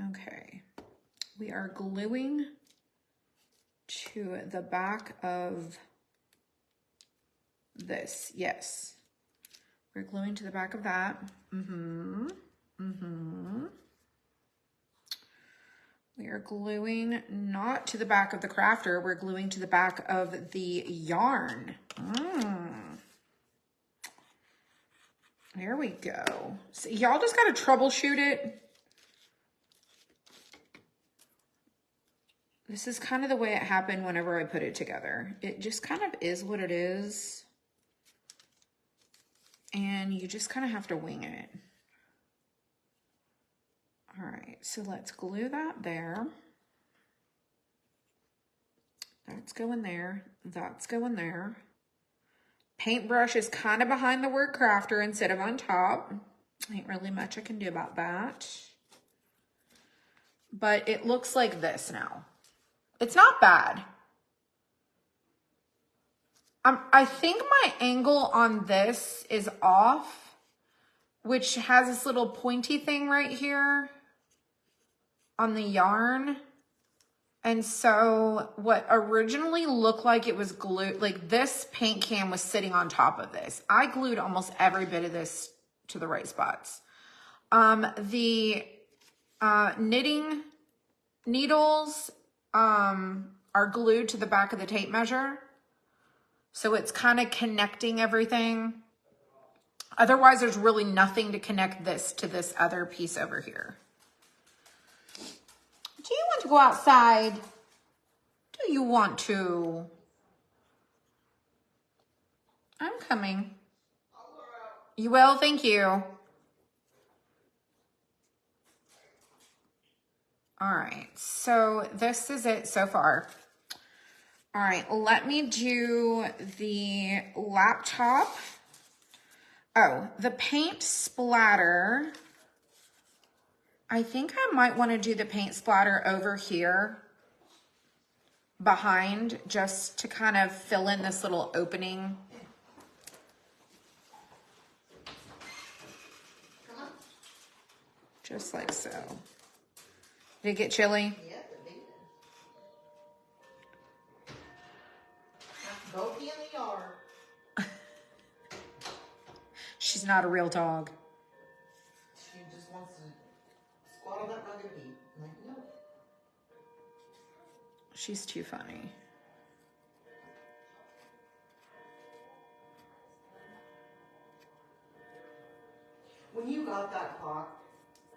Okay, we are gluing to the back of this. Yes, we're gluing to the back of that. We are gluing not to the back of the crafter, we're gluing to the back of the yarn. There we go. So y'all just gotta troubleshoot it. This is kind of the way it happened whenever I put it together. It just kind of is what it is. And you just kind of have to wing it. All right, so let's glue that there. That's going there. That's going there. Paintbrush is kind of behind the word crafter instead of on top. Ain't really much I can do about that. But it looks like this now. It's not bad. I think my angle on this is off, which has this little pointy thing right here on the yarn. And so what originally looked like it was glued, like this paint can was sitting on top of this. I glued almost every bit of this to the right spots. The knitting needles are glued to the back of the tape measure. So it's kind of connecting everything. Otherwise, there's really nothing to connect this to this other piece over here. Do you want to go outside? Do you want to? I'm coming. You will? Thank you. All right, so this is it so far. All right, let me do the laptop. Oh, the paint splatter. I think I might want to do the paint splatter over here behind, just to kind of fill in this little opening. Just like so. Did it get chilly? Yep, it did. That's Bogey in the yard. She's not a real dog. She just wants to squat on that rug and pee. I'm like, no. She's too funny. When you got that clock,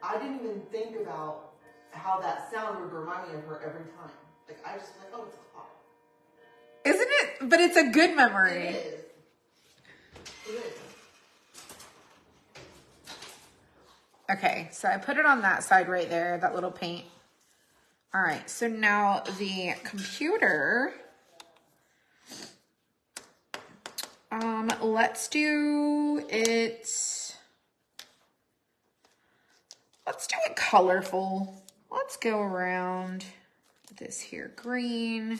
I didn't even think about how that sound would remind me of her every time. Like, I just like, oh, it's a clock. Isn't it? But it's a good memory. It is. It is. Okay, so I put it on that side right there, that little paint. All right, so now the computer. Let's do it. Let's do it colorful. Let's go around with this here green.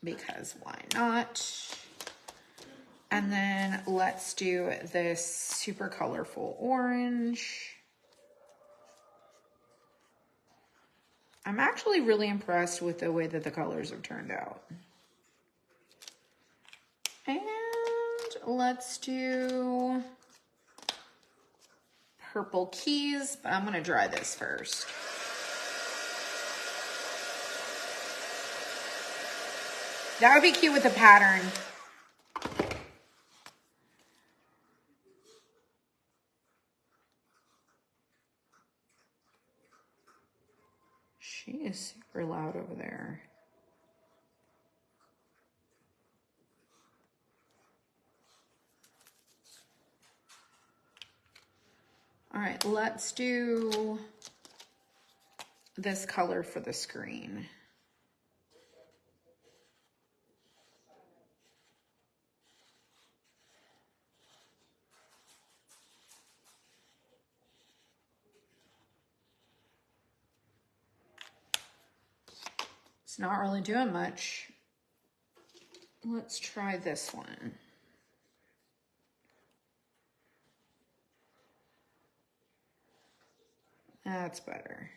Because why not? And then let's do this super colorful orange. I'm actually really impressed with the way that the colors have turned out. And let's do purple keys, but I'm gonna dry this first. That would be cute with a pattern. She is super loud over there. All right, let's do this color for the screen. It's not really doing much. Let's try this one. That's better.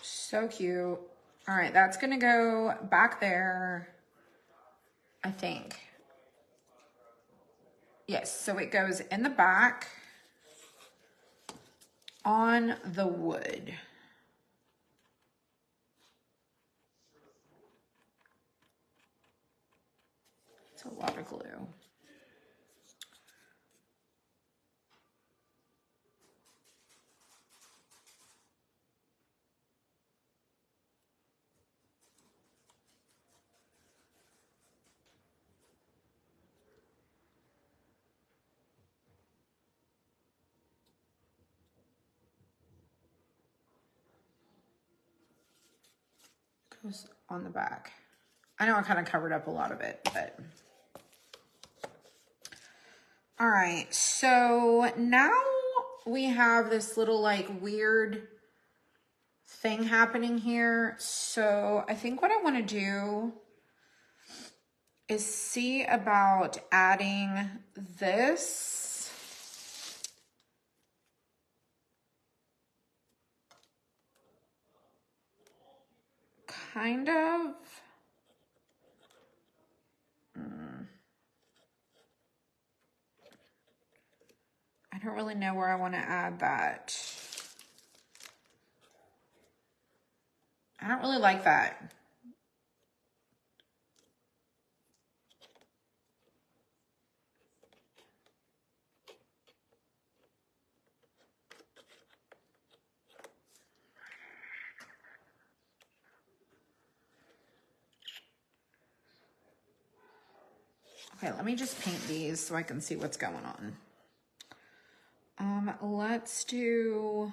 So cute. All right, that's gonna go back there, I think. Yes, so it goes in the back on the wood. It's a lot of glue. Goes on the back. I know I kind of covered up a lot of it, but. All right, so now we have this little like weird thing happening here. So I think what I want to do is see about adding this kind of, I don't really know where I want to add that. I don't really like that. Okay, let me just paint these so I can see what's going on. Let's do,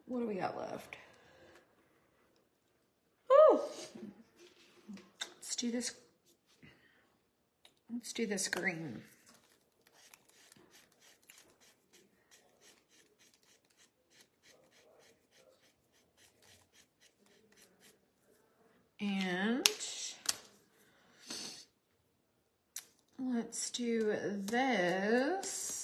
what do we got left? Ooh. Let's do this green. And let's do this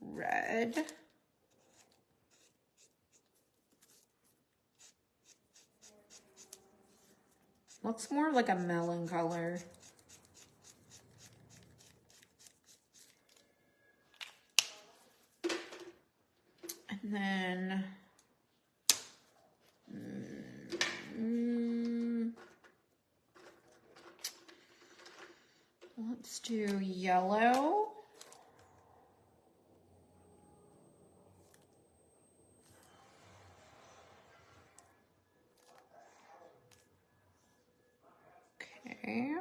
red. Looks more like a melon color. And then let's do yellow. Okay.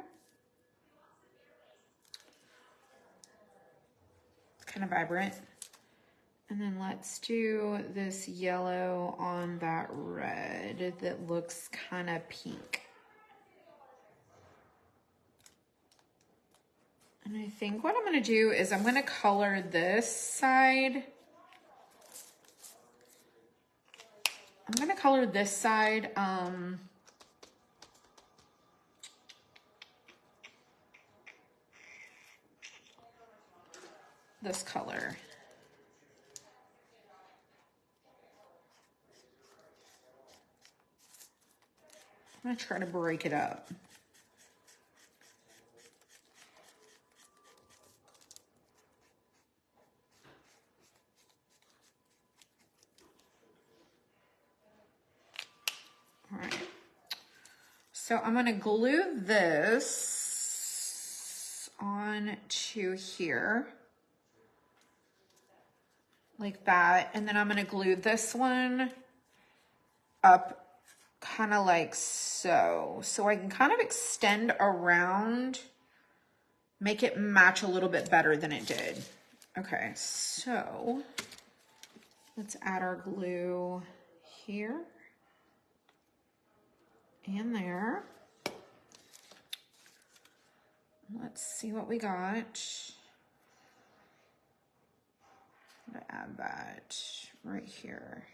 It's kind of vibrant. And then let's do this yellow on that red that looks kind of pink. And I think what I'm going to do is I'm going to color this side. I'm going to color this side this color. I'm going to try to break it up. All right. So I'm going to glue this on to here. Like that. And then I'm going to glue this one up kind of like so. So I can kind of extend around, make it match a little bit better than it did. Okay, so let's add our glue here and there. Let's see what we got. I'm gonna add that right here.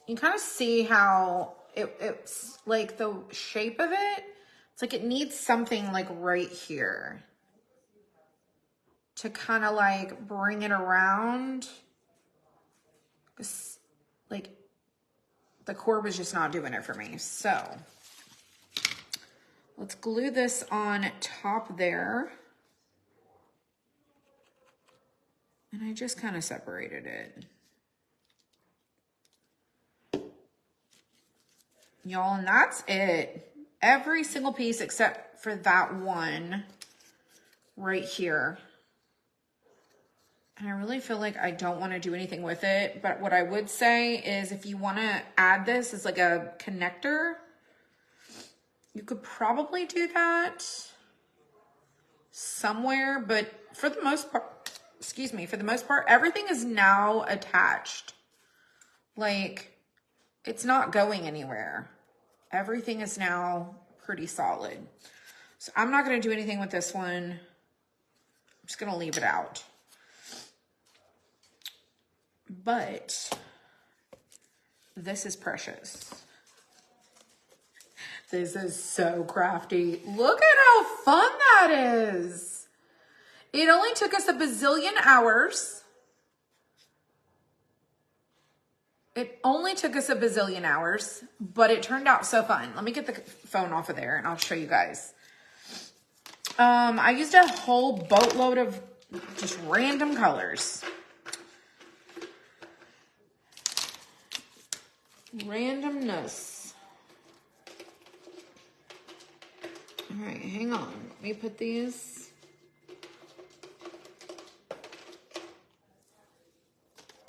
You kind of see how it's like the shape of it. It's like it needs something like right here to kind of like bring it around. Like the cord was just not doing it for me. So let's glue this on top there. And I just kind of separated it. Y'all, and that's it. Every single piece except for that one right here. And I really feel like I don't want to do anything with it. But what I would say is if you want to add this as like a connector, you could probably do that somewhere. But for the most part, excuse me, for the most part, everything is now attached. Like, it's not going anywhere. Everything is now pretty solid. So I'm not going to do anything with this one. I'm just going to leave it out. But this is precious. This is so crafty. Look at how fun that is. It only took us a bazillion hours. It only took us a bazillion hours, but it turned out so fun. Let me get the phone off of there and I'll show you guys. I used a whole boatload of just random colors. Randomness. All right, hang on. Let me put these.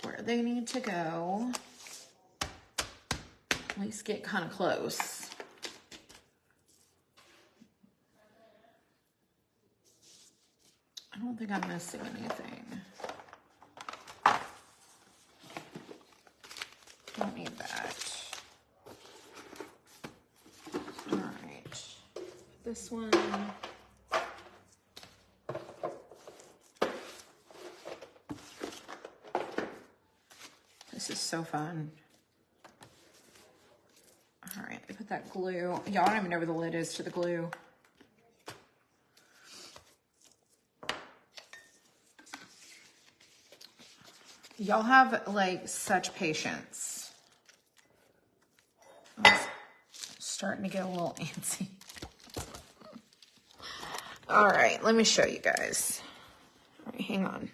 Where they need to go. At least get kind of close. I don't think I'm missing anything. Don't need that. All right. This one. This is so fun. All right, I put that glue. Y'all don't even know where the lid is to the glue. Y'all have like such patience. I'm starting to get a little antsy. All right, let me show you guys. All right, hang on.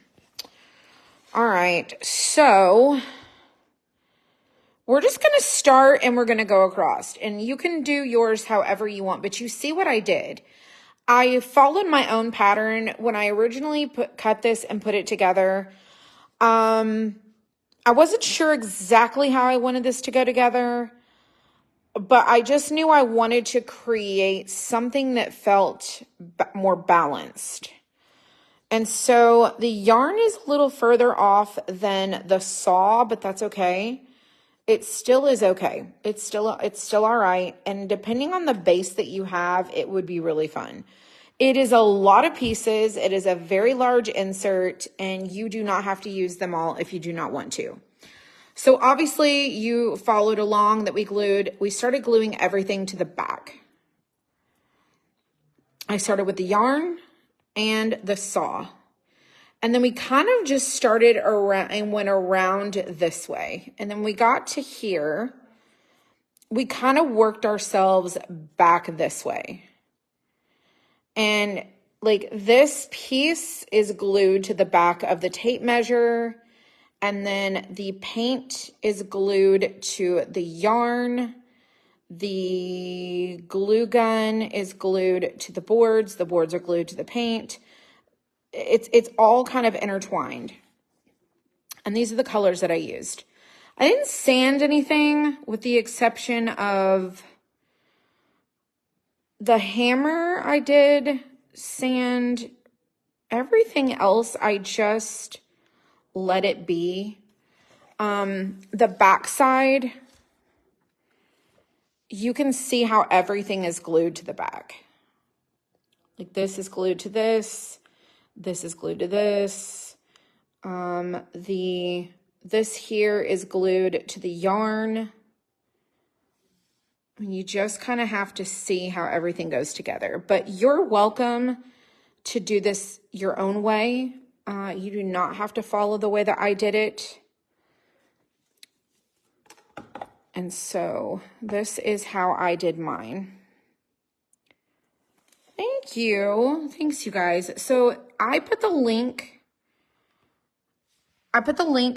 All right, so we're just going to start and we're going to go across. And you can do yours however you want, but you see what I did. I followed my own pattern when I originally cut this and put it together. I wasn't sure exactly how I wanted this to go together, but I just knew I wanted to create something that felt more balanced. And so the yarn is a little further off than the saw, but that's okay. It still is okay. It's still all right. And depending on the base that you have, it would be really fun. It is a lot of pieces. It is a very large insert, and you do not have to use them all if you do not want to. So obviously you followed along that we started gluing everything to the back. I started with the yarn and the saw. And then we kind of just started around and went around this way. And then we got to here. We kind of worked ourselves back this way. And like this piece is glued to the back of the tape measure. And then the paint is glued to the yarn. The glue gun is glued to the boards. The boards are glued to the paint. It's all kind of intertwined. And these are the colors that I used. I didn't sand anything with the exception of the hammer. I did sand. Everything else I just let it be. The backside, you can see how everything is glued to the back. Like this is glued to this. This is glued to this. This here is glued to the yarn. And you just kind of have to see how everything goes together. But you're welcome to do this your own way. You do not have to follow the way that I did it. And so this is how I did mine. Thank you. Thanks, you guys. So I put the link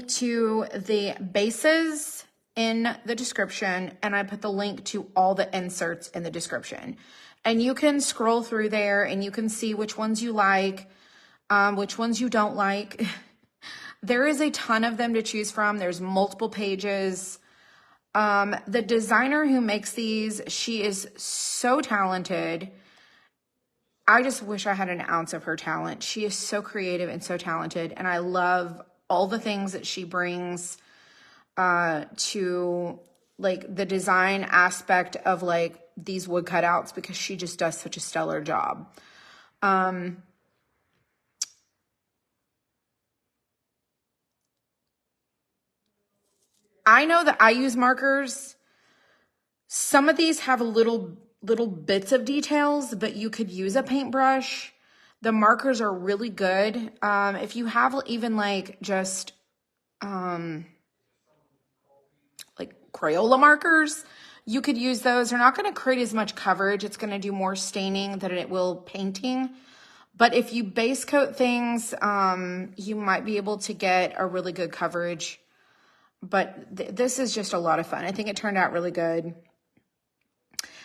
to the bases in the description, and I put the link to all the inserts in the description. And you can scroll through there and you can see which ones you like, which ones you don't like. There is a ton of them to choose from. There's multiple pages. The designer who makes these, she is so talented. I just wish I had an ounce of her talent. She is so creative and so talented. And I love all the things that she brings to like the design aspect of like these wood cutouts, because she just does such a stellar job. I know that I use markers. Some of these have little bits of details, but you could use a paintbrush. The markers are really good. If you have even like just like Crayola markers, you could use those. They're not going to create as much coverage. It's going to do more staining than it will painting. But if you base coat things, you might be able to get a really good coverage. But this is just a lot of fun. I think it turned out really good.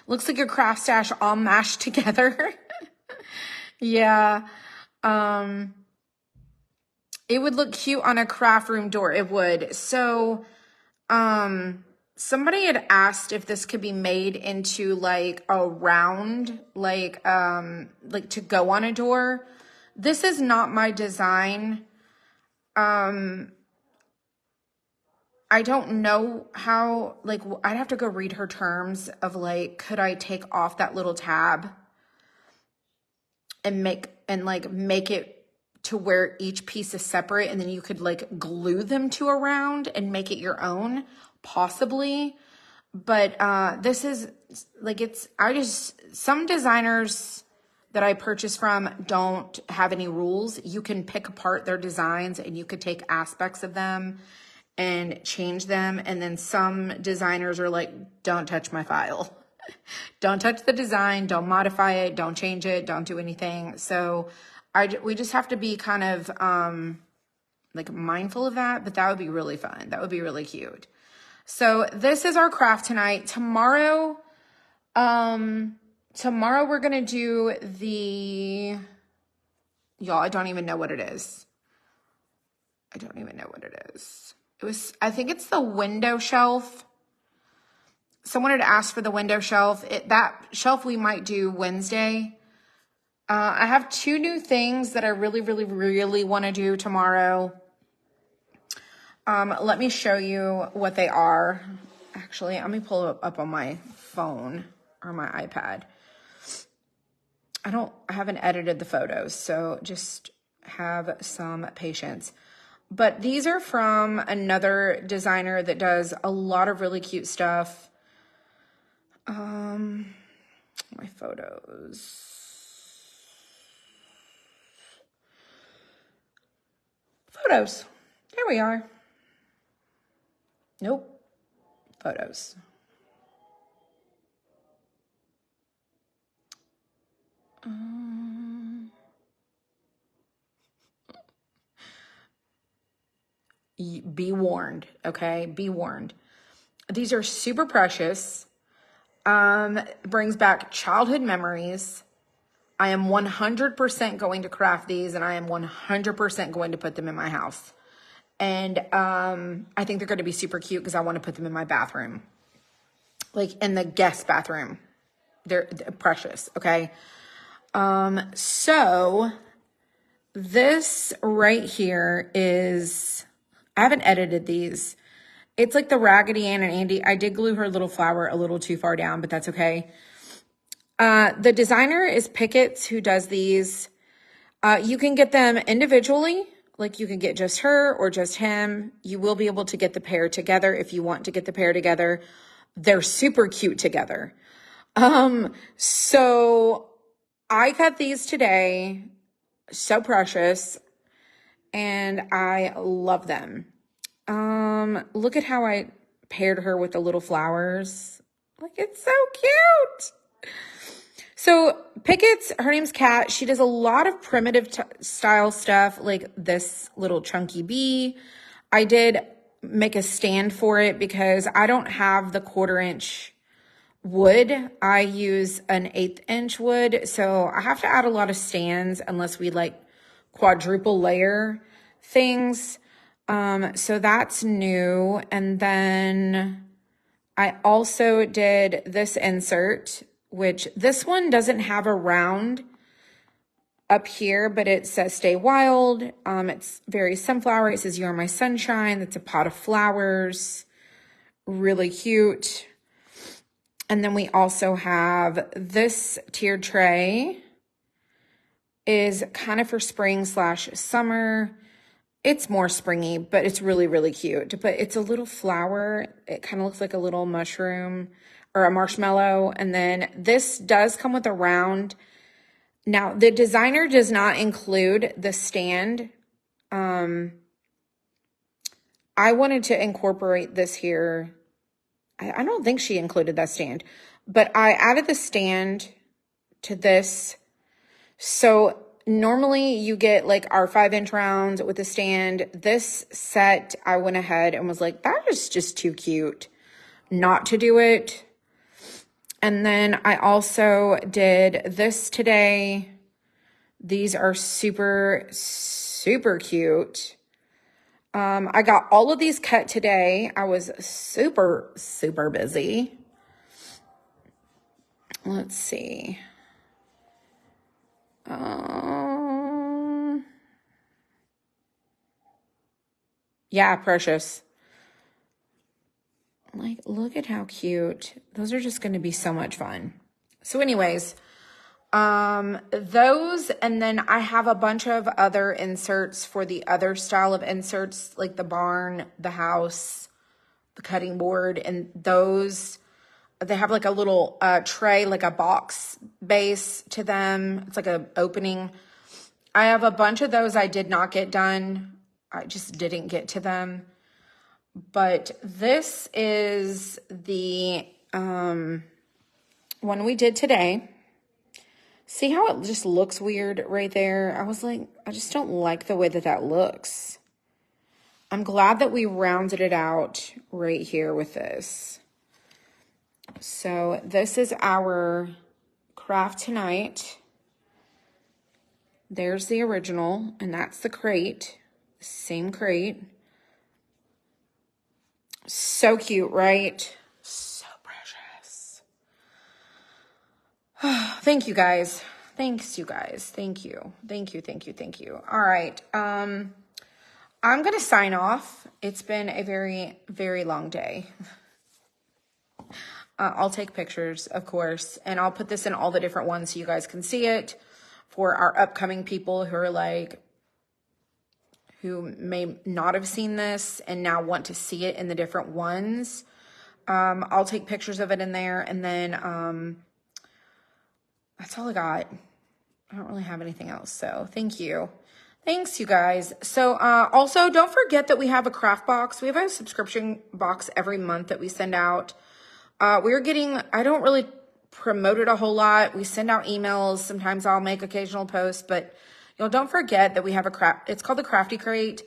Looks like your craft stash all mashed together. Yeah. It would look cute on a craft room door. It would. So, somebody had asked if this could be made into like a round, like to go on a door. This is not my design. I don't know how, like, I'd have to go read her terms of like, could I take off that little tab and make it to where each piece is separate, and then you could like glue them to a round and make it your own, possibly. But this is like, some designers that I purchase from don't have any rules. You can pick apart their designs and you could take aspects of them and change them. And then some designers are like, don't touch my file. Don't touch the design, don't modify it, don't change it, don't do anything. So we just have to be kind of like mindful of that, but that would be really fun. That would be really cute. So this is our craft tonight. Tomorrow we're going to do y'all, I don't even know what it is. I think it's the window shelf. Someone had asked for the window shelf. That shelf we might do Wednesday. I have 2 new things that I really, really, really want to do tomorrow. Let me show you what they are. Actually, let me pull it up on my phone or my iPad. I haven't edited the photos, so just have some patience. But these are from another designer that does a lot of really cute stuff. My photos. There we are. Nope. Photos. Be warned, okay? Be warned. These are super precious. Brings back childhood memories. I am 100% going to craft these, and I am 100% going to put them in my house. And I think they're going to be super cute because I want to put them in my bathroom, like in the guest bathroom. They're precious, okay? So this right here is, I haven't edited these. It's like the Raggedy Ann and Andy. I did glue her little flower a little too far down, but that's okay. The designer is Pickett's, who does these. You can get them individually, like you can get just her or just him. You will be able to get the pair together if you want to get the pair together. They're super cute together. So I got these today. So precious. And I love them. Look at how I paired her with the little flowers. Like, it's so cute. So Pickett's, her name's Kat. She does a lot of primitive style stuff, like this little chunky bee. I did make a stand for it because I don't have the 1/4 inch wood. I use an 1/8 inch wood. So I have to add a lot of stands unless we like quadruple layer things. So that's new. And then I also did this insert, which this one doesn't have a round up here, but it says stay wild. It's very sunflower. It says you're my sunshine. It's a pot of flowers. Really cute. And then we also have this tiered tray is kind of for spring/summer. It's more springy, but it's really, really cute. But it's a little flower. It kind of looks like a little mushroom or a marshmallow. And then this does come with a round. Now, the designer does not include the stand. I wanted to incorporate this here. I don't think she included that stand, but I added the stand to this. So normally you get like our 5-inch rounds with a stand. This set, I went ahead and was like, that is just too cute not to do it. And then I also did this today. These are super, super cute. I got all of these cut today. I was super, super busy. Let's see. Yeah, precious. Like, look at how cute. Those are just going to be so much fun. So anyways, those, and then I have a bunch of other inserts for the other style of inserts, like the barn, the house, the cutting board, and those, they have like a little tray, like a box base to them. It's like a opening. I have a bunch of those I did not get done. I just didn't get to them. But this is the one we did today. See how it just looks weird right there? I was like, I just don't like the way that that looks. I'm glad that we rounded it out right here with this. So this is our craft tonight. There's the original, and that's the crate. Same crate. So cute, right? So precious. Thank you guys. Thanks, you guys. Thank you. Thank you, thank you, thank you. All right. I'm going to sign off. It's been a very, very long day. I'll take pictures, of course, and I'll put this in all the different ones so you guys can see it for our upcoming people who are like, who may not have seen this and now want to see it in the different ones. I'll take pictures of it in there, and then that's all I got. I don't really have anything else, so thank you. Thanks, you guys. So also, don't forget that we have a craft box. We have a subscription box every month that we send out. We're getting, I don't really promote it a whole lot. We send out emails. Sometimes I'll make occasional posts, but don't forget that we have it's called the Crafty Crate.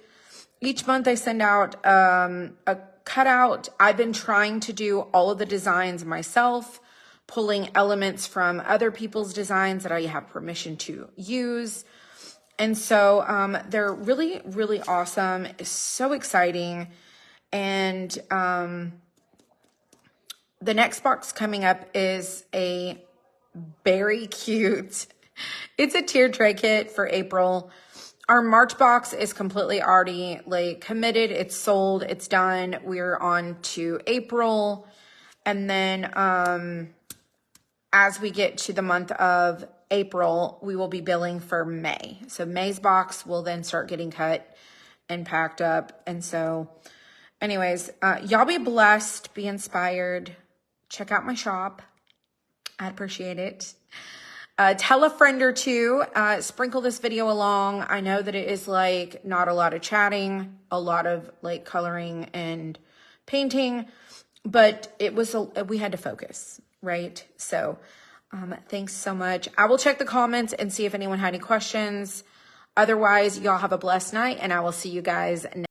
Each month I send out a cutout. I've been trying to do all of the designs myself, pulling elements from other people's designs that I have permission to use. And so they're really, really awesome. It's so exciting. And the next box coming up is a very cute, it's a tiered tray kit for April. Our March box is completely already like committed. It's sold. It's done. We're on to April. And then as we get to the month of April, we will be billing for May. So May's box will then start getting cut and packed up. And so anyways, y'all be blessed, be inspired. Check out my shop. I'd appreciate it. Tell a friend or two, sprinkle this video along. I know that it is like not a lot of chatting, a lot of like coloring and painting, but it was, we had to focus, right? So, thanks so much. I will check the comments and see if anyone had any questions. Otherwise, y'all have a blessed night, and I will see you guys next